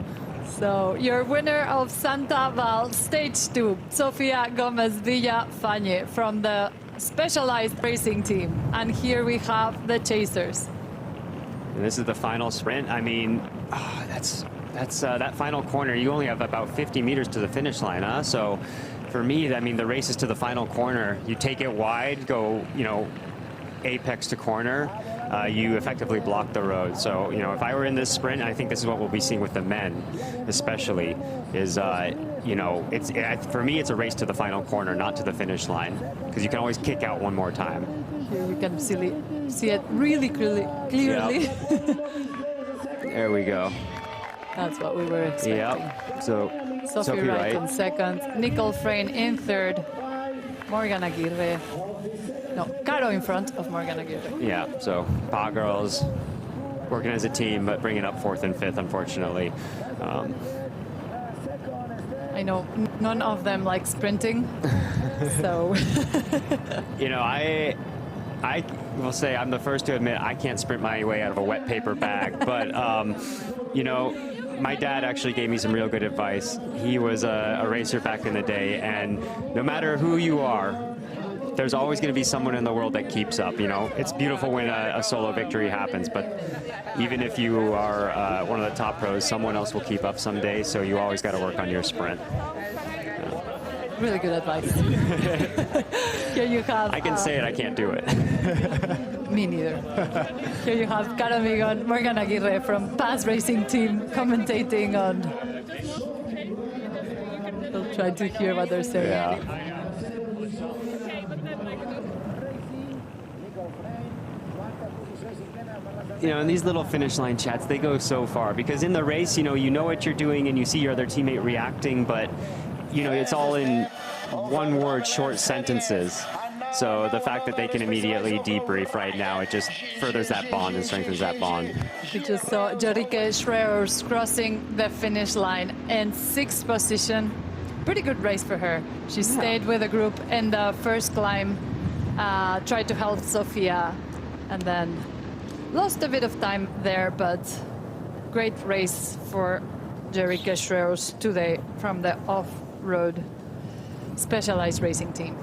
So your winner of Santa Vall Stage 2, Sofia Gomez Villafañe from the Specialized Racing team. And here we have the chasers.
And this is the final sprint. I mean, that final corner, you only have about 50 meters to the finish line, huh? So for me, I mean, the race is to the final corner. You take it wide, go, you know, apex to corner, you effectively block the road. So, you know, if I were in this sprint, I think this is what we'll be seeing with the men, especially, is, you know, for me, it's a race to the final corner, not to the finish line, because you can always kick out one more time.
Here you can see it really clearly.
Yep. There we go.
That's what we were expecting.
Yep. So
Sophie Wright in second, Nicole Frayne in third, Morgan Aguirre. No, Caro in front of Morgan Aguirre.
Yeah, so Pa girls working as a team, but bringing up 4th and 5th, unfortunately.
I know none of them like sprinting, so.
You know, I will say I'm the first to admit I can't sprint my way out of a wet paper bag, but, you know, my dad actually gave me some real good advice. He was a racer back in the day, and no matter who you are, there's always going to be someone in the world that keeps up. You know, it's beautiful when a solo victory happens, but even if you are one of the top pros, someone else will keep up someday. So you always got to work on your sprint.
Really good advice. Here you have.
I can say it, I can't do it.
Me neither. Here you have Caro Migon, Morgan Aguirre from PAS Racing Team commentating on. We'll try to hear what they're saying.
Yeah. You know, and these little finish line chats, they go so far, because in the race, you know what you're doing and you see your other teammate reacting, but you know, it's all in one word, short sentences. So the fact that they can immediately debrief right now, it just furthers that bond and strengthens that bond.
We just saw Jorike Schreers crossing the finish line in 6th position. Pretty good race for her. She stayed with the group in the first climb, tried to help Sophia, and then lost a bit of time there, but great race for Jorike Schreers today from the off-road specialized racing team.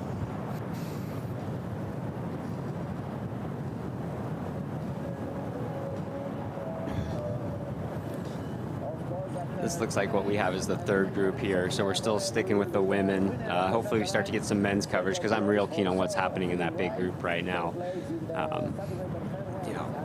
This looks like what we have is the third group here, so we're still sticking with the women. Hopefully we start to get some men's coverage, because I'm real keen on what's happening in that big group right now. You know.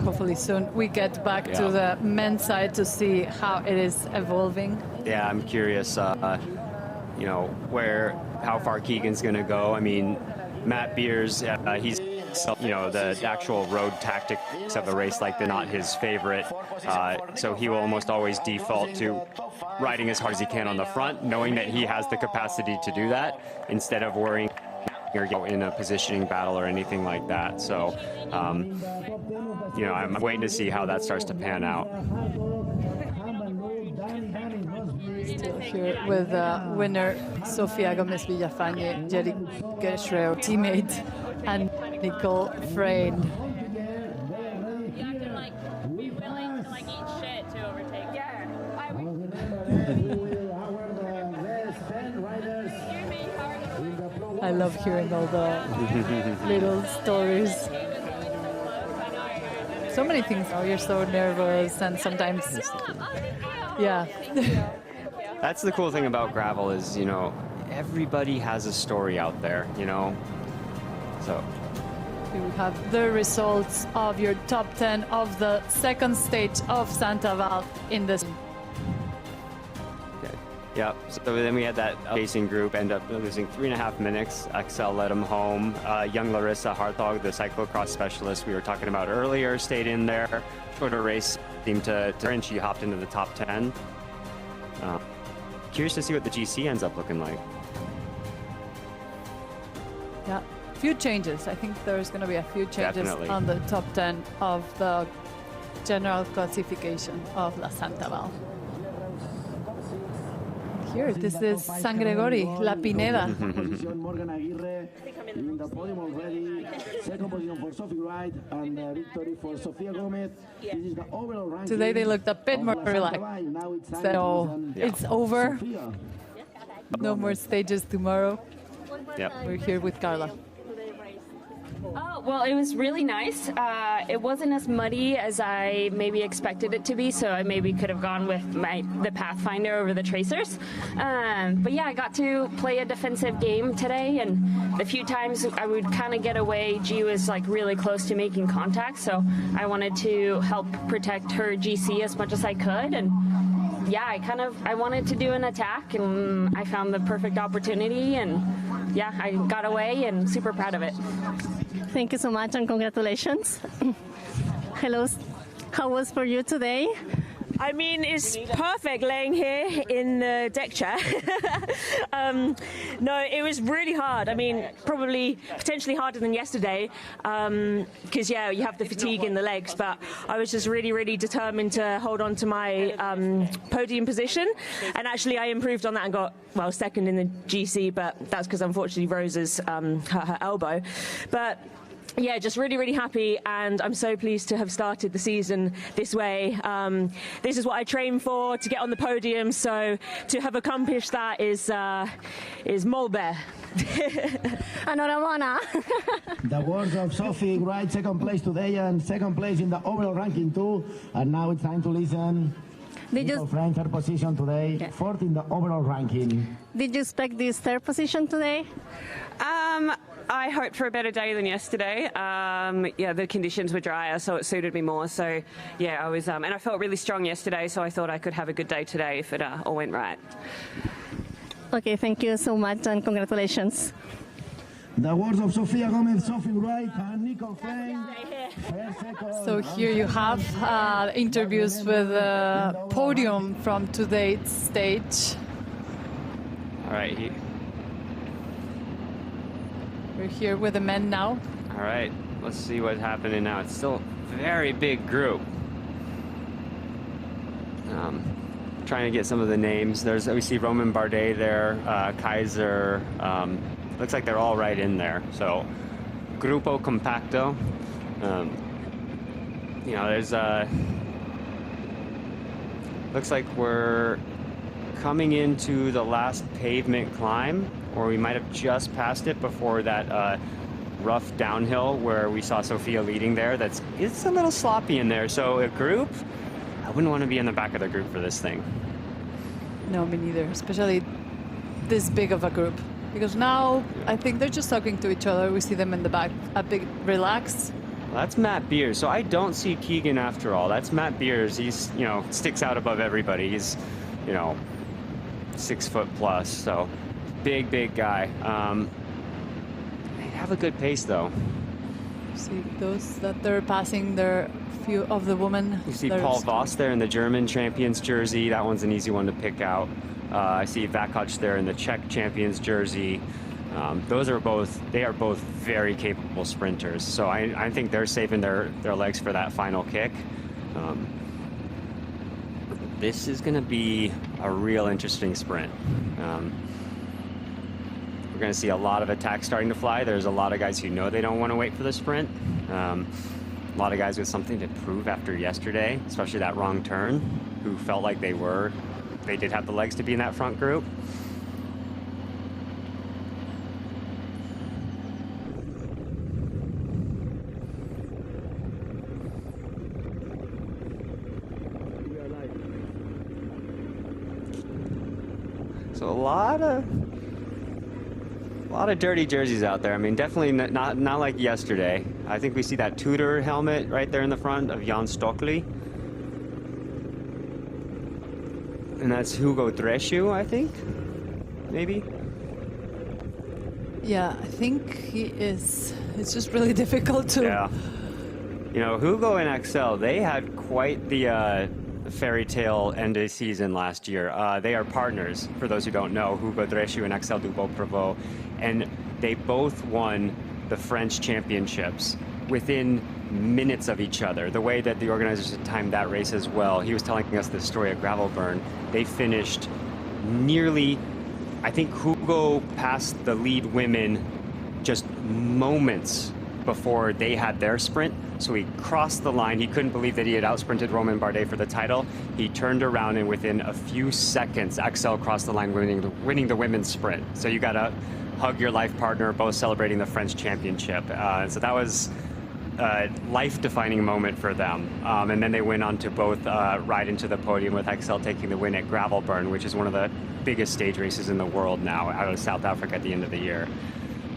Hopefully soon we get back to the men's side to see how it is evolving.
Yeah, I'm curious, you know, how far Keegan's going to go. I mean, Matt Beers, he's, you know, the actual road tactics of a race like they're not his favorite. So he will almost always default to riding as hard as he can on the front, knowing that he has the capacity to do that, instead of worrying or in a positioning battle or anything like that. So, you know, I'm waiting to see how that starts to pan out.
Still here with winner Sophia Gomez Villafañe, Jorike Schreers teammate, and Nicole Frayne.
You have to be willing to eat shit to overtake.
I love hearing all the little stories. So many things. Oh, you're so nervous, and sometimes, yeah.
That's the cool thing about gravel is, you know, everybody has a story out there, you know. So
you have the results of your top 10 of the second stage of Santa Vall in this.
Yeah, so then we had that racing group end up losing 3.5 minutes. Excel led them home. Young Larissa Hartog, the cyclocross specialist we were talking about earlier, stayed in there. Shorter race seemed to and she hopped into the top 10. Curious to see what the GC ends up looking like.
Yeah, few changes. I think there's going to be a few changes on the top 10 of the general classification of La Santa Vall. Here, this is San Gregory, La Pineda.
Morgan Aguirre in the podium already. Second position for Sophie Wright and victory for Sophia Gomez. This is the overall ranking.
Today they looked a bit more relaxed. So it's over. No more stages tomorrow.
Yep.
We're here with Carla.
Oh, well, it was really nice. It wasn't as muddy as I maybe expected it to be, so I maybe could have gone with the Pathfinder over the Tracers. But yeah, I got to play a defensive game today, and the few times I would kind of get away, G was like really close to making contact, so I wanted to help protect her GC as much as I could, and yeah, I wanted to do an attack, and I found the perfect opportunity, and yeah, I got away and super proud of it.
Thank you so much and congratulations. Hello, how was for you today?
I mean, it's perfect laying here in the deck chair. No, it was really hard. I mean, probably potentially harder than yesterday because, yeah, you have the fatigue in the legs. But I was just really, really determined to hold on to my podium position. And actually, I improved on that and got, well, second in the GC. But that's because, unfortunately, Rosa's hurt her elbow. But yeah, just really, really happy, and I'm so pleased to have started the season this way. This is what I trained for, to get on the podium, so to have accomplished that is molbe.
Enhorabuena.
The words of Sophie, right, second place today and second place in the overall ranking too. And now it's time to listen. Friend, third position today, fourth in the overall ranking.
Did you expect this third position today?
I hoped for a better day than yesterday. Yeah, the conditions were drier, so it suited me more. So, yeah, I was, and I felt really strong yesterday, so I thought I could have a good day today if it all went right.
Okay, thank you so much and congratulations.
The words of Sophia Gomez, Sophie Wright, and Nicole Frank.
So here you have interviews with Podium from today's stage.
All right.
We're here with the men now.
All right. Let's see what's happening now. It's still a very big group. Trying to get some of the names. We see Roman Bardet there, Kaiser. Looks like they're all right in there. So, Grupo Compacto. You know, there's looks like we're coming into the last pavement climb, or we might have just passed it before that rough downhill where we saw Sophia leading there. It's a little sloppy in there. So a group, I wouldn't want to be in the back of the group for this thing.
No, me neither, especially this big of a group. Because now I think they're just talking to each other. We see them in the back, a bit relaxed.
Well, that's Matt Beers. So I don't see Keegan after all. That's Matt Beers. He's, you know, sticks out above everybody. He's, you know, 6 foot plus. So big guy. They have a good pace though.
See those that they're passing their few of the women.
You see Paul Voss there in the German champions jersey. That one's an easy one to pick out. I see Vakoc there in the Czech champions jersey. They are both very capable sprinters. So I think they're saving their legs for that final kick. This is going to be a real interesting sprint. We're going to see a lot of attacks starting to fly. There's a lot of guys who know they don't want to wait for the sprint. A lot of guys with something to prove after yesterday, especially that wrong turn, who felt like they did have the legs to be in that front group. So a lot of dirty jerseys out there. I mean, definitely not like yesterday. I think we see that Tudor helmet right there in the front of Jan Stockley. And that's Hugo Dreschu, I think, maybe?
Yeah, I think he is. It's just really difficult to...
Yeah. You know, Hugo and Axel, they had quite the fairy tale end of season last year. They are partners, for those who don't know, Hugo Dreschu and Axel Dubois-Prevost. And they both won the French championships within minutes of each other. The way that the organizers had timed that race as well. He was telling us the story at Gravelburn. They finished nearly, I think Hugo passed the lead women just moments before they had their sprint. So he crossed the line. He couldn't believe that he had outsprinted Roman Bardet for the title. He turned around and within a few seconds, Axel crossed the line winning the women's sprint. So you gotta hug your life partner, both celebrating the French championship. So that was a life-defining moment for them. And then they went on to both ride into the podium, with Axel taking the win at Gravelburn, which is one of the biggest stage races in the world now, out of South Africa at the end of the year.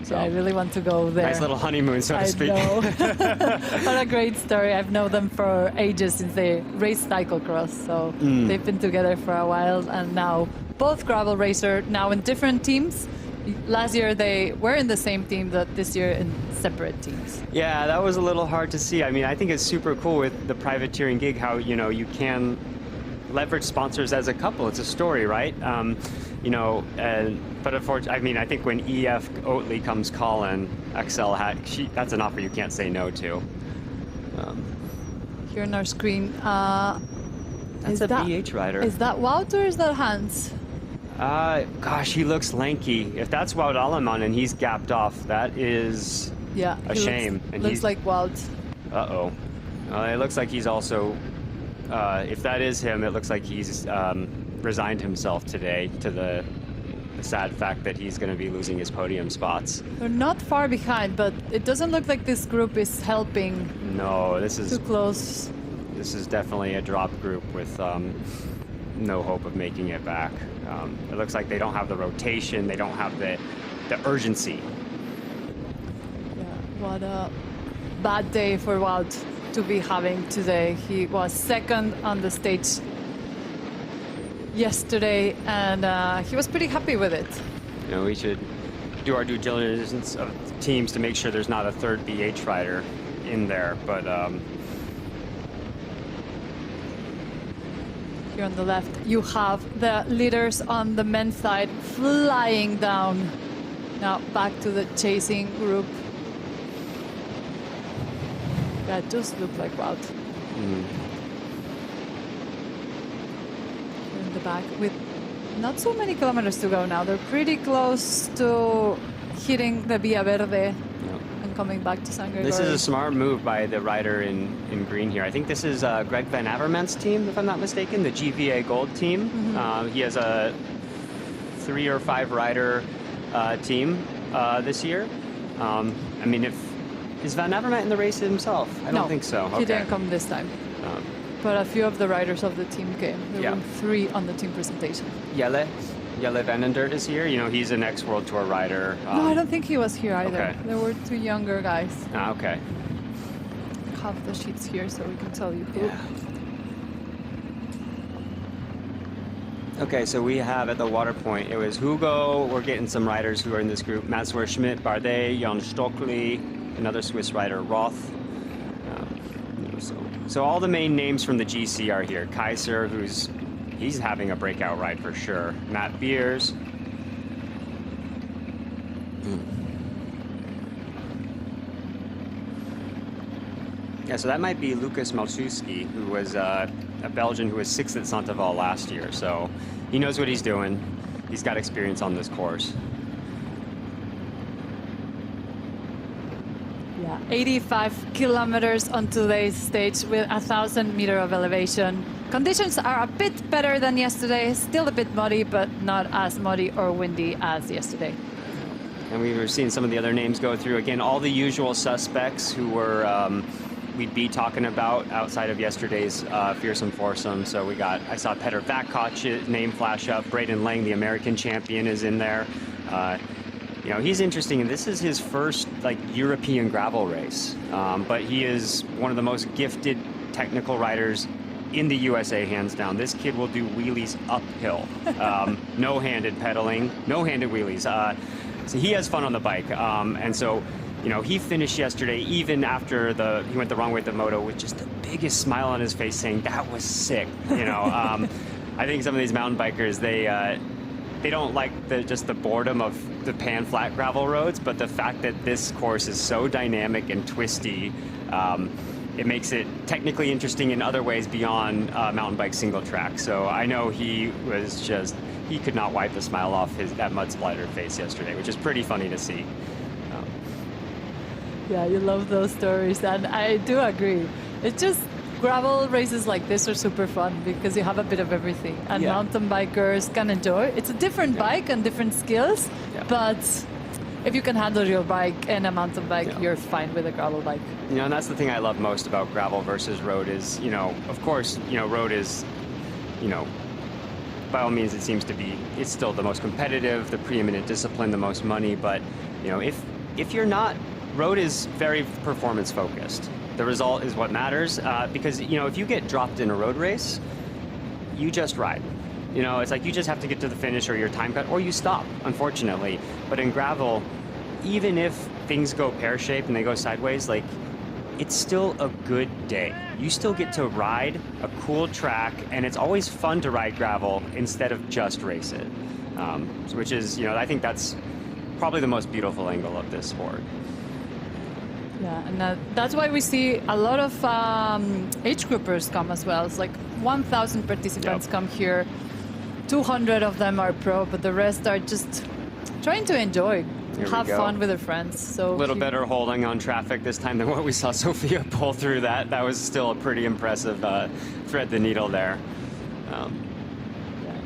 So,
yeah, I really want to go there.
Nice little honeymoon, so to speak.
Know. What a great story. I've known them for ages since they raced cyclocross. So they've been together for a while, and now both gravel racer, now in different teams. Last year they were in the same team, but this year in separate teams.
Yeah, that was a little hard to see. I mean, I think it's super cool with the privateering gig how, you know, you can leverage sponsors as a couple. It's a story, right? You know, but unfortunately, I mean, I think when EF Oatly comes calling, Axel that's an offer you can't say no to.
Here on our screen,
that's a BH rider.
Is that Wout or is that Hans?
Gosh, he looks lanky. If that's Wout Allemann and he's gapped off, that is
Yeah,
a shame.
And looks like Wout.
Uh-oh. It looks like he's also, if that is him, it looks like he's resigned himself today to the sad fact that he's going to be losing his podium spots.
They're not far behind, but it doesn't look like this group is helping.
No, this is
too close.
This is definitely a drop group with no hope of making it back. It looks like they don't have the rotation, they don't have the urgency.
Yeah, what a bad day for Wout to be having today. He was second on the stage yesterday, and he was pretty happy with it.
You know, we should do our due diligence of teams to make sure there's not a third BH rider in there, but
here on the left, you have the leaders on the men's side flying down. Now back to the chasing group. That just looked like Wout. In the back with not so many kilometers to go now. They're pretty close to hitting the Via Verde and coming back to Sangaro.
this is a smart move by the rider in green here. I think this is Greg Van Avermaet's team, if I'm not mistaken, the GVA Gold team. He has a 3 or 5 rider team this year. I mean, is Van Avermaet in the race himself? I don't think so.
He didn't come this time. But a few of the riders of the team came. There were 3 on the team presentation.
Jelle Vanendert is here. You know, he's an ex-World Tour rider.
No, I don't think he was here either.
Okay.
There were 2 younger guys.
Okay.
I have the sheets here so we can tell you who.
Okay, so we have at the water point, it was Hugo. We're getting some riders who are in this group. Madswer Schmidt, Bardet, Jan Stockley, another Swiss rider, Roth. So all the main names from the GC are here. Kaiser, he's having a breakout ride for sure. Matt Beers. Yeah, so that might be Lucas Malczewski, who was a Belgian who was 6th at Santaval last year. So he knows what he's doing. He's got experience on this course.
Yeah, 85 kilometers on today's stage with 1,000 meters of elevation. Conditions are a bit better than yesterday. Still a bit muddy, but not as muddy or windy as yesterday.
And we were seeing some of the other names go through. Again, all the usual suspects who were we'd be talking about outside of yesterday's fearsome foursome. So I saw Petr Vakoch's name flash up. Braden Lang, the American champion, is in there. You know, he's interesting, and this is his first European gravel race. But he is one of the most gifted technical riders in the USA, hands down. This kid will do wheelies uphill. No-handed pedaling, no-handed wheelies. So he has fun on the bike. And so, you know, he finished yesterday, even after he went the wrong way at the moto, with just the biggest smile on his face, saying that was sick. You know, I think some of these mountain bikers, they don't like just the boredom of the pan flat gravel roads, but the fact that this course is so dynamic and twisty, it makes it technically interesting in other ways beyond mountain bike single track. So I know he could not wipe the smile off that mud splattered face yesterday, which is pretty funny to see.
Yeah, you love those stories, and I do agree. It's just gravel races like this are super fun because you have a bit of everything, and mountain bikers can enjoy. It's a different bike and different skills, but if you can handle your bike and a mountain bike, you're fine with a gravel bike.
You know, and that's the thing I love most about gravel versus road is, you know, of course, you know, road is, you know, by all means it seems to be, it's still the most competitive, the preeminent discipline, the most money, but, you know, if you're not, road is very performance focused. The result is what matters, because, you know, if you get dropped in a road race, you just ride. You know, it's like you just have to get to the finish or your time cut, or you stop, unfortunately. But in gravel, even if things go pear-shaped and they go sideways, like, it's still a good day. You still get to ride a cool track, and it's always fun to ride gravel instead of just race it, which is, you know, I think that's probably the most beautiful angle of this sport.
Yeah, and that's why we see a lot of age groupers come as well. It's like 1,000 participants come here. 200 of them are pro, but the rest are just trying to enjoy have fun with her friends. So
a little better holding on traffic this time than what we saw Sophia pull through that. That was still a pretty impressive thread the needle there.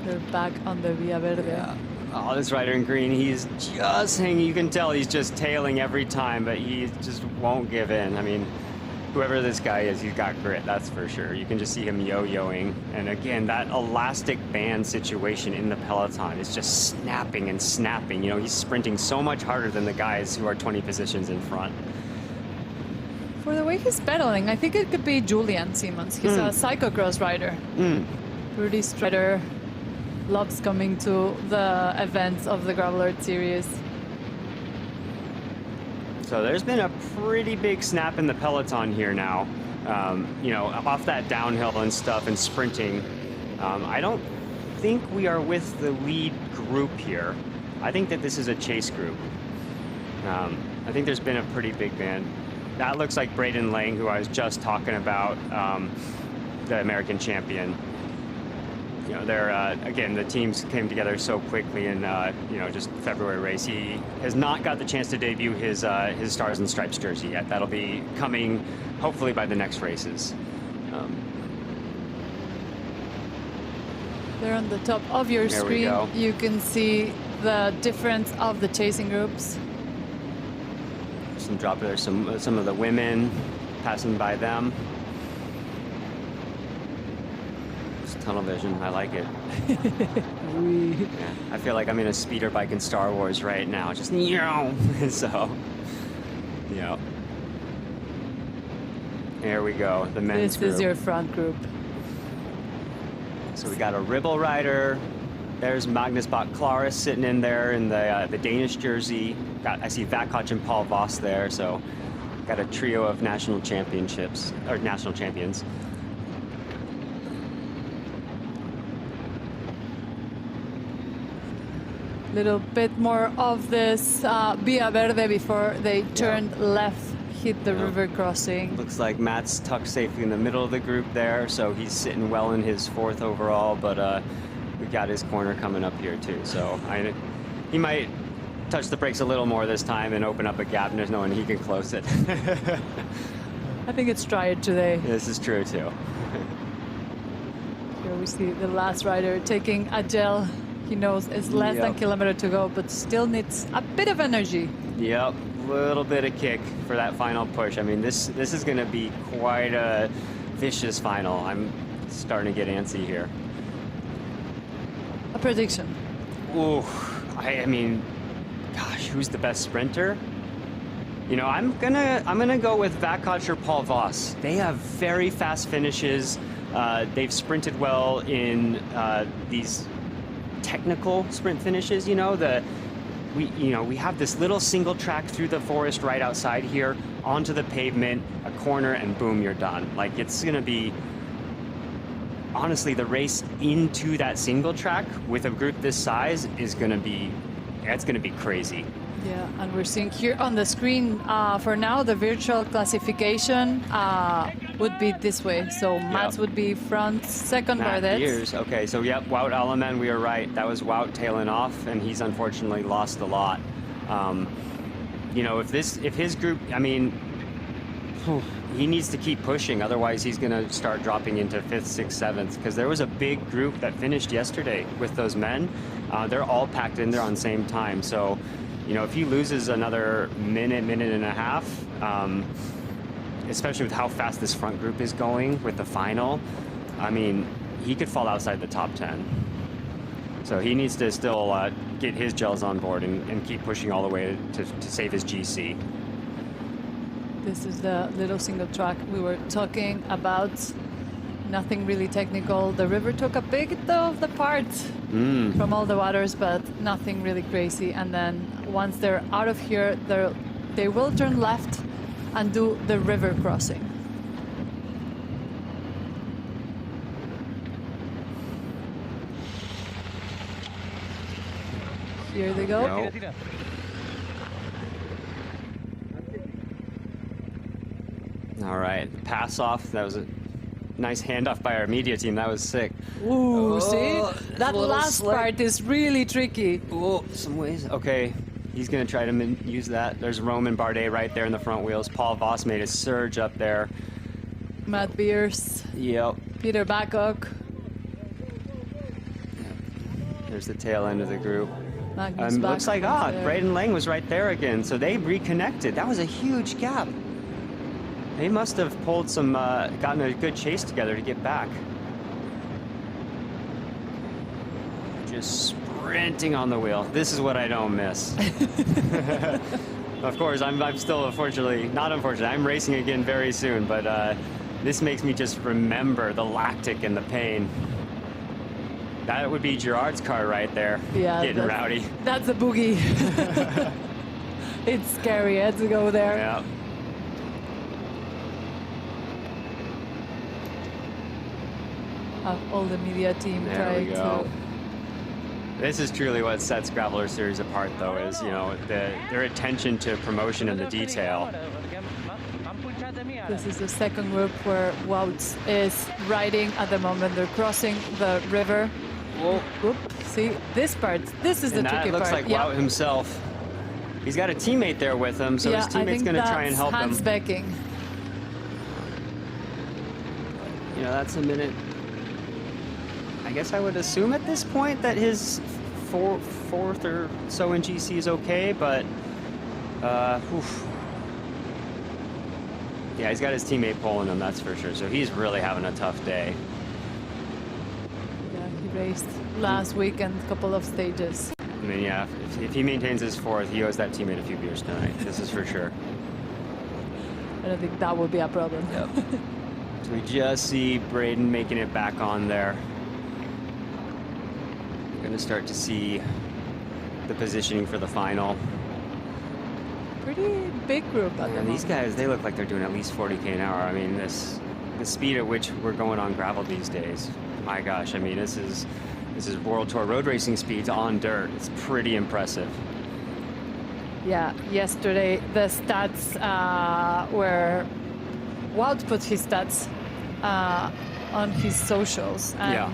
They're back on the Via Verde.
Yeah. Oh, this rider in green, he's just hanging. You can tell he's just tailing every time, but he just won't give in. I mean, whoever this guy is, he's got grit, that's for sure. You can just see him yo-yoing. And again, that elastic band situation in the peloton is just snapping and snapping. You know, he's sprinting so much harder than the guys who are 20 positions in front.
For the way he's pedaling, I think it could be Julian Simmons. He's a cyclocross rider. Rudy Strider loves coming to the events of the Gravel Earth Series.
So there's been a pretty big snap in the peloton here now. You know, off that downhill and stuff and sprinting. I don't think we are with the lead group here. I think that this is a chase group. I think there's been a pretty big band. That looks like Braden Lang, who I was just talking about, the American champion. You know, they're again, the teams came together so quickly in you know, just February race. He has not got the chance to debut his Stars and Stripes jersey yet. That'll be coming hopefully by the next races.
There on the top of your
There
screen, you can see the difference of the chasing groups.
Some drop there, some of the women passing by them. Tunnel vision, I like it. Yeah, I feel like I'm in a speeder bike in Star Wars right now, just so, yeah. Here we go, the men's group.
This is your front group.
So we got a Ribble rider. There's Magnus Bach Klaris sitting in there in the Danish jersey. I see Vakoch and Paul Voss there, so got a trio of national championships, or national champions.
Little bit more of this Via Verde before they turn left, hit the river crossing.
Looks like Matt's tucked safely in the middle of the group there, so he's sitting well in his 4th overall, but we got his corner coming up here too, so he might touch the brakes a little more this time and open up a gap, and there's no one he can close it.
I think it's drier today.
This is true too.
Here we see the last rider taking a gel. He knows it's less than a kilometer to go, but still needs a bit of energy.
Yep, little bit of kick for that final push. I mean, this is going to be quite a vicious final. I'm starting to get antsy here.
A prediction?
Ooh, I mean, gosh, who's the best sprinter? You know, I'm gonna go with Vakoch or Paul Voss. They have very fast finishes. They've sprinted well in these technical sprint finishes. You know, we have this little single track through the forest right outside here, onto the pavement, a corner, and boom, you're done. Like, it's gonna be, honestly, the race into that single track with a group this size is gonna be, it's gonna be crazy.
Yeah, and we're seeing here on the screen, for now, the virtual classification would be this way. So Mats would be front, second Bardet.
Years. Okay, so yep, Wout Alleman, we were right. That was Wout tailing off, and he's unfortunately lost a lot. You know, if his group, I mean, he needs to keep pushing. Otherwise, he's going to start dropping into 5th, 6th, 7th, because there was a big group that finished yesterday with those men. They're all packed in there on the same time. So, you know, if he loses another minute and a half, especially with how fast this front group is going with the final, I mean, he could fall outside the top 10. So he needs to still get his gels on board and keep pushing all the way to save his GC.
This is the little single track we were talking about. Nothing really technical. The river took a bit of the part from all the waters, but nothing really crazy. And then once they're out of here, they will turn left and do the river crossing. Here they go.
No. All right, pass off. That was a nice handoff by our media team. That was sick.
Ooh, see? That last part is really tricky.
Oh, some ways. Okay. He's going to try to use that. There's Roman Bardet right there in the front wheels. Paul Voss made a surge up there.
Matt Beers.
Yep.
Peter Babcock.
There's the tail end of the group.
Magnus
Looks like,
there.
Braden Lang was right there again, so they reconnected. That was a huge gap. They must have pulled some, gotten a good chase together to get back. Just sprinting on the wheel. This is what I don't miss. Of course, I'm still unfortunately, I'm racing again very soon, but this makes me just remember the lactic and the pain. That would be Gerard's car right there, getting rowdy.
That's a boogie. It's scary. I had to go there.
Yeah.
Have all the media team
There
try
we go.
to.
This is truly what sets Gravel Earth Series apart, though, is, you know, their attention to promotion and the detail.
This is the second group where Wout is riding at the moment. They're crossing the river.
Whoa.
Oop, see, this part, this is the tricky part.
And that looks like Wout himself. He's got a teammate there with him, so his teammate's going to try and help him.
Hans Becking.
You know, that's a minute. I guess I would assume at this point that his fourth or so in GC is okay, but oof. Yeah, he's got his teammate pulling him, that's for sure. So he's really having a tough day.
Yeah, he raced last weekend, a couple of stages.
I mean, yeah, if he maintains his fourth, he owes that teammate a few beers tonight. This is for sure.
I don't think that will be a problem.
Yep. So we just see Braden making it back on there. We're going to start to see the positioning for the final.
Pretty big group at the moment.
These guys, they look like they're doing at least 40K an hour. I mean, the speed at which we're going on gravel these days, my gosh, I mean, this is World Tour road racing speeds on dirt. It's pretty impressive.
Yeah, yesterday the stats where Wout put his stats on his socials. And
yeah.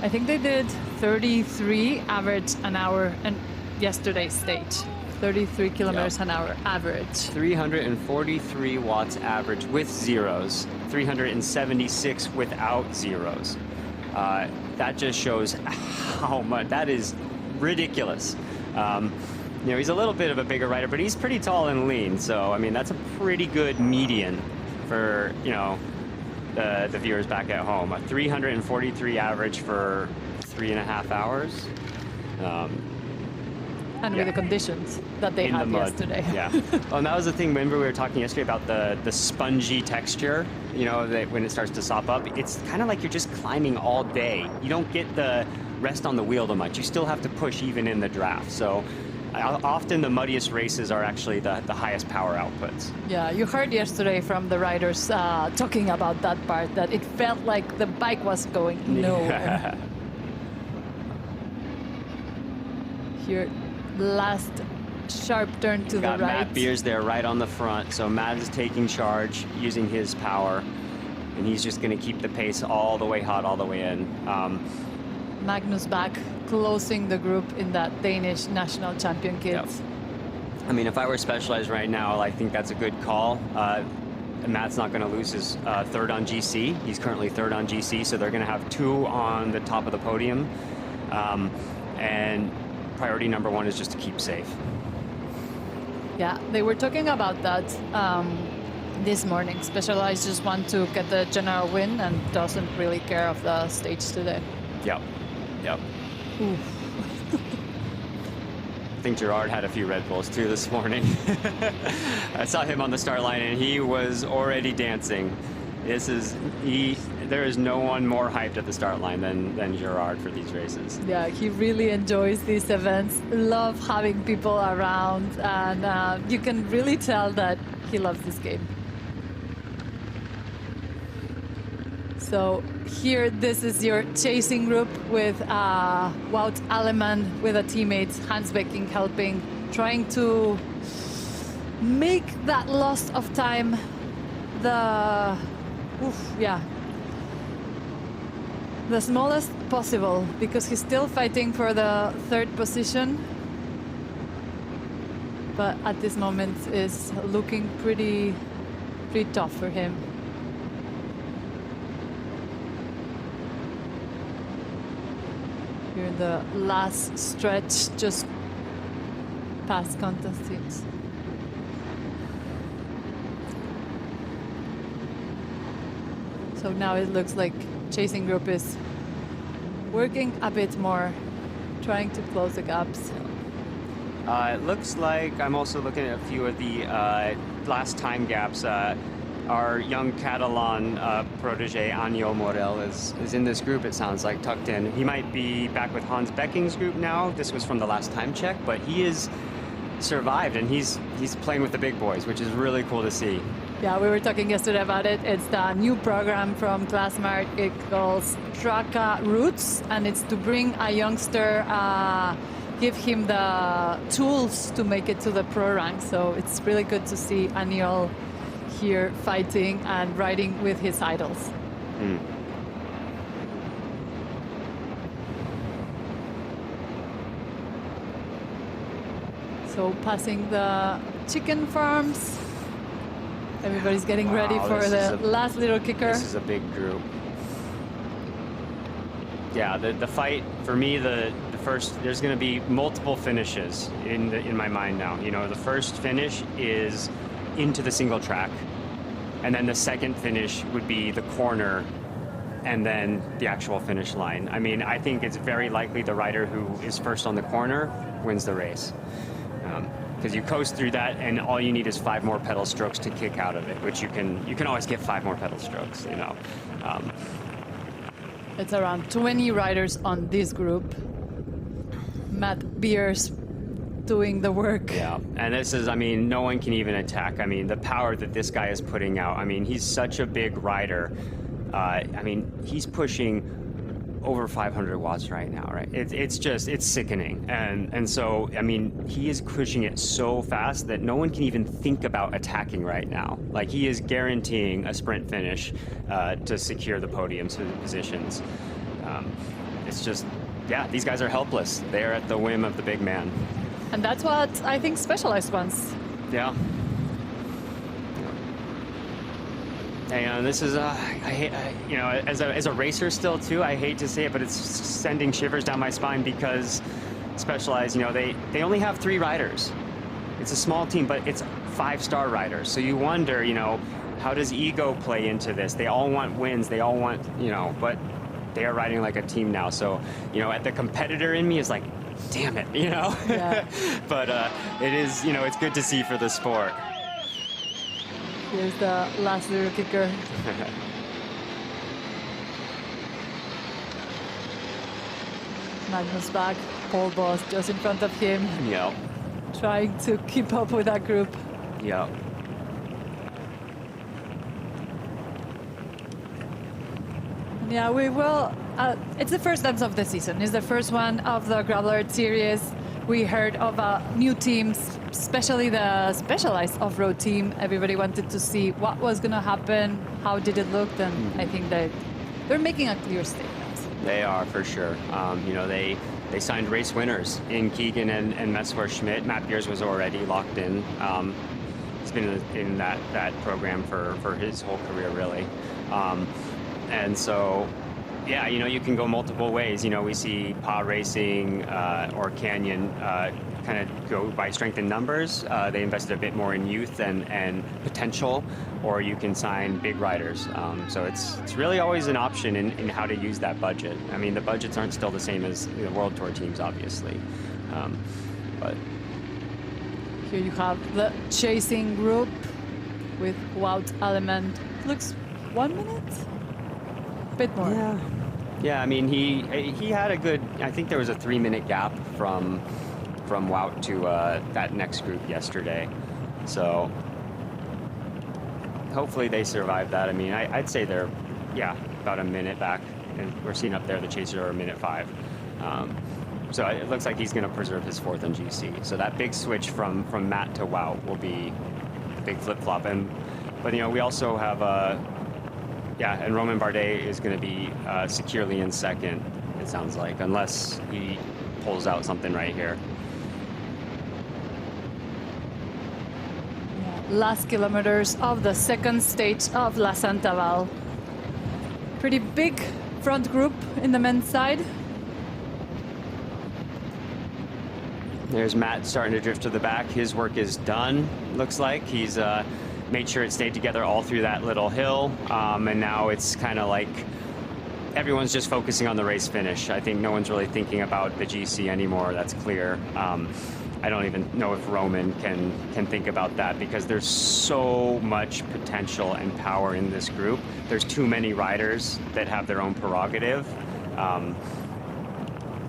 I think they did 33 average an hour in yesterday's stage. 33 kilometers an hour average.
343 watts average with zeros, 376 without zeros. That just shows how much, that is ridiculous. You know, he's a little bit of a bigger rider, but he's pretty tall and lean. So, I mean, that's a pretty good median for, you know, the viewers back at home. A 343 average for 3.5 hours.
And with the conditions that they had yesterday.
Yeah. Well, and that was the thing. Remember we were talking yesterday about the spongy texture, you know, that when it starts to sop up, it's kind of like you're just climbing all day. You don't get the rest on the wheel too much. You still have to push even in the draft. So often the muddiest races are actually the highest power outputs.
Yeah, you heard yesterday from the riders talking about that part, that it felt like the bike was going nowhere.
Yeah.
Here, last sharp turn to the right.
Matt Beers there right on the front. So Matt is taking charge using his power, and he's just going to keep the pace all the way hot, all the way in.
Magnus back closing the group in that Danish national champion kids.
Yep. I mean, if I were Specialized right now, I think that's a good call. Matt's not going to lose his third on GC. He's currently third on GC, so they're going to have 2 on the top of the podium. And priority number 1 is just to keep safe.
Yeah, they were talking about that this morning. Specialized just want to get the general win and doesn't really care of the stage today.
Yep. Yep.
Oof.
I think Gerard had a few Red Bulls too this morning. I saw him on the start line and he was already dancing. There is no one more hyped at the start line than Gerard for these races.
Yeah, he really enjoys these events, love having people around, and you can really tell that he loves this game. So here, this is your chasing group with Wout Alleman with a teammate, Hans Becking helping, trying to make that loss of time the smallest possible, because he's still fighting for the third position. but at this moment is looking pretty tough for him. Here in the last stretch, just past contest teams. So now it looks like chasing group is working a bit more, trying to close the gaps.
It looks like I'm also looking at a few of the last time gaps. Our young Catalan protege, Ángel Morel, is in this group, it sounds like, tucked in. He might be back with Hans Becking's group now. This was from the last time check, but he is survived, and he's playing with the big boys, which is really cool to see.
Yeah, we were talking yesterday about it. It's the new program from Classmark. It calls Traka Roots, and it's to bring a youngster, give him the tools to make it to the pro rank. So it's really good to see Ángel here fighting and riding with his idols. So passing the chicken farms. Everybody's getting ready for the last little kicker.
This is a big group. Yeah, the fight, for me, the first, there's going to be multiple finishes in my mind now. You know, the first finish is into the single track, and then the second finish would be the corner, and then the actual finish line. I mean, I think it's very likely the rider who is first on the corner wins the race. Because you coast through that, and all you need is 5 more pedal strokes to kick out of it, which you can always get 5 more pedal strokes, you know.
It's around 20 riders on this group. Matt Beers doing the work.
Yeah, and this is, I mean, no one can even attack. I mean, the power that this guy is putting out. I mean, he's such a big rider. I mean, he's pushing over 500 watts right now, right? It's just, it's sickening. And so, I mean, he is pushing it so fast that no one can even think about attacking right now. Like, he is guaranteeing a sprint finish to secure the podium positions. It's just, yeah, these guys are helpless. They're at the whim of the big man.
And that's what I think Specialized wants.
Yeah. And this is, I hate, you know, as a racer still too, I hate to say it, but it's sending shivers down my spine because Specialized, you know, they only have 3 riders. It's a small team, but it's 5-star riders. So you wonder, you know, how does ego play into this? They all want wins. They all want, you know, but they are riding like a team now. So, you know, the competitor in me is like, damn it, you know? Yeah. But it is, you know, it's good to see for the sport.
Here's the last little kicker. Magnus back, Paul Boss just in front of him.
Yep.
Trying to keep up with that group.
Yep.
Yeah, we will. It's the first dance of the season. It's the first one of the Gravel Series. We heard of new teams, especially the Specialized off-road team. Everybody wanted to see what was going to happen, how did it look, and I think that they're making a clear statement.
They are, for sure. You know, they signed race winners in Keegan and Messer-Schmidt. Matt Beers was already locked in. He's been in that program for his whole career, really. And so, yeah, you know, you can go multiple ways. You know, we see PA Racing or Canyon kind of go by strength in numbers. They invested a bit more in youth and potential, or you can sign big riders. So it's really always an option in how to use that budget. I mean, the budgets aren't still the same as the World Tour teams, obviously. But
here you have the chasing group with Wout Element. Looks 1 minute? Bit more.
Yeah. Yeah, I mean, he had a good, I think there was a 3-minute gap from Wout to that next group yesterday. So hopefully they survive that. I mean, I'd say they're, yeah, about a minute back. And we're seeing up there the Chasers are a minute 5. So it looks like he's going to preserve his 4th on GC. So that big switch from Matt to Wout will be a big flip-flop. But, you know, we also have yeah, and Romain Bardet is going to be securely in 2nd, it sounds like, unless he pulls out something right here.
last kilometers of the second stage of La Santa Val. Pretty big front group in the men's side.
There's Matt starting to drift to the back. His work is done, looks like. He's made sure it stayed together all through that little hill. And now it's kind of like everyone's just focusing on the race finish. I think no one's really thinking about the GC anymore. That's clear. I don't even know if Roman can think about that because there's so much potential and power in this group. There's too many riders that have their own prerogative.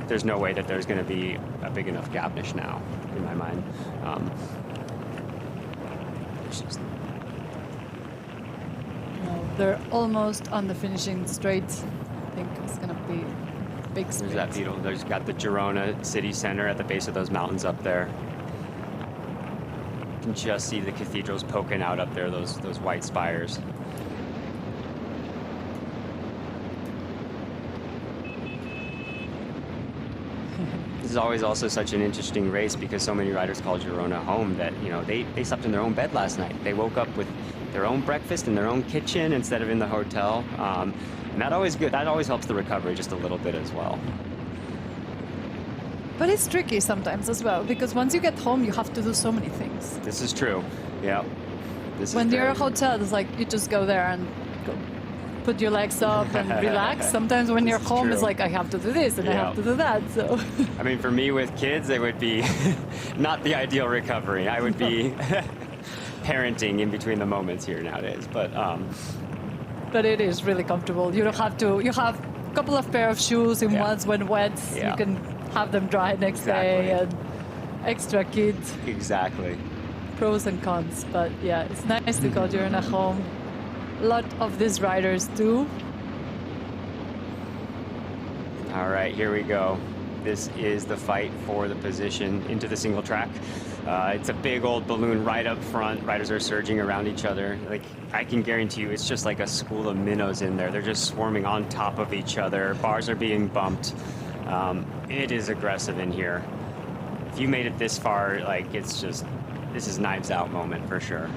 There's no way that there's going to be a big enough gapish now, in my mind.
They're almost on the finishing straight. I think it's going to be a big sprint.
There's that beetle. There's got the Girona city center at the base of those mountains up there. You can just see the cathedrals poking out up there, those white spires. This is always also such an interesting race because so many riders call Girona home that, you know, they slept in their own bed last night. They woke up with their own breakfast in their own kitchen instead of in the hotel. And that always good. That always helps the recovery just a little bit as well.
But it's tricky sometimes as well because once you get home, you have to do so many things.
This is true. Yeah.
When you're at a hotel, it's like you just go there and go put your legs up and relax. Sometimes when you're home, it's like I have to do this and I have to do that. So
I mean, for me with kids, it would be not the ideal recovery. I would be parenting in between the moments here nowadays.
But it is really comfortable. You don't have to. You have a couple of pair of shoes in ones when wet. You can have them dry next day and extra kit.
Exactly.
Pros and cons, but yeah, it's nice to go during a home. A lot of these riders do.
All right, here we go. This is the fight for the position into the single track. It's a big old balloon right up front. Riders are surging around each other. Like, I can guarantee you, it's just like a school of minnows in there. They're just swarming on top of each other. Bars are being bumped. It is aggressive in here. If you made it this far, like, it's just, this is Knives Out moment for sure.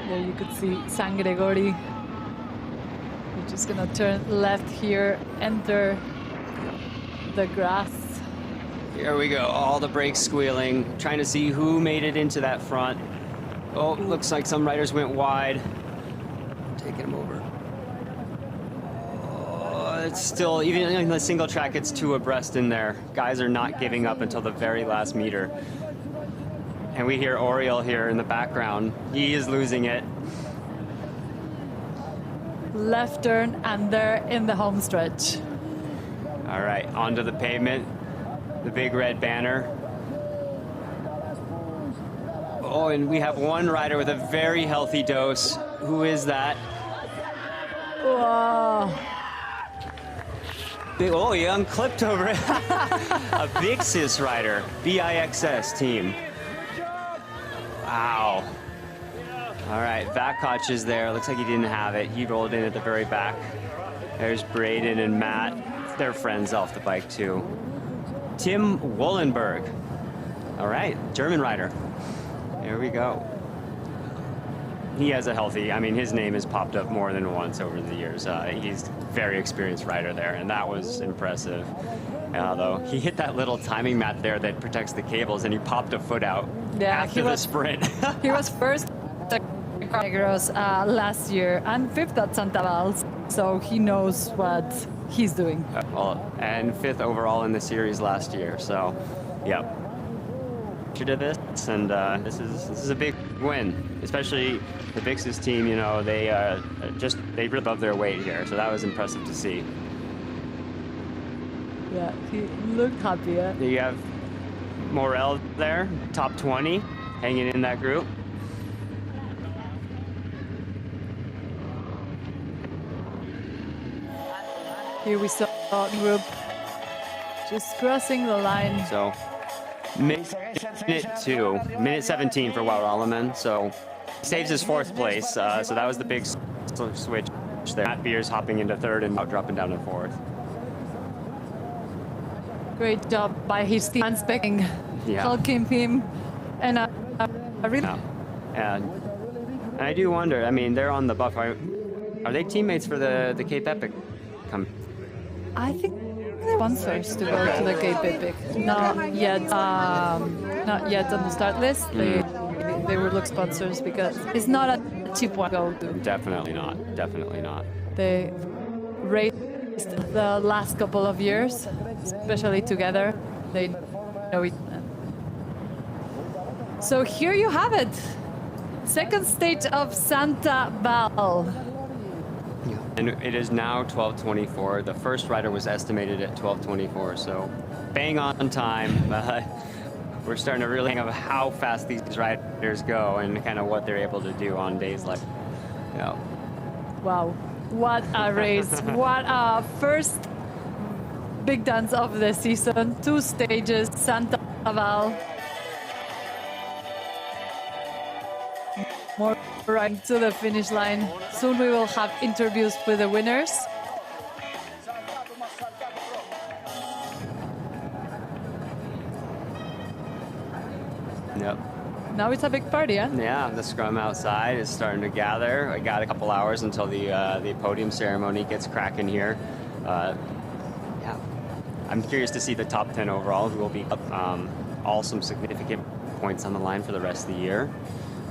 There you could see Sangaro. We're just gonna turn left here, enter the grass.
Here we go, all the brakes squealing, trying to see who made it into that front. Oh, looks like some riders went wide. Taking them over. Oh, it's still, even in the single track, it's two abreast in there. Guys are not giving up until the very last meter. And we hear Oriel here in the background. He is losing it.
Left turn, and they're in the home stretch.
All right, onto the pavement. The big red banner. Oh, and we have one rider with a very healthy dose. Who is that?
Whoa.
Oh, he unclipped over it. A Bixis rider, BIXS team. Wow. All right, Vakoch is there. Looks like he didn't have it. He rolled in at the very back. There's Braden and Matt. They're friends off the bike, too. Tim Wollenberg. All right, German rider. There we go. He has a healthy, I mean, his name has popped up more than once over the years. He's a very experienced rider there, and that was impressive. Though he hit that little timing mat there that protects the cables, and he popped a foot out after the sprint.
He was first at Negros last year and fifth at Santa Val, so he knows what he's doing.
Well, and fifth overall in the series last year, so, yep. And this is a big win, especially the Bixis team. You know, they really above their weight here, so that was impressive to see.
Yeah, he looked happy. Yeah.
You have Morel there, top 20, hanging in that group.
Here we saw the group just crossing the line.
So. Minute 17 for Wout Alleman, so saves his fourth place. So that was the big switch there. Matt Beers hopping into third and Wout dropping down to fourth.
Great job by his team, unspecking, helping him, and really?
No. And I do wonder, I mean, they're on the buff. Are they teammates for the Cape Epic?
I think they're sponsors to go to the Cape Epic. Not yet. Not yet on the start list. They will look sponsors because it's not a cheap one to go to.
Definitely not. Definitely not.
They raced the last couple of years, especially together. They know it. So here you have it. Second stage of Santa Vall.
And it is now 12:24. The first rider was estimated at 12:24, so bang on time. We're starting to really think of how fast these riders go and kind of what they're able to do on days like,
Wow, what a race. What a first big dance of the season. 2 stages, Santa Vall. More right to the finish line. Soon we will have interviews with the winners.
Yep.
Now it's a big party, huh?
Yeah, the scrum outside is starting to gather. I got a couple hours until the podium ceremony gets cracking here. Yeah, I'm curious to see the top 10 overall, who will be up all some significant points on the line for the rest of the year.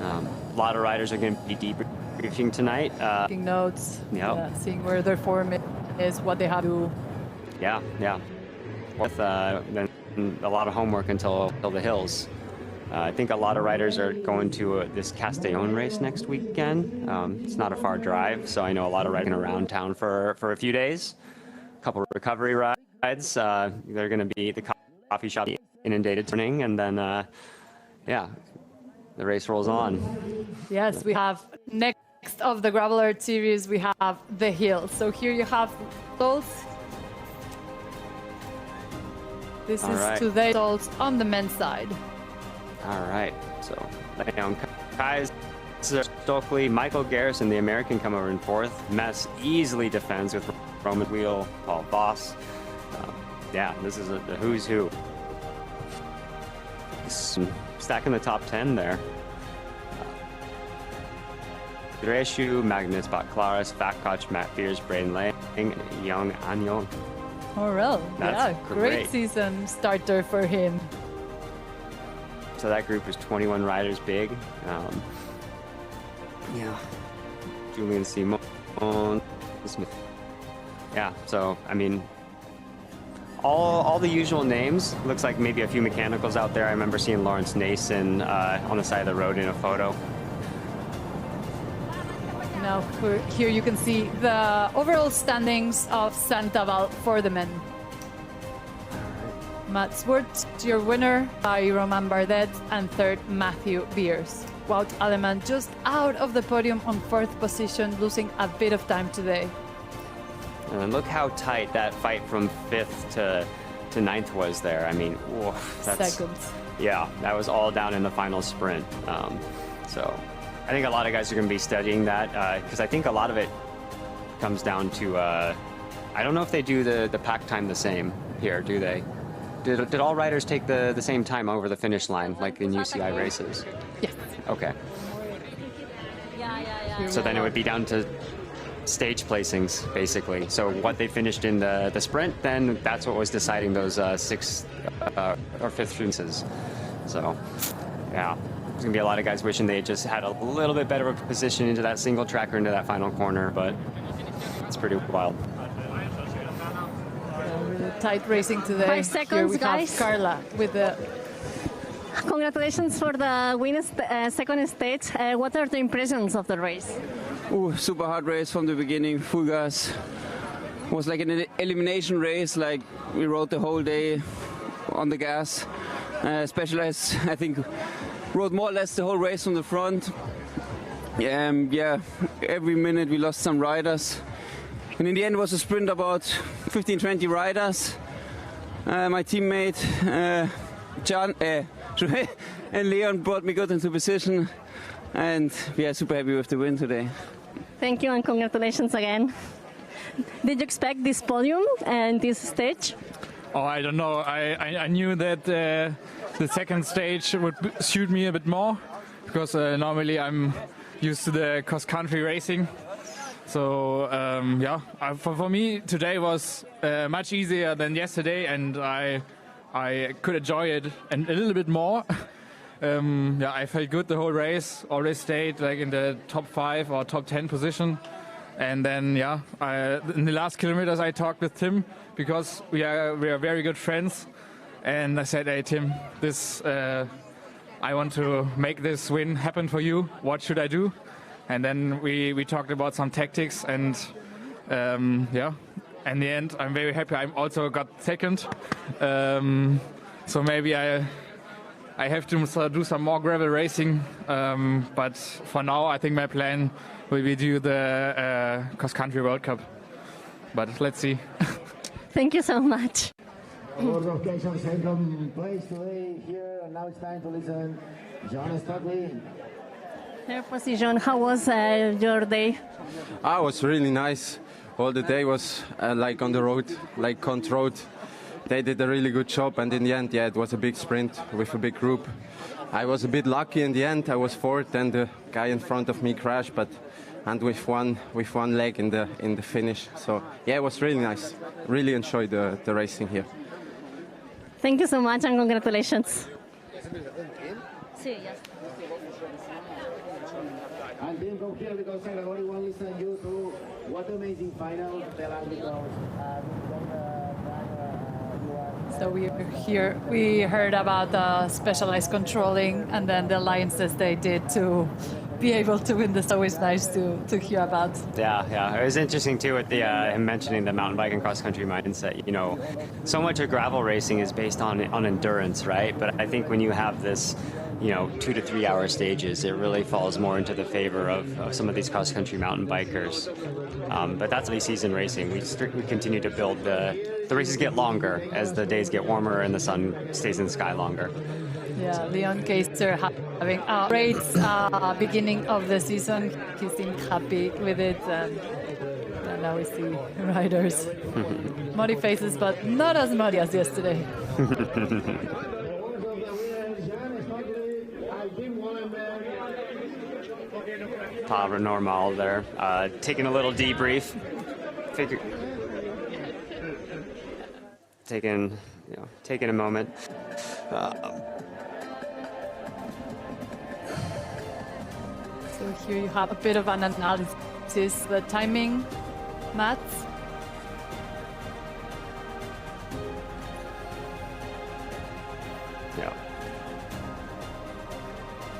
A lot of riders are going to be debriefing tonight.
Taking notes,
Yep.
Seeing where their form is, what they have to do.
Yeah. With then a lot of homework until the hills. I think a lot of riders are going to this Castellón race next weekend. It's not a far drive, so I know a lot of riding around town for a few days. A couple of recovery rides. They're going to be the coffee shop inundated turning, and then the race rolls on.
Yes, we have next of the Gravel Earth series, we have the hill. So here you have those. This is
right.
today results on the men's side.
All right, so Leon Kaiser, Stokely, Michael Garrison, the American, come over in 4th. Mess easily defends with Roman Wheel, Paul Voss. This is the who's who. Stacking the top 10 there. Greshu, Magnus Batklaris, Fatkoch, Matt Fears, Braden Lang, Young Anyo.
Morel,
That's
great season starter for him.
So that group is 21 riders big. Julian Simon. Yeah, so, I mean, all the usual names. Looks like maybe a few mechanicals out there. I remember seeing Lawrence Nason on the side of the road in a photo.
Now here you can see the overall standings of Santa Vall for the men. Matt Swartz, your winner, by Roman Bardet, and 3rd, Matthew Beers. Wout Aleman just out of the podium on 4th position, losing a bit of time today.
And look how tight that fight from 5th to 9th was there. I mean, that's...
Seconds.
Yeah, that was all down in the final sprint. So I think a lot of guys are going to be studying that because I think a lot of it comes down to, I don't know if they do the pack time the same here, do they? Did all riders take the same time over the finish line, like in UCI races?
Yes.
Okay. So then it would be down to stage placings, basically. So what they finished in the sprint, then that's what was deciding those 6th or 5th finishes. So, yeah. There's going to be a lot of guys wishing they just had a little bit better of a position into that single track or into that final corner, but it's pretty wild.
Really tight racing today.
5 seconds,
here we
guys.
have Carla with the...
Congratulations for the win second stage. What are the impressions of the race?
Super hard race from the beginning, full gas. It was like an elimination race, like we rode the whole day on the gas. Specialized, I think, rode more or less the whole race from the front. Every minute we lost some riders. And in the end it was a sprint about 15-20 riders. My teammate John and Leon brought me good into position. And we are super happy with the win today.
Thank you and congratulations again. Did you expect this podium and this stage?
Oh, I don't know. I knew that the second stage would suit me a bit more because normally I'm used to the cross-country racing. So yeah, for me today was much easier than yesterday, and I could enjoy it a little bit more. Yeah, I felt good the whole race. Always stayed like in the top 5 or top 10 position. And then yeah, in the last kilometers I talked with Tim because we are very good friends. And I said, hey Tim, I want to make this win happen for you. What should I do? And then we talked about some tactics, and yeah, in the end I'm very happy. I also got second. So maybe I have to do some more gravel racing, but for now I think my plan will be do the cross-country World Cup. But let's see.
Thank you so much.
Our occasion second place today here, and now it's time to listen John Stockley.
Third position, how was your day?
It was really nice. All the day was like on the road, like Cont Road. They did a really good job, and in the end, yeah, it was a big sprint with a big group. I was a bit lucky in the end. I was fourth, and the guy in front of me crashed, and with one leg in the finish. So yeah, it was really nice. Really enjoyed the racing here.
Thank you so much, and congratulations.
And then from here, because everybody wants to listen you to what amazing final tell us because
So we heard about the specialized controlling and then the alliances they did to be able to win this. Always nice to hear about.
Yeah. It was interesting too with the him mentioning the mountain bike and cross country mindset. You know, so much of gravel racing is based on endurance, right? But I think when you have this, 2 to 3 hour stages, it really falls more into the favor of some of these cross country mountain bikers. But that's the season racing. We continue to build the races get longer as the days get warmer and the sun stays in the sky longer.
Yeah, Leon Kaiser having a great beginning of the season. He seemed happy with it, and now we see riders muddy faces, but not as muddy as yesterday.
Pablo Normal there, taking a little debrief. Taking a moment.
So here you have a bit of an analysis, the timing, Mats.
Yeah.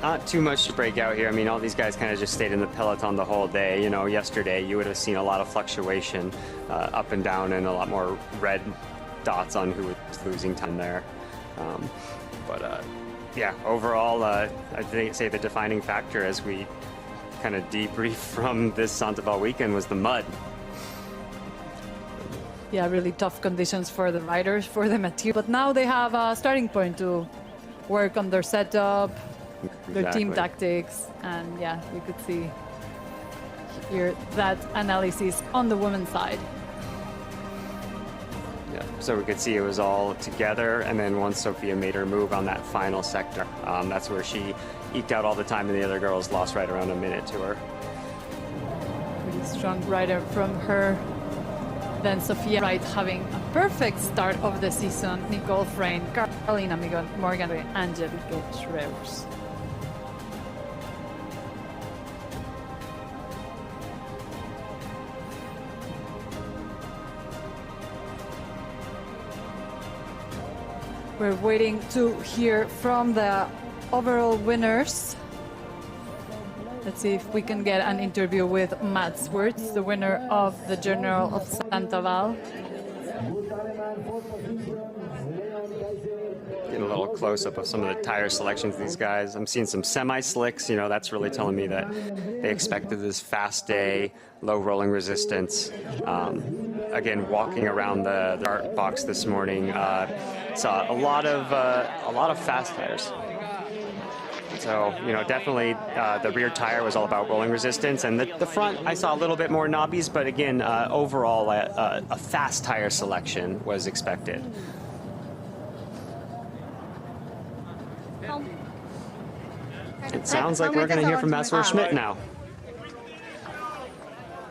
Not too much to break out here. I mean, all these guys kind of just stayed in the peloton the whole day. Yesterday you would have seen a lot of fluctuation up and down and a lot more red dots on who was losing time there. Yeah, overall, I'd say the defining factor as we kind of debrief from this Sandoval weekend was the mud.
Yeah, really tough conditions for the riders, for the material. But now they have a starting point to work on their setup, their team tactics, and yeah, we could see here that analysis on the women's side.
Yeah, so we could see it was all together, and then once Sophia made her move on that final sector, that's where she eked out all the time, and the other girls lost right around a minute to her.
Pretty strong rider from her. Then Sophia Wright having a perfect start of the season. Nicole Frain, Carolina Morgan, and Angelique Schreers. We're waiting to hear from the overall winners. Let's see if we can get an interview with Mats Wirtz, the winner of the General of Sandoval.
Getting a little close-up of some of the tire selections of these guys. I'm seeing some semi-slicks, that's really telling me that they expected this fast day, low rolling resistance. Again, walking around the art box this morning, saw a lot of fast tires. So, definitely the rear tire was all about rolling resistance, and the front I saw a little bit more knobbies, but again, overall a fast tire selection was expected. It sounds like we're going to hear from Messerschmitt now.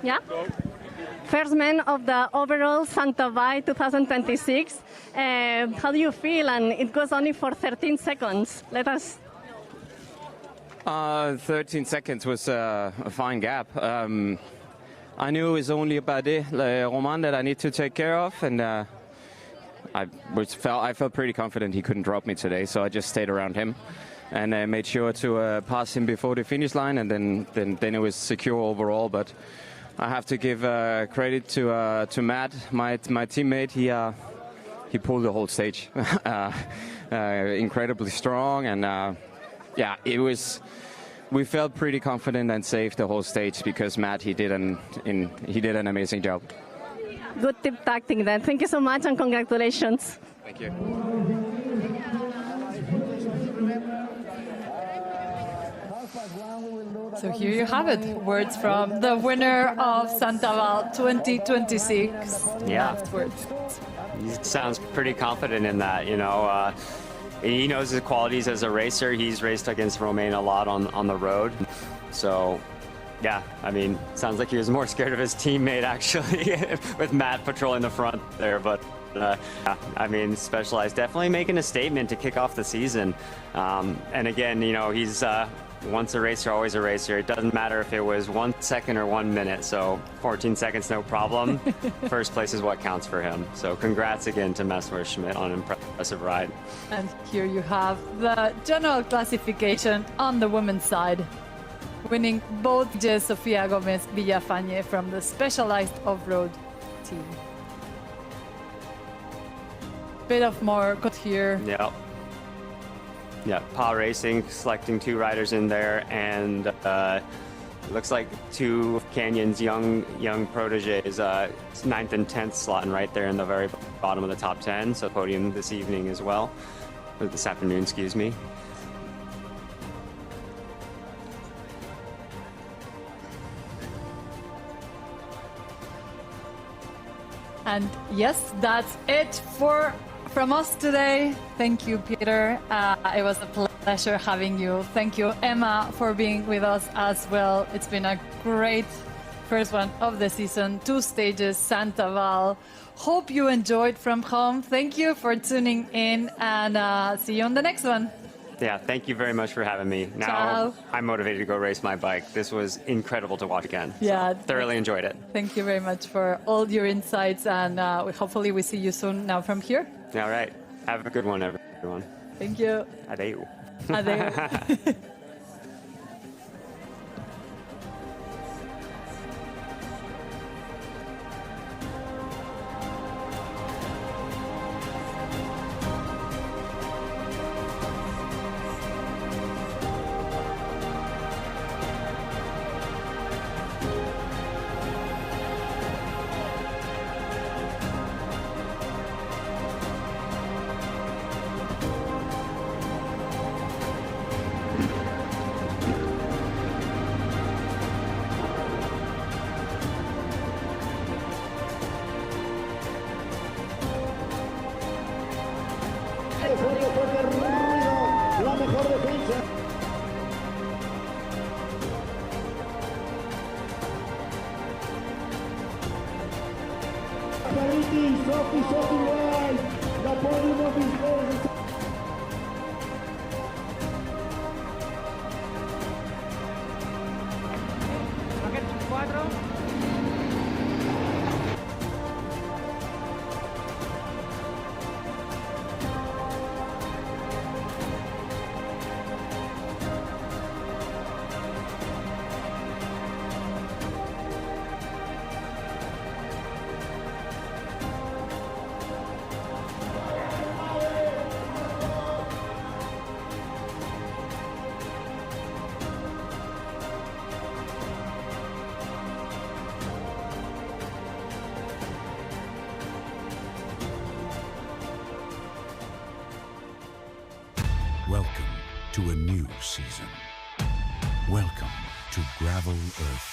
Yeah. First man of the overall Santa Vai 2026. How do you feel? And it goes only for 13 seconds. Let us.
13 seconds was a fine gap. I knew it was only Bardet, Roman, that I need to take care of, and I felt pretty confident he couldn't drop me today, so I just stayed around him and made sure to pass him before the finish line, and then it was secure overall. But I have to give credit to Matt, my teammate. He pulled the whole stage, incredibly strong, and yeah, it was. We felt pretty confident and safe the whole stage because Matt he did an amazing job.
Good tip tactic then. Thank you so much and congratulations.
Thank you.
So here you have it, words from the winner of Santa Val 2026.
Yeah.
Afterwards.
He sounds pretty confident in that, you know. He knows his qualities as a racer. He's raced against Romain a lot on the road. So, yeah, I mean, sounds like he was more scared of his teammate, actually, with Matt patrolling the front there. But, yeah, I mean, Specialized definitely making a statement to kick off the season. And again, you know, he's once a racer, always a racer. It doesn't matter if it was 1 second or 1 minute. So 14 seconds, no problem. First place is what counts for him. So congrats again to Messerschmitt on an impressive ride.
And here you have the general classification on the women's side. Winning both Sophia Gomez Villafañe from the Specialized Off-Road team. Bit of more cut here.
Yeah. Yeah, PA Racing selecting 2 riders in there, and looks like 2 of Canyon's young proteges, 9th and 10th slotting right there in the very bottom of the top 10. So podium this evening as well, or this afternoon, excuse me.
And yes, that's it from us today. Thank you, Peter. It was a pleasure having you. Thank you, Emma, for being with us as well. It's been a great first one of the season. 2 stages, Santa Val. Hope you enjoyed from home. Thank you for tuning in, and see you on the next one.
Yeah, thank you very much for having me. Now
Ciao.
I'm motivated to go race my bike. This was incredible to watch again.
Yeah.
Thoroughly enjoyed it.
Thank you very much for all your insights, and hopefully we see you soon now from here.
All right. Have a good one, everyone.
Thank you.
Adeu.
Adeu.
La mejor defensa. Sophie Wright, the podium of his race.
Welcome to a new season. Welcome to Gravel Earth